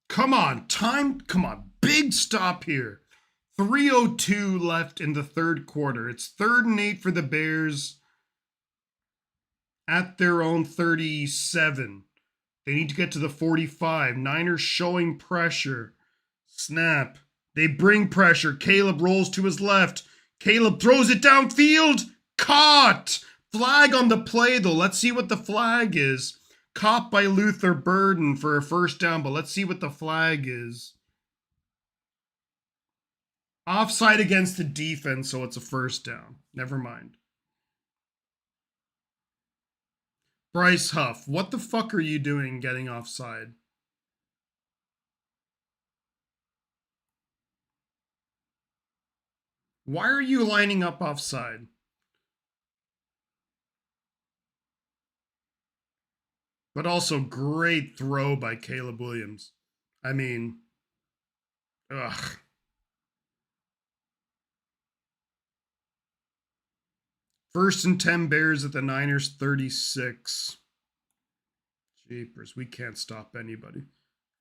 Come on, time. Come on, big stop here. 3:02 left in the third quarter. It's 3rd and 8 for the Bears at their own 37. They need to get to the 45. Niners showing pressure. Snap. They bring pressure. Caleb rolls to his left. Caleb throws it downfield. Caught. Flag on the play, though. Let's see what the flag is. Caught by Luther Burden for a 1st down, but let's see what the flag is. Offside against the defense, so it's a 1st down. Never mind. Bryce Huff, what the fuck are you doing getting offside? Why are you lining up offside? But also, great throw by Caleb Williams. I mean, ugh. First and 10 Bears at the Niners 36. Jeepers, we can't stop anybody.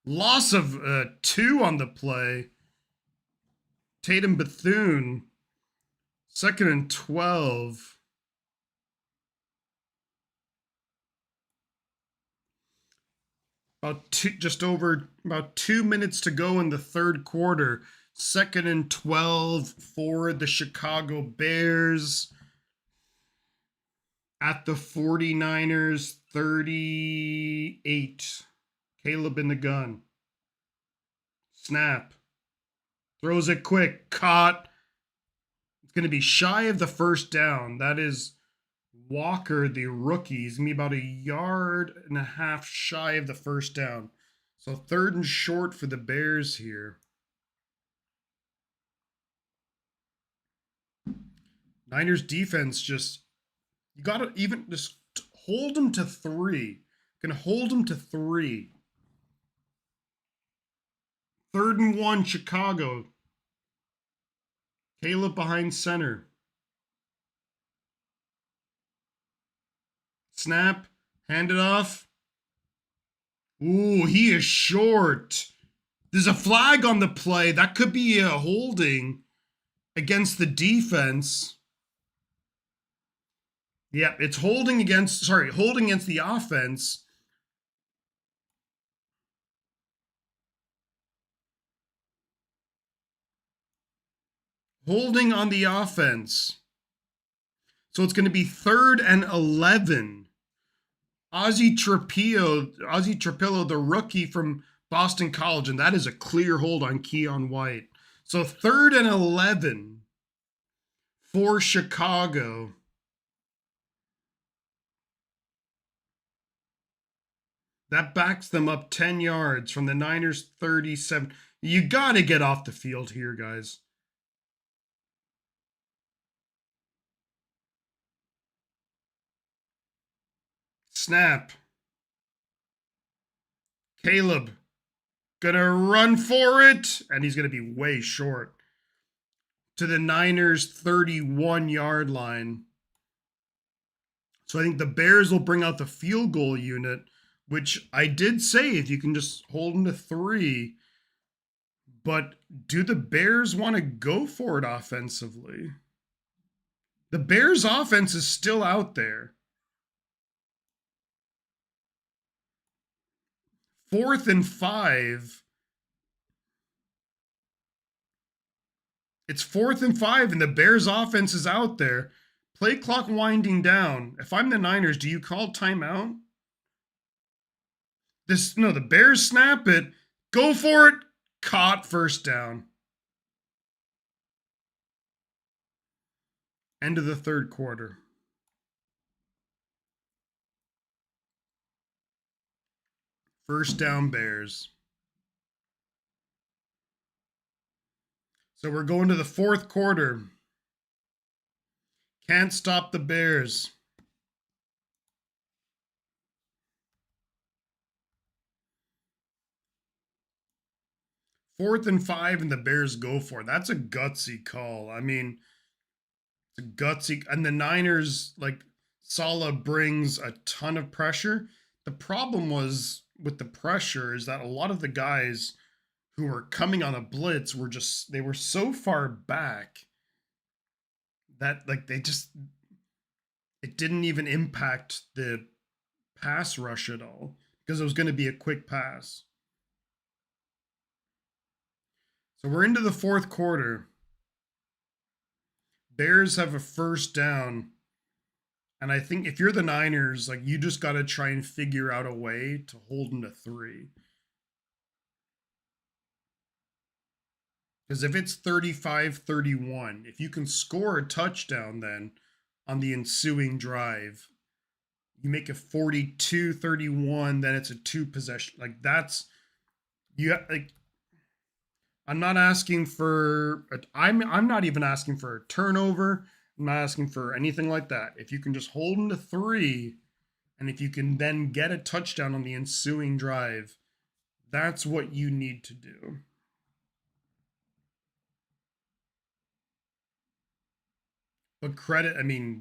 Loss of 2 on the play. Tatum Bethune. 2nd and 12. About 2 minutes to go in the third quarter. 2nd and 12 for the Chicago Bears at the 49ers 38. Caleb in the gun. Snap. Throws it quick. Caught. It's going to be shy of the first down. That is Walker, the rookie. He's going to be about 1.5 yards shy of the first down. So 3rd and short for the Bears here. Niners defense just, you got to even just hold them to 3. Can hold them to 3. 3rd and 1, Chicago. Caleb behind center. Snap. Hand it off. Ooh, he is short. There's a flag on the play. That could be a holding against the defense. Yeah, it's holding against the offense. Holding on the offense. So it's going to be 3rd and 11. Ozzie Trapillo, the rookie from Boston College, and that is a clear hold on Keon White. So 3rd and 11 for Chicago. That backs them up 10 yards from the Niners 37. You got to get off the field here, guys. Snap. Caleb gonna run for it, and he's gonna be way short to the Niners 31-yard line. So I think the Bears will bring out the field goal unit, which I did say if you can just hold them to 3. But do the Bears want to go for it offensively? The Bears offense is still out there. 4th and 5. It's 4th and 5, and the Bears offense is out there. Play clock winding down. If I'm the Niners, do you call timeout? The Bears snap it. Go for it. Caught, first down. End of the 3rd quarter. First down, Bears. So we're going to the 4th quarter. Can't stop the Bears. Fourth and 5, and the Bears go for it. That's a gutsy call. I mean, it's a gutsy. And the Niners, Saleh brings a ton of pressure. The problem was with the pressure is that a lot of the guys who were coming on a blitz they were so far back that it didn't even impact the pass rush at all because it was going to be a quick pass. So we're into the 4th quarter. Bears have a first down. And I think if you're the Niners, you just got to try and figure out a way to hold them to 3. Because if it's 35-31, if you can score a touchdown then on the ensuing drive, you make it 42-31, then it's a 2 possession. I'm not asking for I'm not even asking for a turnover. I'm not asking for anything like that. If you can just hold them to 3, and if you can then get a touchdown on the ensuing drive, that's what you need to do. But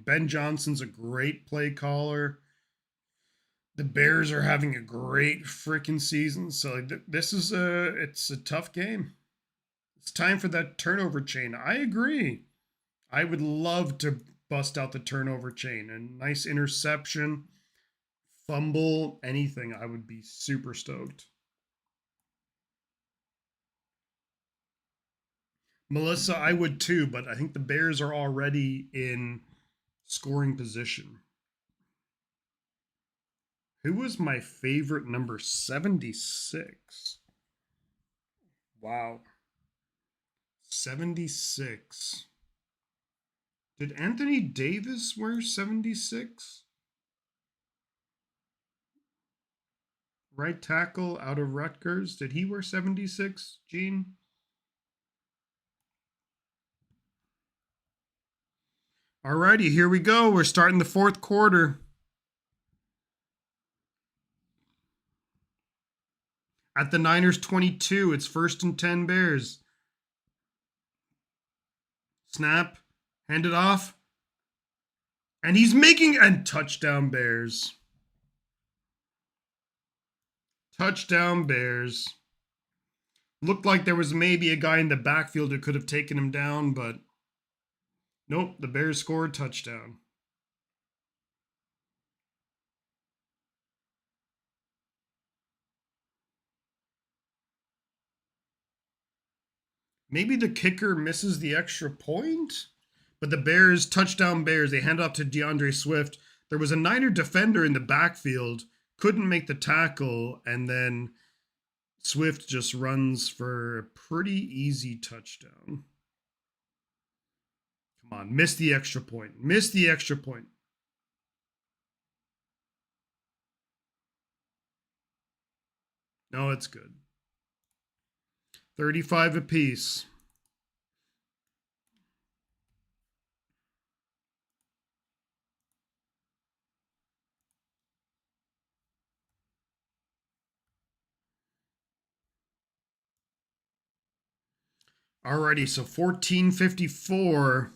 Ben Johnson's a great play caller. The Bears are having a great freaking season. So it's a tough game. It's time for that turnover chain. I agree. I would love to bust out the turnover chain. A nice interception, fumble, anything. I would be super stoked. Melissa, I would too, but I think the Bears are already in scoring position. Who was my favorite number? 76. Wow. 76. Did Anthony Davis wear 76? Right tackle out of Rutgers. Did he wear 76, Gene? Alrighty, here we go. We're starting the fourth quarter. At the Niners 22, it's 1st and 10 Bears. Snap, hand it off. And he's making a touchdown Bears. Touchdown Bears. Looked like there was maybe a guy in the backfield who could have taken him down, but nope, the Bears scored touchdown. Maybe the kicker misses the extra point, but the Bears, touchdown Bears, they hand off to DeAndre Swift. There was a Niner defender in the backfield, couldn't make the tackle, and then Swift just runs for a pretty easy touchdown. Come on, miss the extra point. Miss the extra point. No, it's good. 35 apiece. Alrighty, so 14:54.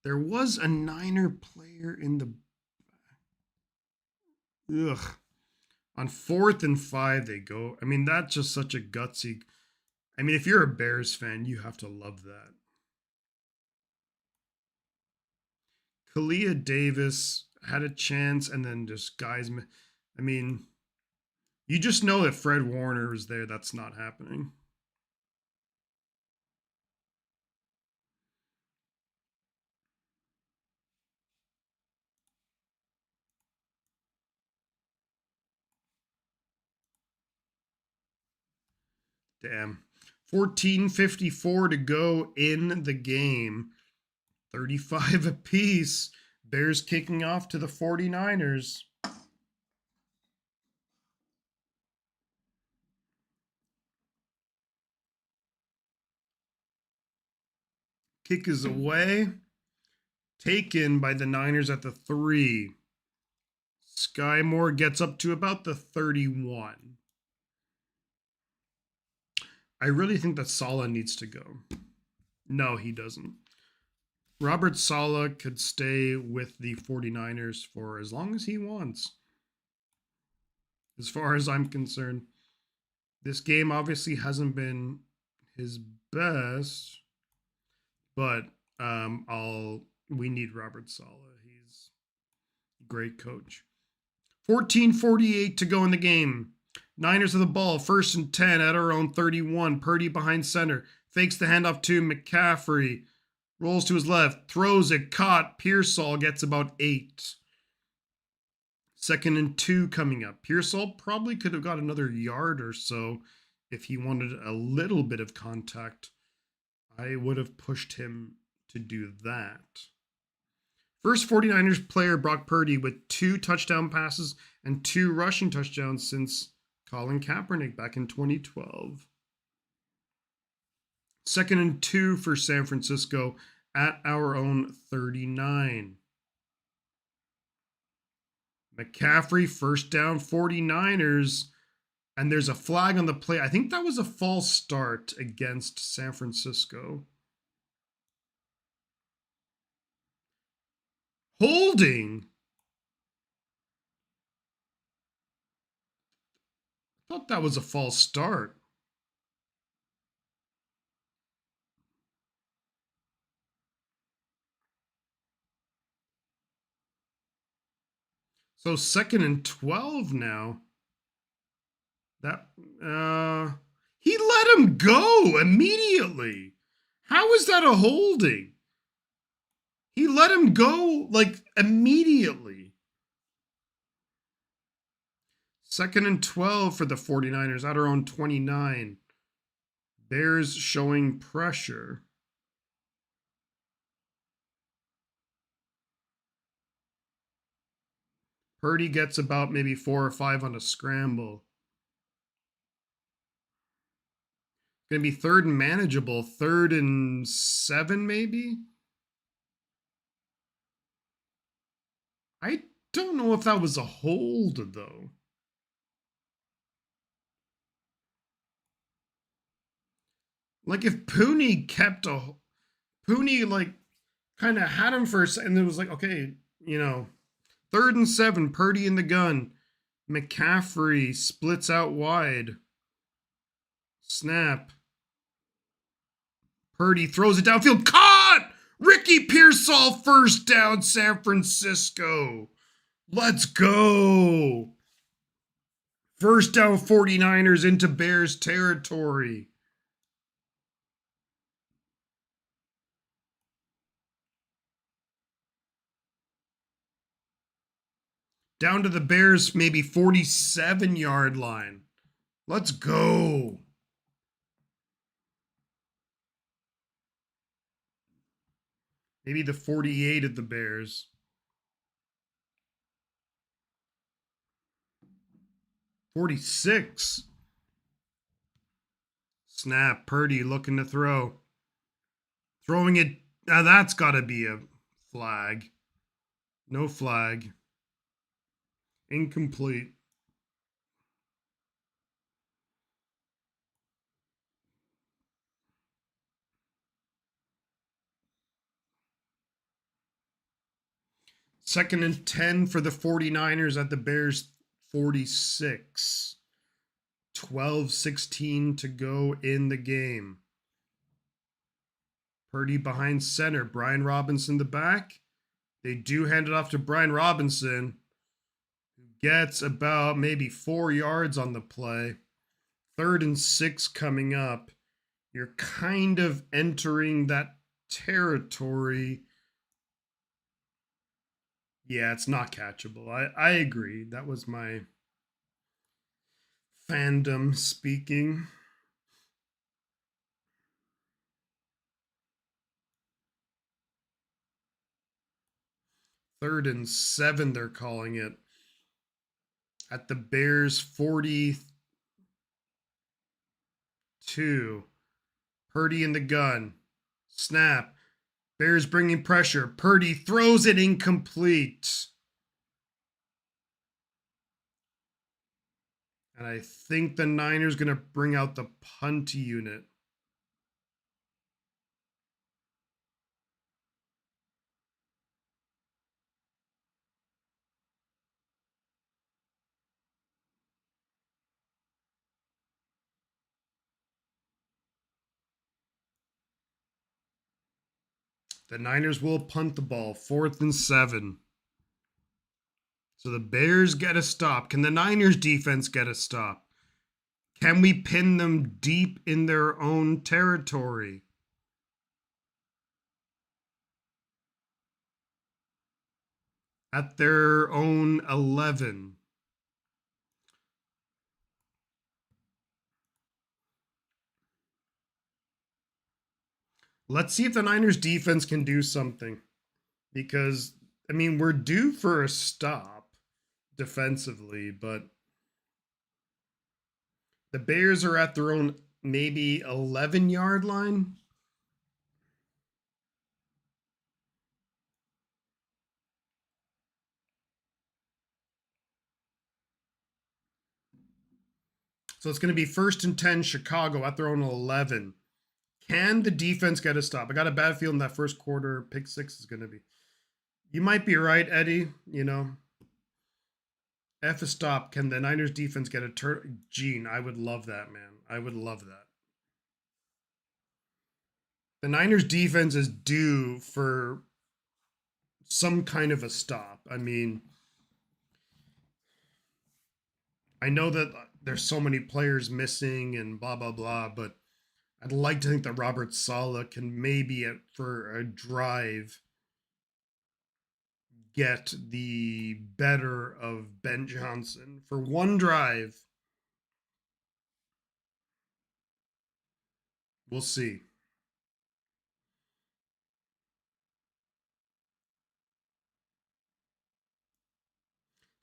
There was a Niner player in the... Ugh. On 4th and 5, they go. I mean, that's just such a gutsy... I mean, if you're a Bears fan, you have to love that. Kalia Davis had a chance, and then just guys... I mean, you just know that Fred Warner is there. That's not happening. Damn. 14:54 to go in the game. 35 apiece. Bears kicking off to the 49ers. Kick is away. Taken by the Niners at the 3. Sky Moore gets up to about the 31. I really think that Saleh needs to go. No, he doesn't. Robert Saleh could stay with the 49ers for as long as he wants. As far as I'm concerned. This game obviously hasn't been his best, but we need Robert Saleh. He's a great coach. 14:48 to go in the game. Niners have the ball, 1st and 10 at our own 31. Purdy behind center. Fakes the handoff to McCaffrey. Rolls to his left. Throws it. Caught. Pearsall gets about 8. 2nd and 2 coming up. Pearsall probably could have got another yard or so if he wanted a little bit of contact. I would have pushed him to do that. First 49ers player, Brock Purdy, with 2 touchdown passes and 2 rushing touchdowns since Colin Kaepernick back in 2012. 2nd and 2 for San Francisco at our own 39. McCaffrey, 1st down, 49ers. And there's a flag on the play. I think that was a false start against San Francisco. Holding. I thought that was a false start. So 2nd and 12 now. That he let him go immediately. How is that a holding? He let him go like immediately. 2nd and 12 for the 49ers at our own 29. Bears showing pressure. Purdy gets about maybe 4 or 5 on a scramble. Going to be 3rd and manageable. 3rd and 7, maybe? I don't know if that was a hold, though. Like, if Pooney kept a... Pooney, like, kind of had him first, and it was like, okay, 3rd and 7, Purdy in the gun. McCaffrey splits out wide. Snap. Purdy throws it downfield. Caught! Ricky Pearsall, first down, San Francisco. Let's go. First down, 49ers into Bears territory. Down to the Bears, maybe 47-yard line. Let's go. Maybe the 48 of the Bears. 46. Snap. Purdy looking to throw. Throwing it. Now that's got to be a flag. No flag. Incomplete. Second and 10 for the 49ers at the Bears 46. 12-16 to go in the game. Purdy behind center. Brian Robinson the back. They do hand it off to Brian Robinson, who gets about maybe 4 yards on the play. 3rd and 6 coming up. You're kind of entering that territory. Yeah, it's not catchable. I agree. That was my fandom speaking. Third and 7, they're calling it. At the Bears 42. Purdy in the gun. Snap. Bears bringing pressure. Purdy throws it incomplete. And I think the Niners going to bring out the punt unit. The Niners will punt the ball. 4th and 7. So the Bears get a stop. Can the Niners defense get a stop? Can we pin them deep in their own territory? At their own 11. Let's see if the Niners defense can do something. Because, I mean, we're due for a stop defensively, but the Bears are at their own maybe 11-yard line. So it's going to be 1st and 10, Chicago at their own 11. Can the defense get a stop? I got a bad feeling that first quarter pick 6 is going to be. You might be right, Eddie. F a stop. Can the Niners defense get a turn? Gene, I would love that, man. I would love that. The Niners defense is due for some kind of a stop. I mean, I know that there's so many players missing and blah, blah, blah, but I'd like to think that Robert Saleh can maybe, for a drive, get the better of Ben Johnson for one drive. We'll see.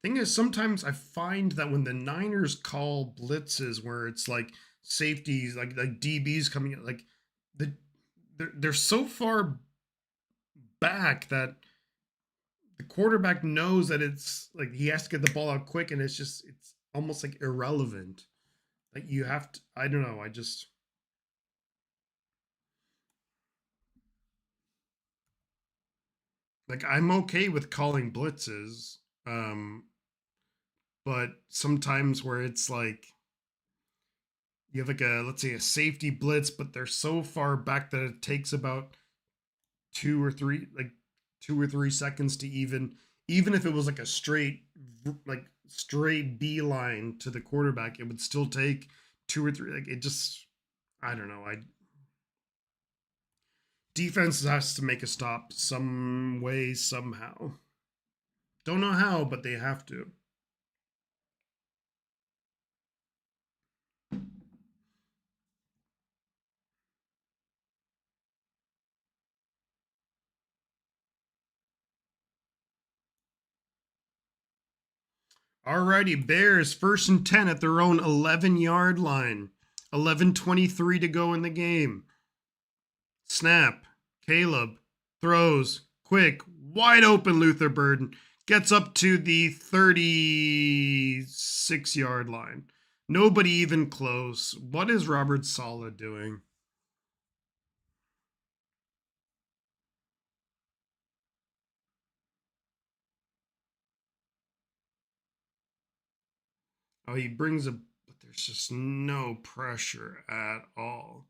Thing is, sometimes I find that when the Niners call blitzes where it's like safeties, like DBs coming in, like the they're so far back that the quarterback knows that it's like he has to get the ball out quick, and it's almost like irrelevant. Like you have to, I don't know, I just like I'm okay with calling blitzes, um, but sometimes where it's like you have like a, let's say, a safety blitz, but they're so far back that it takes about 2 or 3 seconds to even if it was like a straight beeline to the quarterback, it would still take 2 or 3. Like it just, I don't know. I Defense has to make a stop some way somehow. Don't know how, but they have to. Alrighty, Bears 1st and 10 at their own 11-yard line. 11:23 to go in the game. Snap. Caleb throws. Quick. Wide open Luther Burden. Gets up to the 36-yard line. Nobody even close. What is Robert Saleh doing? Oh, he brings a, but there's just no pressure at all.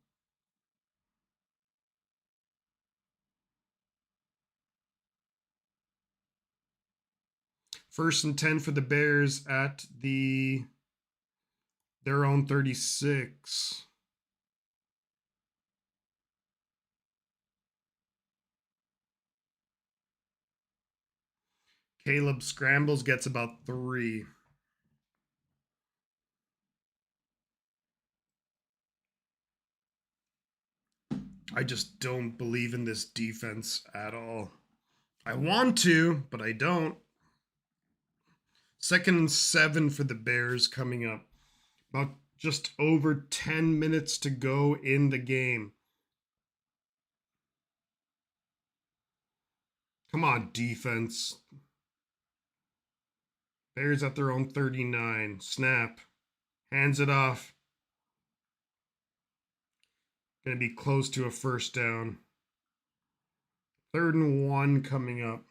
First and 10 for the Bears at their own 36. Caleb scrambles, gets about 3. I just don't believe in this defense at all. I want to, but I don't. 2nd and 7 for the Bears coming up. About just over 10 minutes to go in the game. Come on, defense. Bears at their own 39. Snap. Hands it off. Going to be close to a first down. 3rd and 1 coming up.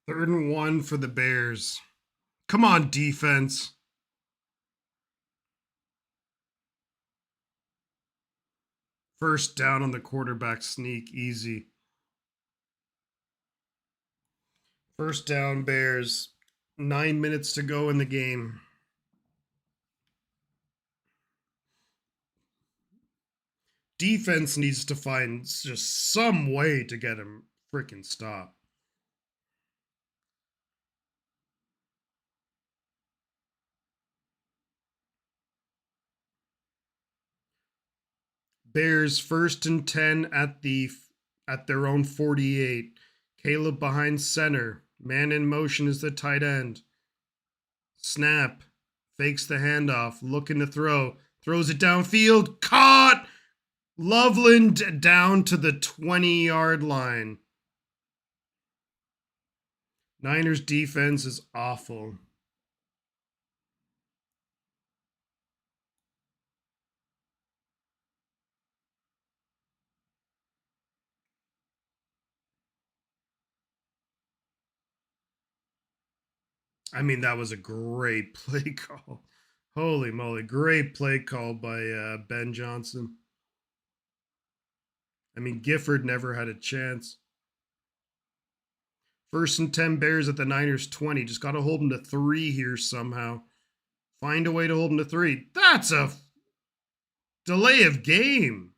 Third and 1 for the Bears. Come on, defense. First down on the quarterback sneak, easy. First down, Bears. 9 minutes to go in the game. Defense needs to find just some way to get him freaking stop. Bears 1st and 10 at their own 48. Caleb behind center. Man in motion is the tight end. Snap. Fakes the handoff. Looking to throw. Throws it downfield. Caught! Loveland down to the 20-yard line. Niners defense is awful. I mean, that was a great play call. Holy moly, great play call by Ben Johnson. I mean, Gifford never had a chance. 1st and 10 Bears at the Niners 20. Just got to hold them to 3 here somehow. Find a way to hold them to 3. That's a delay of game.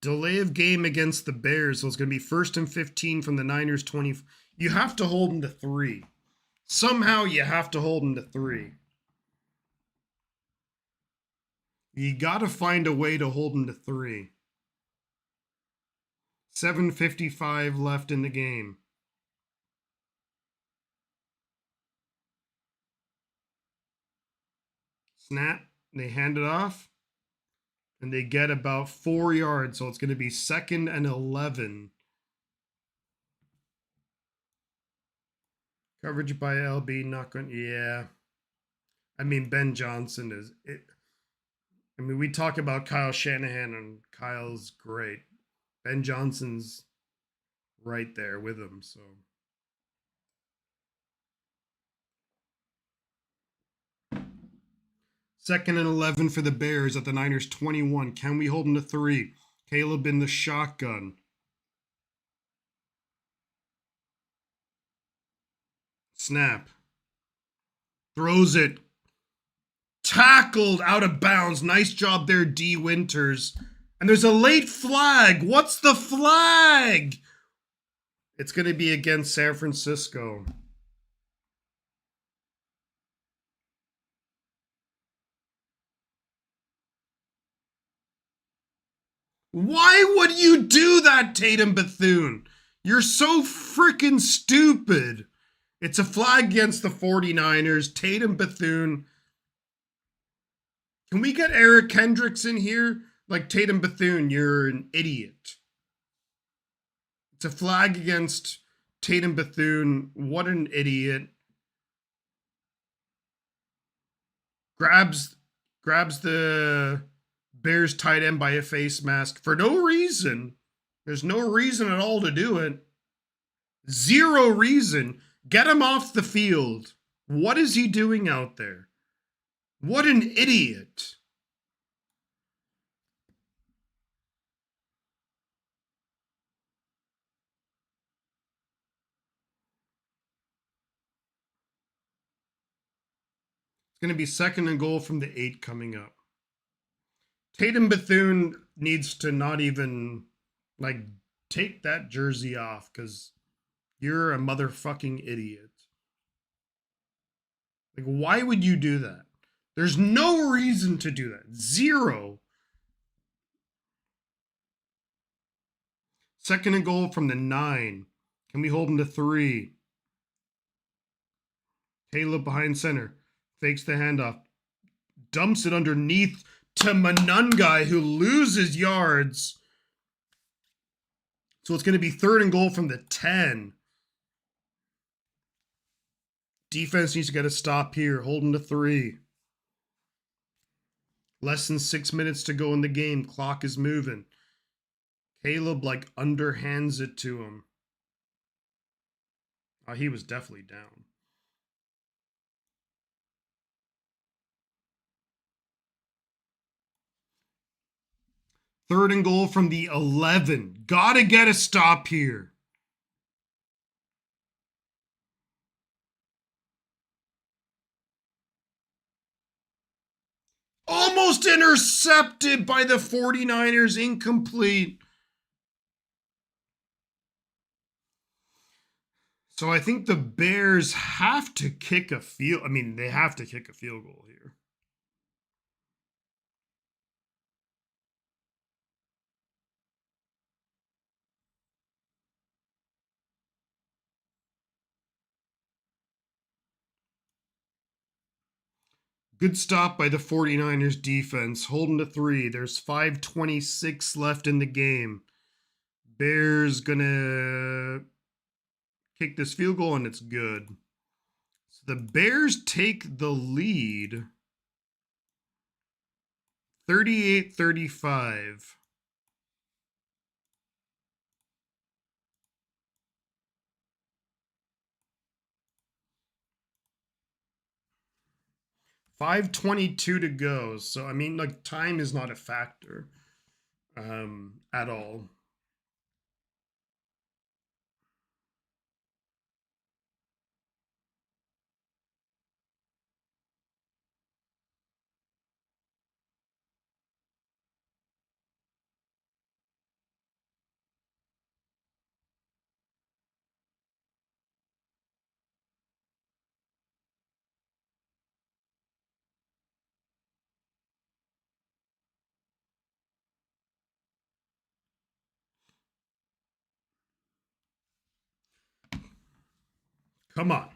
delay of game against the Bears. So it's going to be 1st and 15 from the Niners 20. You have to hold them to 3. Somehow you have to hold them to 3. You got to find a way to hold them to 3. 7:55 left in the game. Snap. They hand it off. And they get about 4 yards. So it's going to be 2nd and 11. Coverage by LB, not going. Yeah. I mean, Ben Johnson is it. I mean, we talk about Kyle Shanahan, and Kyle's great. Ben Johnson's right there with him. So 2nd and 11 for the Bears at the Niners 21. Can we hold them to 3? Caleb in the shotgun. Snap. Throws it. Tackled out of bounds. Nice job there, D. Winters. And there's a late flag. What's the flag? It's going to be against San Francisco. Why would you do that, Tatum Bethune? You're so freaking stupid. It's a flag against the 49ers. Tatum Bethune. Can we get Eric Kendricks in here? Like, Tatum Bethune, you're an idiot. It's a flag against Tatum Bethune. What an idiot. Grabs the Bears tight end by a face mask for no reason. There's no reason at all to do it. Zero reason. Get him off the field. What is he doing out there? What an idiot. It's going to be 2nd and goal from the 8 coming up. Tatum Bethune needs to not even, like, take that jersey off because you're a motherfucking idiot. Like, why would you do that? There's no reason to do that. Zero. 2nd and goal from the 9. Can we hold him to 3? Caleb behind center. Fakes the handoff. Dumps it underneath to Monungai, who loses yards. So it's going to be 3rd and goal from the 10. Defense needs to get a stop here. Hold him to 3. Less than 6 minutes to go in the game. Clock is moving. Caleb, like, underhands it to him. Oh, he was definitely down. Third and goal from the 11. Gotta get a stop here. Almost intercepted by the 49ers. Incomplete. So I think the Bears have to kick a field. I mean, they have to kick a field goal here. Good stop by the 49ers defense. Holding to 3. There's 5:26 left in the game. Bears gonna kick this field goal, and it's good. So the Bears take the lead 38-35. $5:22 to go. So, I mean, like, time is not a factor at all. Come on.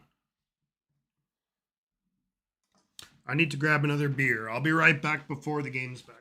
I need to grab another beer. I'll be right back before the game's back.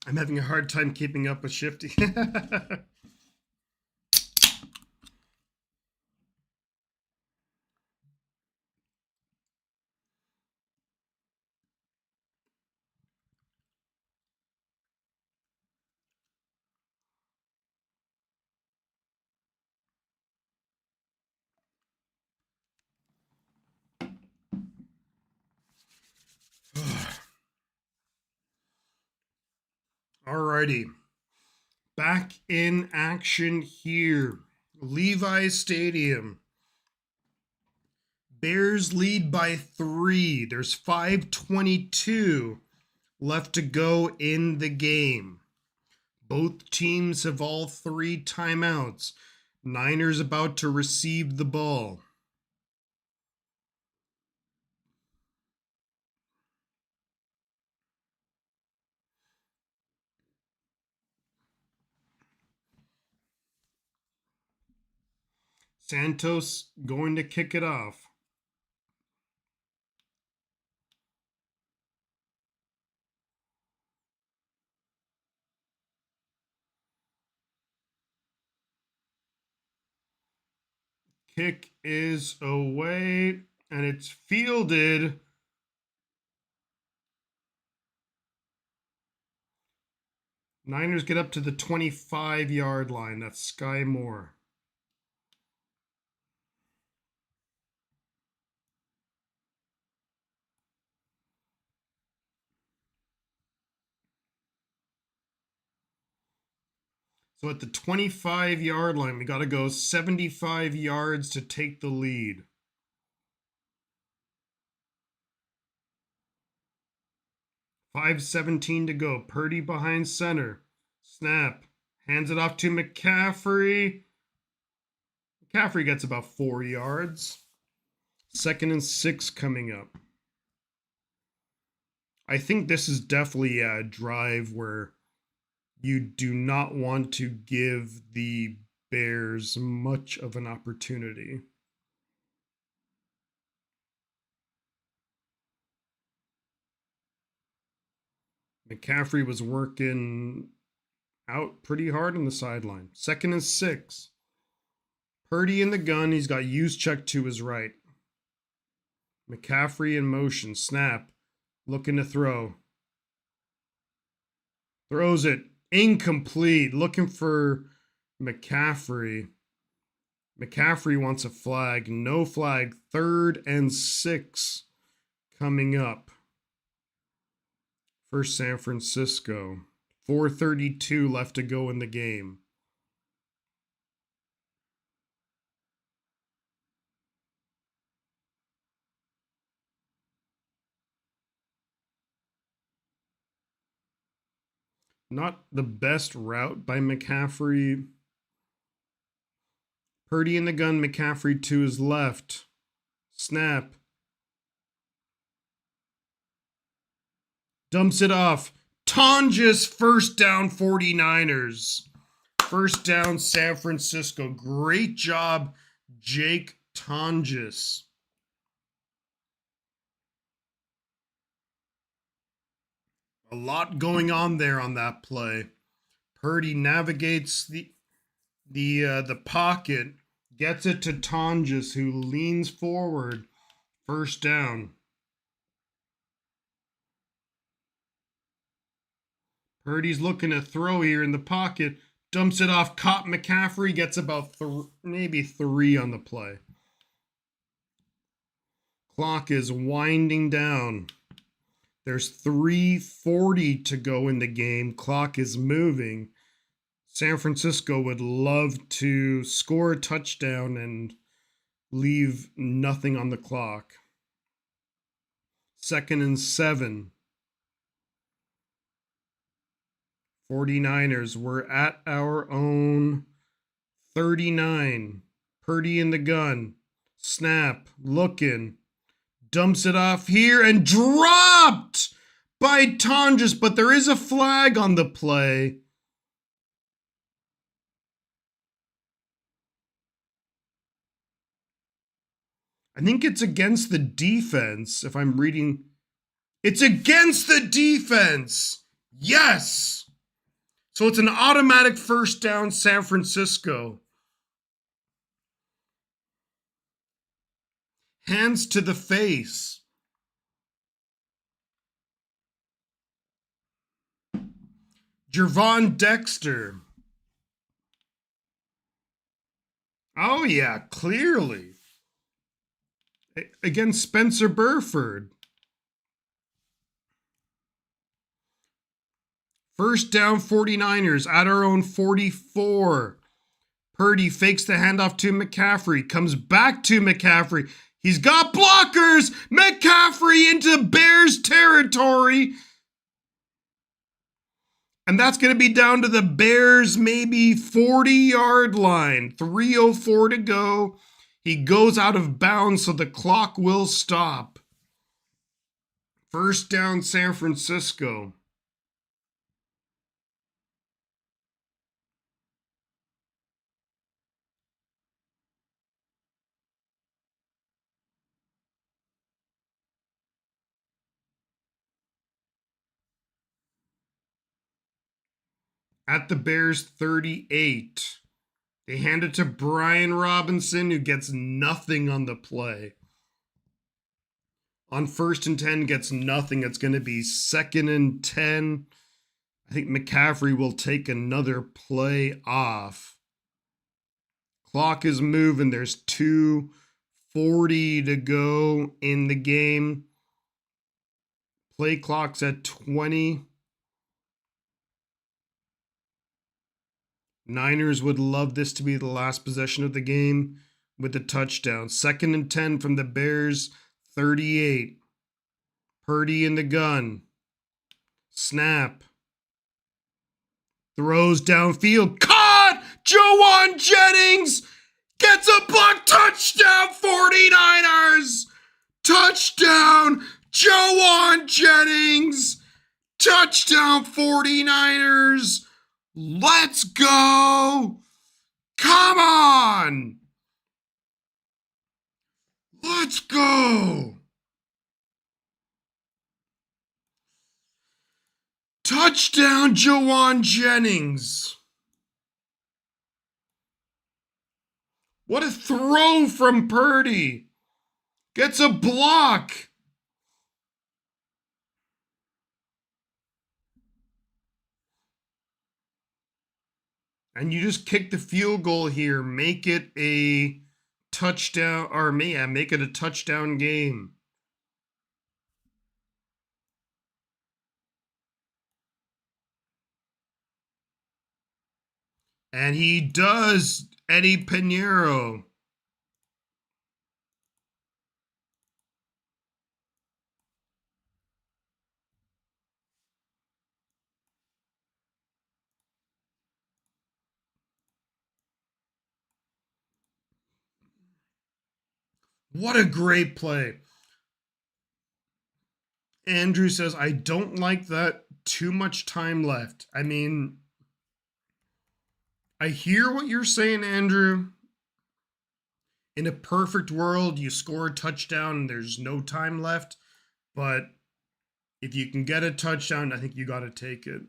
I'm having a hard time keeping up with Shifty. Alrighty. Back in action here. Levi's Stadium. Bears lead by 3. There's 5:22 left to go in the game. Both teams have all 3 timeouts. Niners about to receive the ball. Santos going to kick it off. Kick is away, and it's fielded. Niners get up to the 25-yard line. That's Sky Moore. So at the 25-yard line, we got to go 75 yards to take the lead. .5:17 to go. Purdy behind center. Snap. Hands it off to McCaffrey. McCaffrey gets about 4 yards. 2nd and 6 coming up. I think this is definitely a drive where you do not want to give the Bears much of an opportunity. McCaffrey was working out pretty hard on the sideline. 2nd and 6. Purdy in the gun. He's got Juszczyk to his right. McCaffrey in motion. Snap. Looking to throw. Throws it. Incomplete. Looking for McCaffrey. McCaffrey wants a flag. No flag. 3rd and 6 coming up for San Francisco. 4:32 left to go in the game. Not the best route by McCaffrey. Purdy in the gun, McCaffrey to his left. Snap. Dumps it off. Tonjes, first down 49ers. First down San Francisco. Great job, Jake Tonjes. A lot going on there on that play. Purdy navigates the pocket, gets it to Tonjes, who leans forward. First down. Purdy's looking to throw here in the pocket. Dumps it off. Caught McCaffrey. Gets about maybe 3 on the play. Clock is winding down. There's 3:40 to go in the game. Clock is moving. San Francisco would love to score a touchdown and leave nothing on the clock. 2nd and 7. 49ers, we're at our own 39. Purdy in the gun. Snap, looking. Dumps it off here and dropped by Tonjes, but there is a flag on the play. I think it's against the defense, if I'm reading. It's against the defense! Yes! So it's an automatic first down, San Francisco. Hands to the face. Gervon Dexter. Oh yeah, clearly. Against Spencer Burford. First down 49ers at our own 44. Purdy fakes the handoff to McCaffrey. Comes back to McCaffrey. He's got blockers. McCaffrey into Bears territory. And that's going to be down to the Bears maybe 40-yard line. 3:04 to go. He goes out of bounds, so the clock will stop. First down, San Francisco. At the Bears 38. They hand it to Brian Robinson, who gets nothing on the play. On 1st and 10, gets nothing. It's going to be 2nd and 10. I think McCaffrey will take another play off. Clock is moving. There's 2:40 to go in the game. Play clock's at 20. Niners would love this to be the last possession of the game with a touchdown. 2nd and 10 from the Bears 38. Purdy in the gun. Snap. Throws downfield. Caught! Jawan Jennings gets a block. Touchdown 49ers! Touchdown Jawan Jennings! Touchdown 49ers! Let's go! Come on! Let's go! Touchdown, Jawan Jennings! What a throw from Purdy! Gets a block! And you just kick the field goal here. Make it a touchdown, or make it a touchdown game. And he does, Eddie Pinheiro. What a great play. Andrew says, I don't like that too much time left. I mean, I hear what you're saying, Andrew. In a perfect world, you score a touchdown and there's no time left. But if you can get a touchdown, I think you got to take it.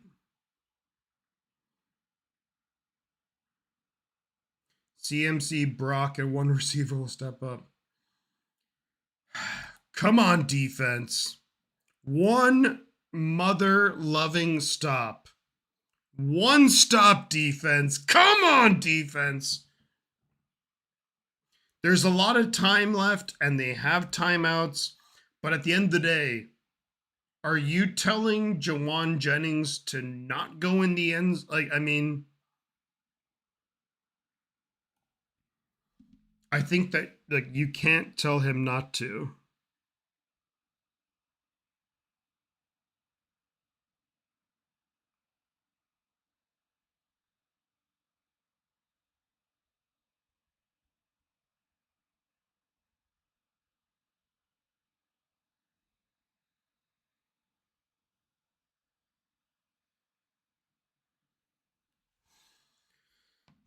CMC, Brock, and one receiver will step up. Come on, defense. One mother-loving stop. One stop, defense. Come on, defense. There's a lot of time left and they have timeouts, but at the end of the day, are you telling Jawan Jennings to not go in the ends? Like, I mean, I think that like you can't tell him not to.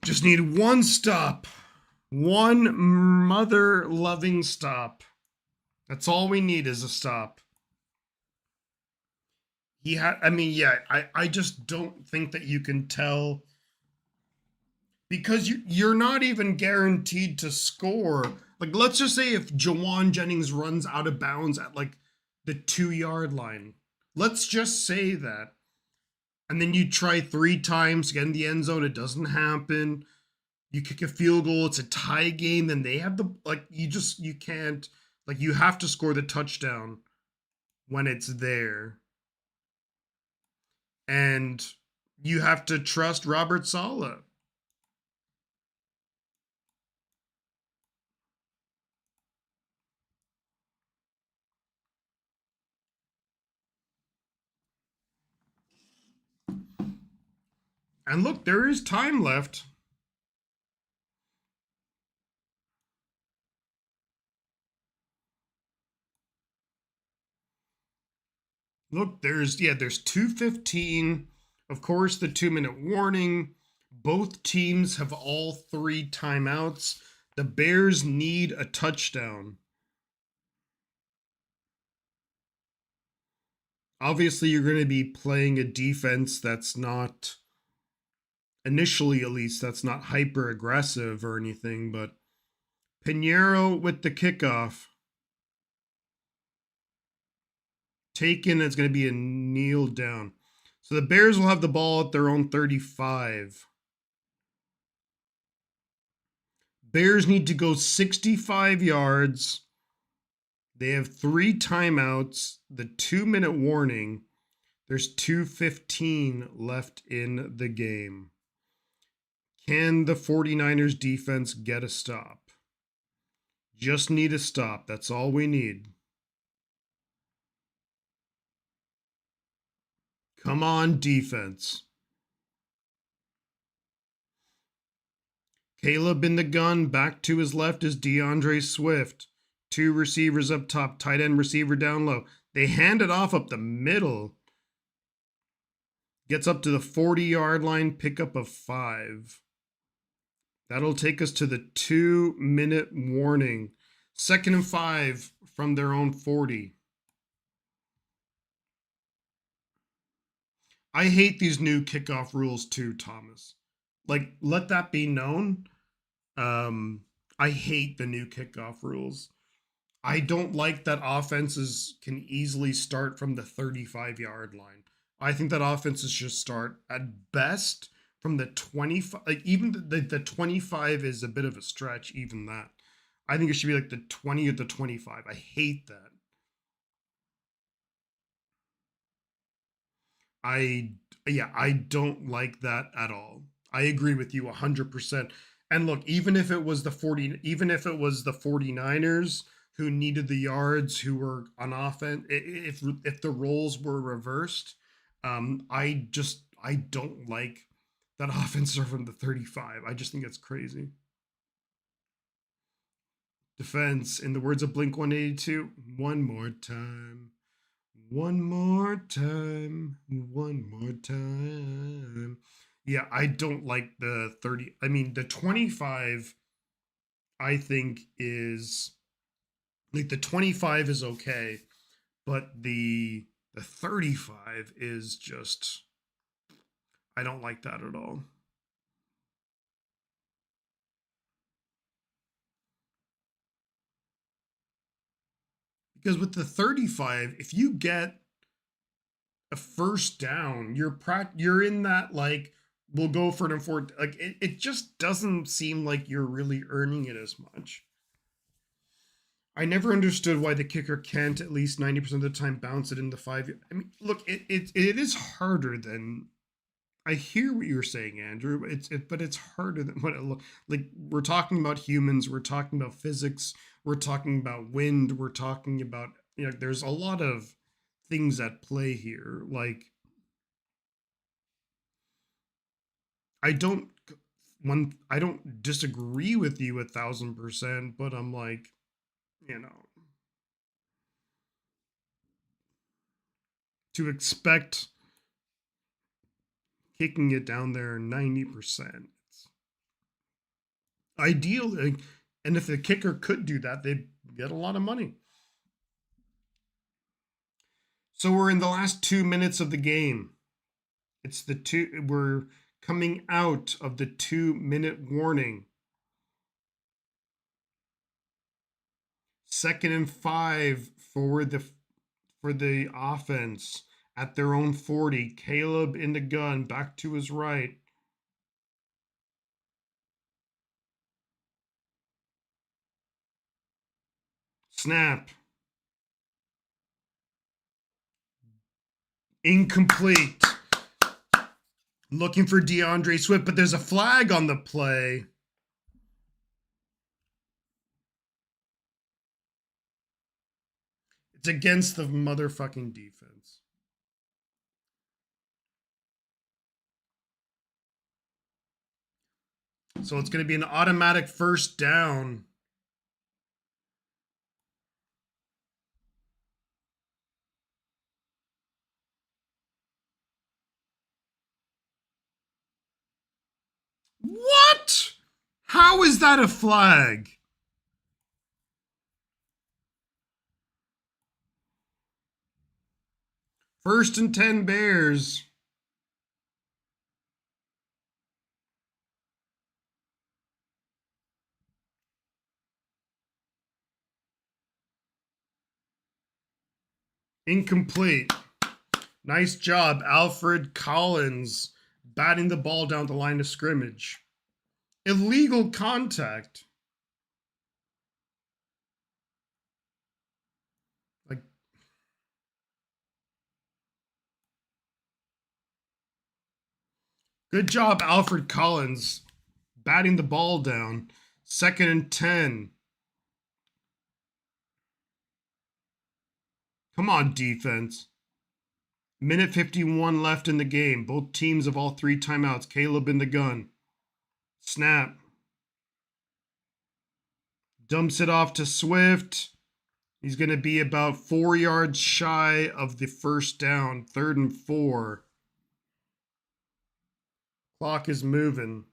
Just need one stop. One mother loving stop. That's all we need is a stop. I mean, yeah, I just don't think that you can tell because you're not even guaranteed to score. Like, let's just say if Jawan Jennings runs out of bounds at like the 2 yard line. Let's just say that. And then you try 3 times to get in the end zone, it doesn't happen. You kick a field goal, it's a tie game, then they have the like you can't like you have to score the touchdown when it's there. And you have to trust Robert Saleh. And look, there is time left. Look, there's 2:15. Of course, the 2-minute warning. Both teams have all 3 timeouts. The Bears need a touchdown. Obviously, you're going to be playing a defense that's not, initially at least, that's not hyper aggressive or anything, but Pinheiro with the kickoff. Taken, it's going to be a kneel down. So the Bears will have the ball at their own 35. Bears need to go 65 yards. They have 3 timeouts, the 2-minute warning. There's 2:15 left in the game. Can the 49ers defense get a stop? Just need a stop. That's all we need. Come on, defense. Caleb in the gun. Back to his left is DeAndre Swift. 2 receivers up top. Tight end receiver down low. They hand it off up the middle. Gets up to the 40-yard line. Pickup of 5. That'll take us to the 2-minute warning. 2nd and 5 from their own 40. I hate these new kickoff rules too, Thomas. Like, let that be known. I hate the new kickoff rules. I don't like that offenses can easily start from the 35-yard line. I think that offenses should start at best from the 25. Like, even the 25 is a bit of a stretch, even that. I think it should be like the 20 or the 25. I hate that. I yeah, I don't like that at all. I agree with you 100%. And look, even if it was the 49ers who needed the yards, who were on offense, if the roles were reversed, I don't like that offense are from the 35. I just think it's crazy. Defense, in the words of Blink 182, one more time. One more time. One more time. Yeah, I don't like the 30. I mean, the 25, I think, is like the 25 is okay, but the 35 is just, I don't like that at all. Because with the 35, if you get a first down, you're in that like we'll go for it and for like it just doesn't seem like you're really earning it as much. I never understood why the kicker can't at least 90% of the time bounce it in the 5. I mean, look, it is harder than, I hear what you're saying, Andrew. But it's harder than what it looks like. We're talking about humans. We're talking about physics. We're talking about wind. We're talking about, there's a lot of things at play here. Like, I don't I don't disagree with you 1,000%, but I'm like, you know, to expect kicking it down there 90%. It's ideal. And if the kicker could do that, they'd get a lot of money. So we're in the last 2 minutes of the game. We're coming out of the 2-minute warning. 2nd and 5 for the offense at their own 40. Caleb in the gun, back to his right. Snap. Incomplete. Looking for DeAndre Swift, but there's a flag on the play. It's against the motherfucking defense. So it's going to be an automatic first down. What? How is that a flag? First and 10 Bears. Incomplete. Nice job, Alfred Collins, batting the ball down the line of scrimmage. Illegal contact. Like, good job, Alfred Collins, batting the ball down. 2nd and 10. Come on, defense. Minute 51 left in the game. Both teams have all 3 timeouts. Caleb in the gun. Snap. Dumps it off to Swift. He's going to be about 4 yards shy of the first down. 3rd and 4. Clock is moving.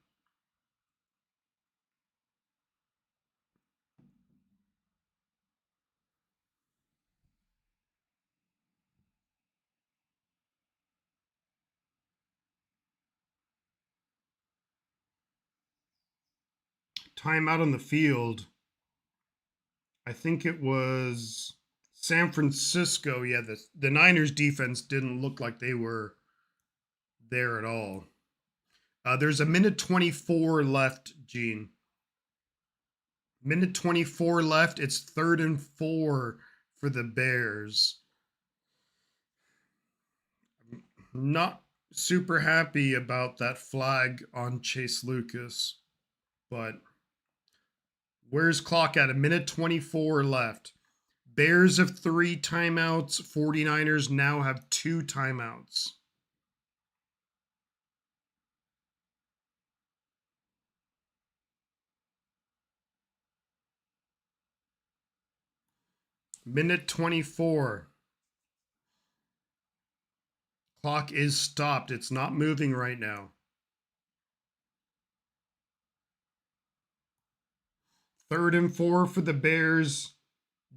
Timeout on the field. I think it was San Francisco. Yeah, the Niners defense didn't look like they were there at all. There's a minute 24 left, Gene. Minute 24 left. It's 3rd and 4 for the Bears. Not super happy about that flag on Chase Lucas, but where's clock at? A minute 24 left. Bears have 3 timeouts. 49ers now have 2 timeouts. Minute 24. Clock is stopped. It's not moving right now. 3rd and 4 for the Bears.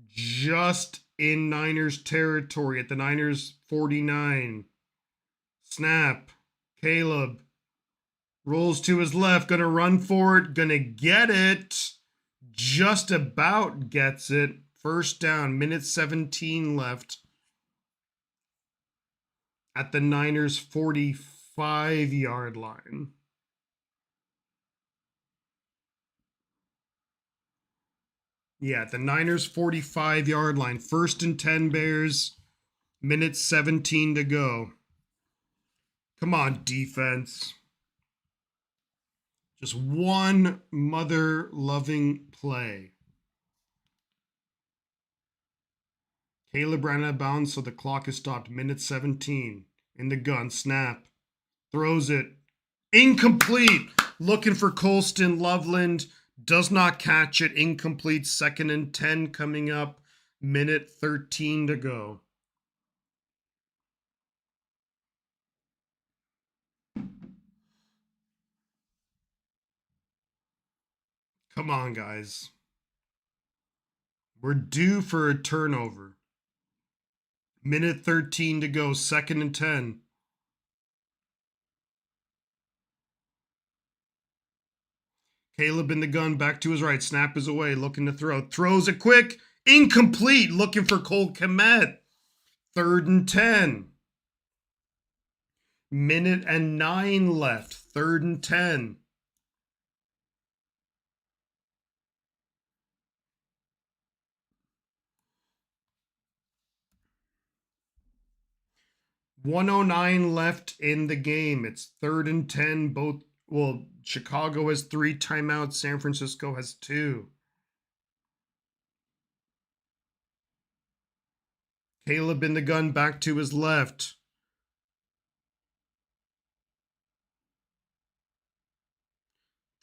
Just in Niners territory at the Niners 49. Snap. Caleb rolls to his left. Gonna run for it. Gonna get it. Just about gets it. First down. Minute 17 left. At the Niners 45-yard line. Yeah, the Niners 45-yard line. 1st and 10 Bears. Minute 17 to go. Come on, defense. Just one mother-loving play. Caleb ran out of bounds, so the clock is stopped. Minute 17. In the gun. Snap. Throws it. Incomplete. Looking for Colston. Loveland does not catch it. Incomplete. 2nd and 10 coming up. Minute 13 to go. Come on, guys. We're due for a turnover. Minute 13 to go. 2nd and 10. Caleb in the gun, back to his right. Snap is away, looking to throw. Throws it quick. Incomplete. Looking for Cole Kmet. 3rd and 10. Minute and 9 left. 3rd and 10. $109 left in the game. It's 3rd and 10. Chicago has 3 timeouts. San Francisco has 2. Caleb in the gun, back to his left.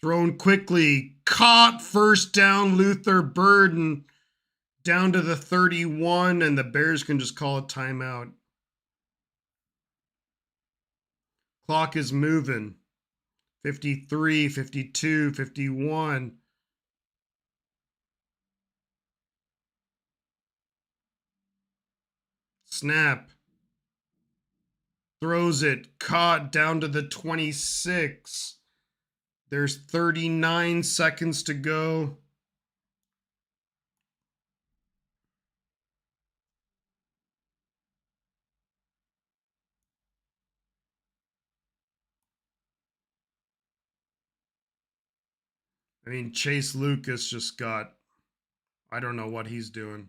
Thrown quickly. Caught. 1st down. Luther Burden down to the 31, and the Bears can just call a timeout. Clock is moving. 53, 52, 51. Snap. Throws it. Caught down to the 26. There's 39 seconds to go. I mean, Chase Lucas just got, I don't know what he's doing.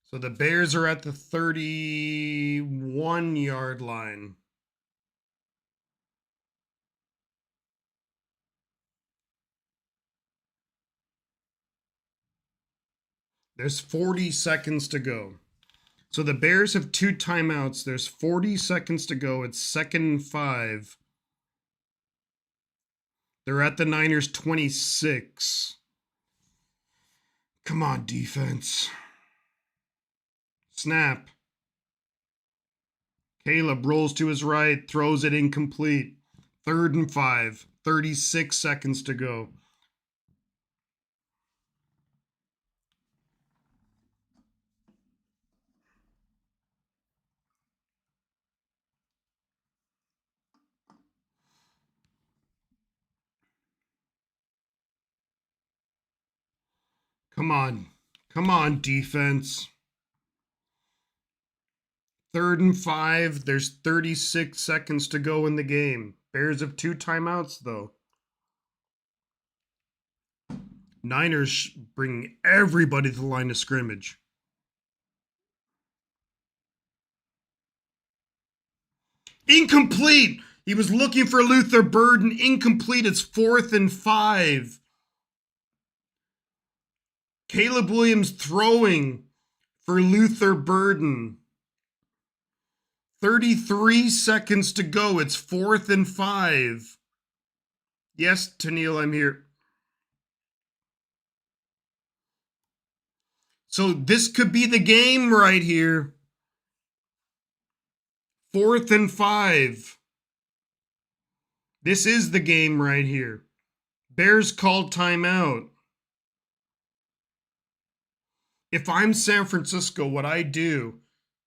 So the Bears are at the 31-yard line. There's 40 seconds to go. So the Bears have 2 timeouts. There's 40 seconds to go. It's 2nd and 5. They're at the Niners 26. Come on, defense. Snap. Caleb rolls to his right, throws it incomplete. 3rd and 5. 36 seconds to go. Come on. Come on, defense. 3rd and 5. There's 36 seconds to go in the game. Bears have 2 timeouts, though. Niners bring everybody to the line of scrimmage. Incomplete. He was looking for Luther Burden. Incomplete. It's 4th and 5. Caleb Williams throwing for Luther Burden. 33 seconds to go. It's 4th and 5. Yes, Tennille, I'm here. So this could be the game right here. 4th and 5. This is the game right here. Bears called timeout. If I'm San Francisco, what I do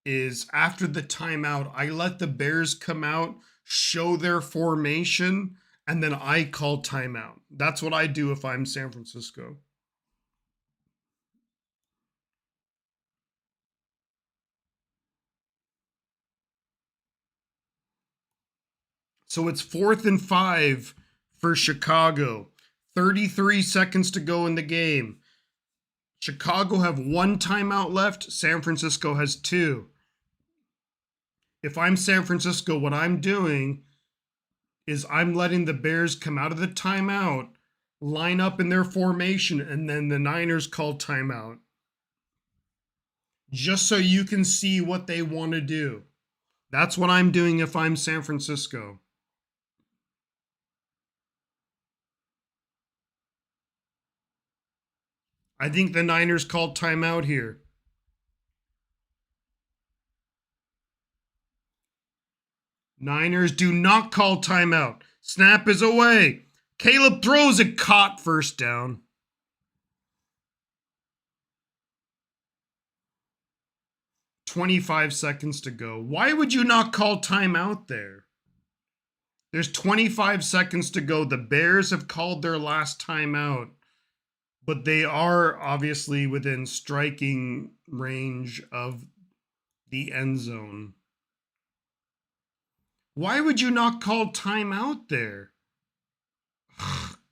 is after the timeout, I let the Bears come out, show their formation, and then I call timeout. That's what I do if I'm San Francisco. So it's 4th and 5 for Chicago. 33 seconds to go in the game. Chicago have 1 timeout left. San Francisco has 2. If I'm San Francisco, what I'm doing is I'm letting the Bears come out of the timeout, line up in their formation, and then the Niners call timeout. Just so you can see what they want to do. That's what I'm doing if I'm San Francisco. I think the Niners called timeout here. Niners do not call timeout. Snap is away. Caleb throws it, caught, first down. "25 seconds to go." Why would you not call timeout there? There's 25 seconds to go. The Bears have called their last timeout, but they are obviously within striking range of the end zone. Why would you not call timeout there?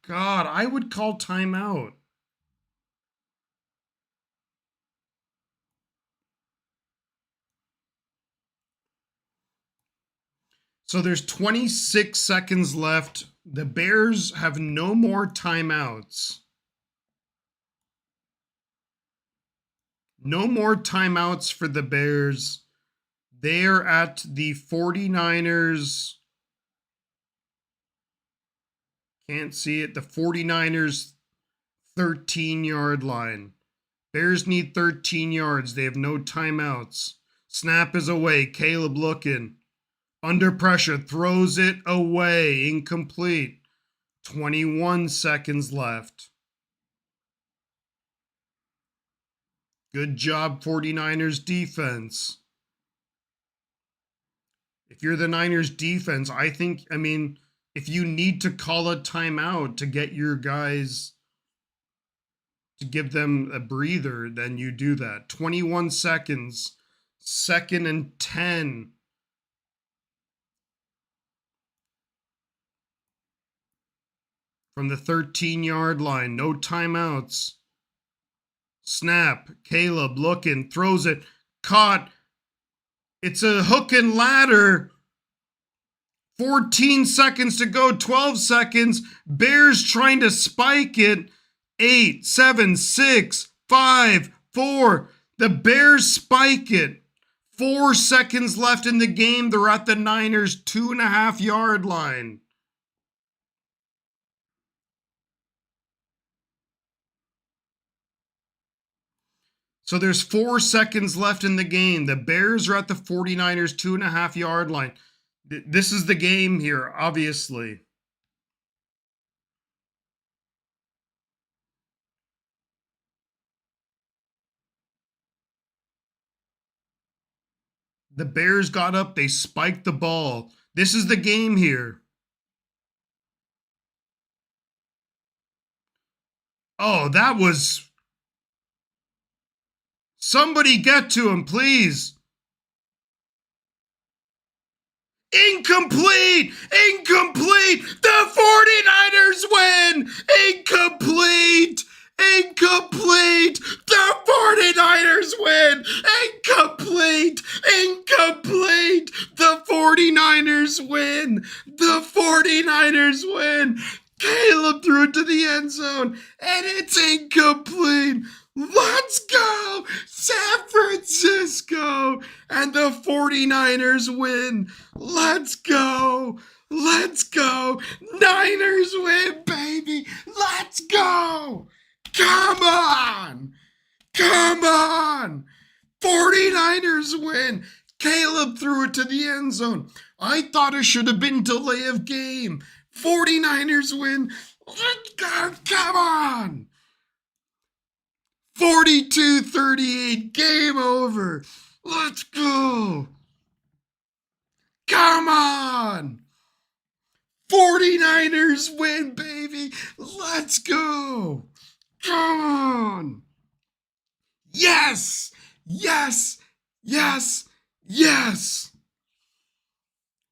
God, I would call timeout. So there's 26 seconds left. The Bears have no more timeouts. No more timeouts for the Bears. They're at the 49ers. Can't see it. The 49ers 13-yard line. Bears need 13 yards. They have no timeouts. Snap is away. Caleb looking. Under pressure. Throws it away. Incomplete. 21 seconds left. Good job, 49ers defense. If you're the Niners defense, if you need to call a timeout to get your guys, to give them a breather, then you do that. 21 seconds, 2nd and 10. From the 13-yard line, no timeouts. Snap, Caleb looking, throws it, caught. It's a hook and ladder. 14 seconds to go, 12 seconds. Bears trying to spike it. 8, 7, 6, 5, 4. The Bears spike it. 4 seconds left in the game. They're at the Niners' 2.5-yard line. So there's 4 seconds left in the game. The Bears are at the 49ers' 2.5-yard line. This is the game here, obviously. The Bears got up. They spiked the ball. This is the game here. Oh, that was... Somebody get to him, please. Incomplete! Incomplete! The 49ers win! Incomplete! Incomplete! The 49ers win! Incomplete! Incomplete! The 49ers win! The 49ers win! Caleb threw it to the end zone, and it's incomplete! Let's go, San Francisco! And the 49ers win. Let's go. Let's go. Niners win, baby. Let's go. Come on. Come on. 49ers win. Caleb threw it to the end zone. I thought it should have been delay of game. 49ers win. Let's go. Come on. 42-38, game over. Let's go. Come on. 49ers win, baby. Let's go. Come on. Yes. Yes. Yes. Yes.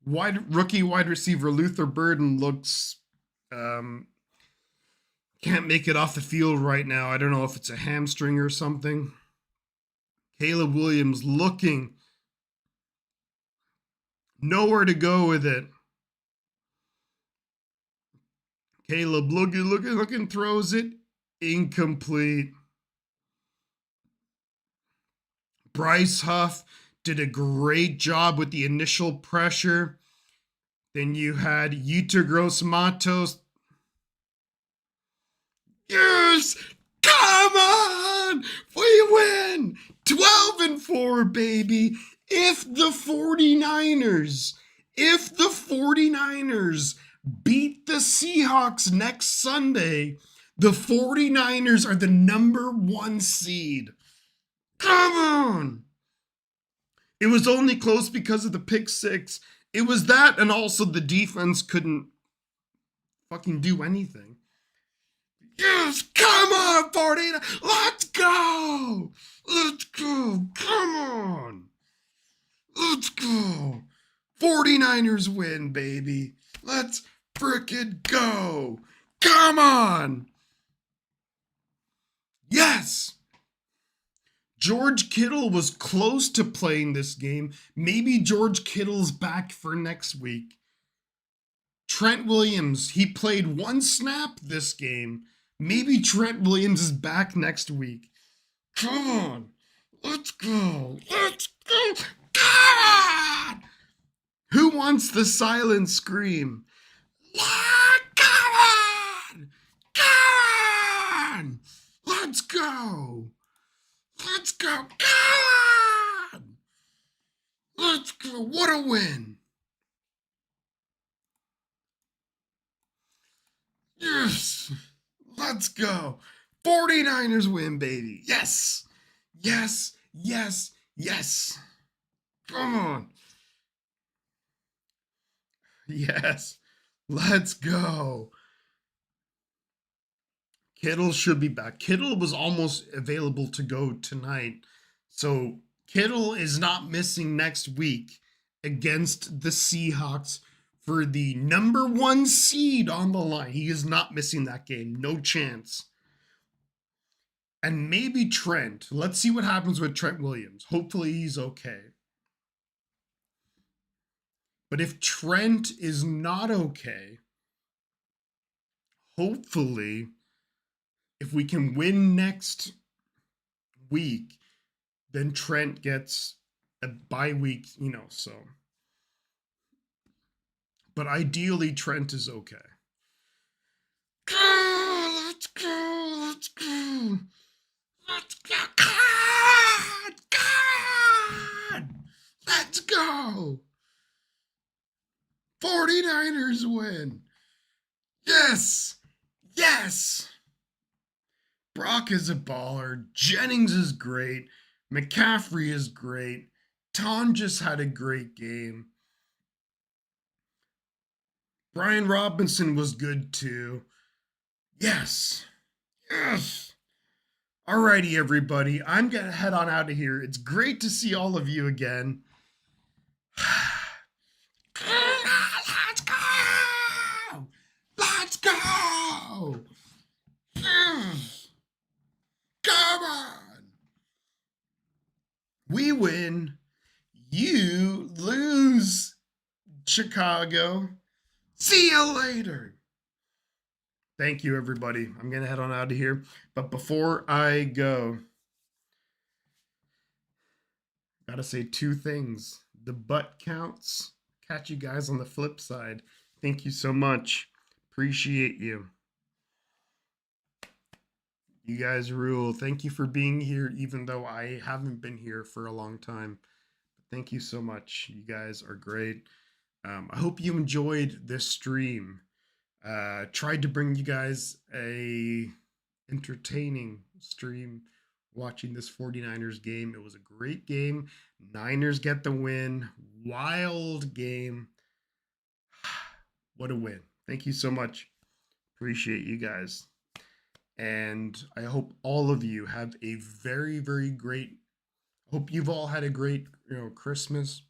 Rookie wide receiver Luther Burden looks um, can't make it off the field right now. I don't know if it's a hamstring or something. Caleb Williams looking nowhere to go with it. Caleb looking, throws it incomplete. Bryce Huff did a great job with the initial pressure. Then you had Yetur Gross-Matos. Yes! Come on! We win! 12-4, baby. If the 49ers beat the Seahawks next Sunday, the 49ers are the #1 seed. Come on! It was only close because of the pick six. It was that, and also the defense couldn't fucking do anything. Yes, come on, 49. Let's go. Let's go. Come on. Let's go. 49ers win, baby. Let's frickin' go. Come on. Yes. George Kittle was close to playing this game. Maybe George Kittle's back for next week. Trent Williams, he played 1 snap this game. Maybe Trent Williams is back next week. Come on. Let's go. Let's go. Come on. Who wants the silent scream? Come on. Come on. Let's go. Let's go. Come on. Let's go. What a win. Yes. Let's go. 49ers win, baby. Yes. Yes. Yes. Yes. Come on. Yes. Let's go. Kittle should be back. Kittle was almost available to go tonight. So Kittle is not missing next week against the Seahawks for the #1 seed on the line. He is not missing that game. No chance. And maybe Trent. Let's see what happens with Trent Williams. Hopefully he's okay. But if Trent is not okay, hopefully, if we can win next week, then Trent gets a bye week, so. But ideally, Trent is okay. Go, let's go, let's go. Let's go. God. Let's go. 49ers win. Yes. Yes. Brock is a baller. Jennings is great. McCaffrey is great. Ton just had a great game. Brian Robinson was good too. Yes. Yes. Alrighty, everybody. I'm going to head on out of here. It's great to see all of you again. Let's go! Let's go! Come on! We win. You lose, Chicago. See you later. Thank you, everybody. I'm going to head on out of here. But before I go, got to say 2 things. The butt counts. Catch you guys on the flip side. Thank you so much. Appreciate you. You guys rule. Thank you for being here, even though I haven't been here for a long time. Thank you so much. You guys are great. I hope you enjoyed this stream. Tried to bring you guys a entertaining stream watching this 49ers game. It was a great game. Niners get the win. Wild game. What a win. Thank you so much. Appreciate you guys. And I hope all of you have a very, very great, hope you've all had a great, Christmas.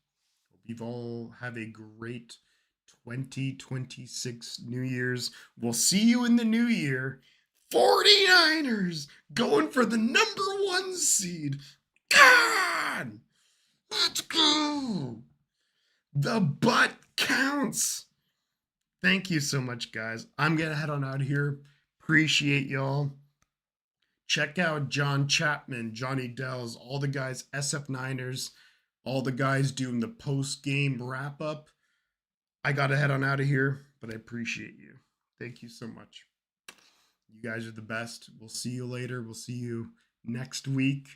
Hope you've all have a great 2026 New Year's. We'll see you in the new year. 49ers going for the #1 seed. God! Let's go! The butt counts. Thank you so much, guys. I'm going to head on out of here. Appreciate y'all. Check out John Chapman, Johnny Dells, all the guys, SF Niners, all the guys doing the post-game wrap-up. I got to head on out of here, but I appreciate you. Thank you so much. You guys are the best. We'll see you later. We'll see you next week.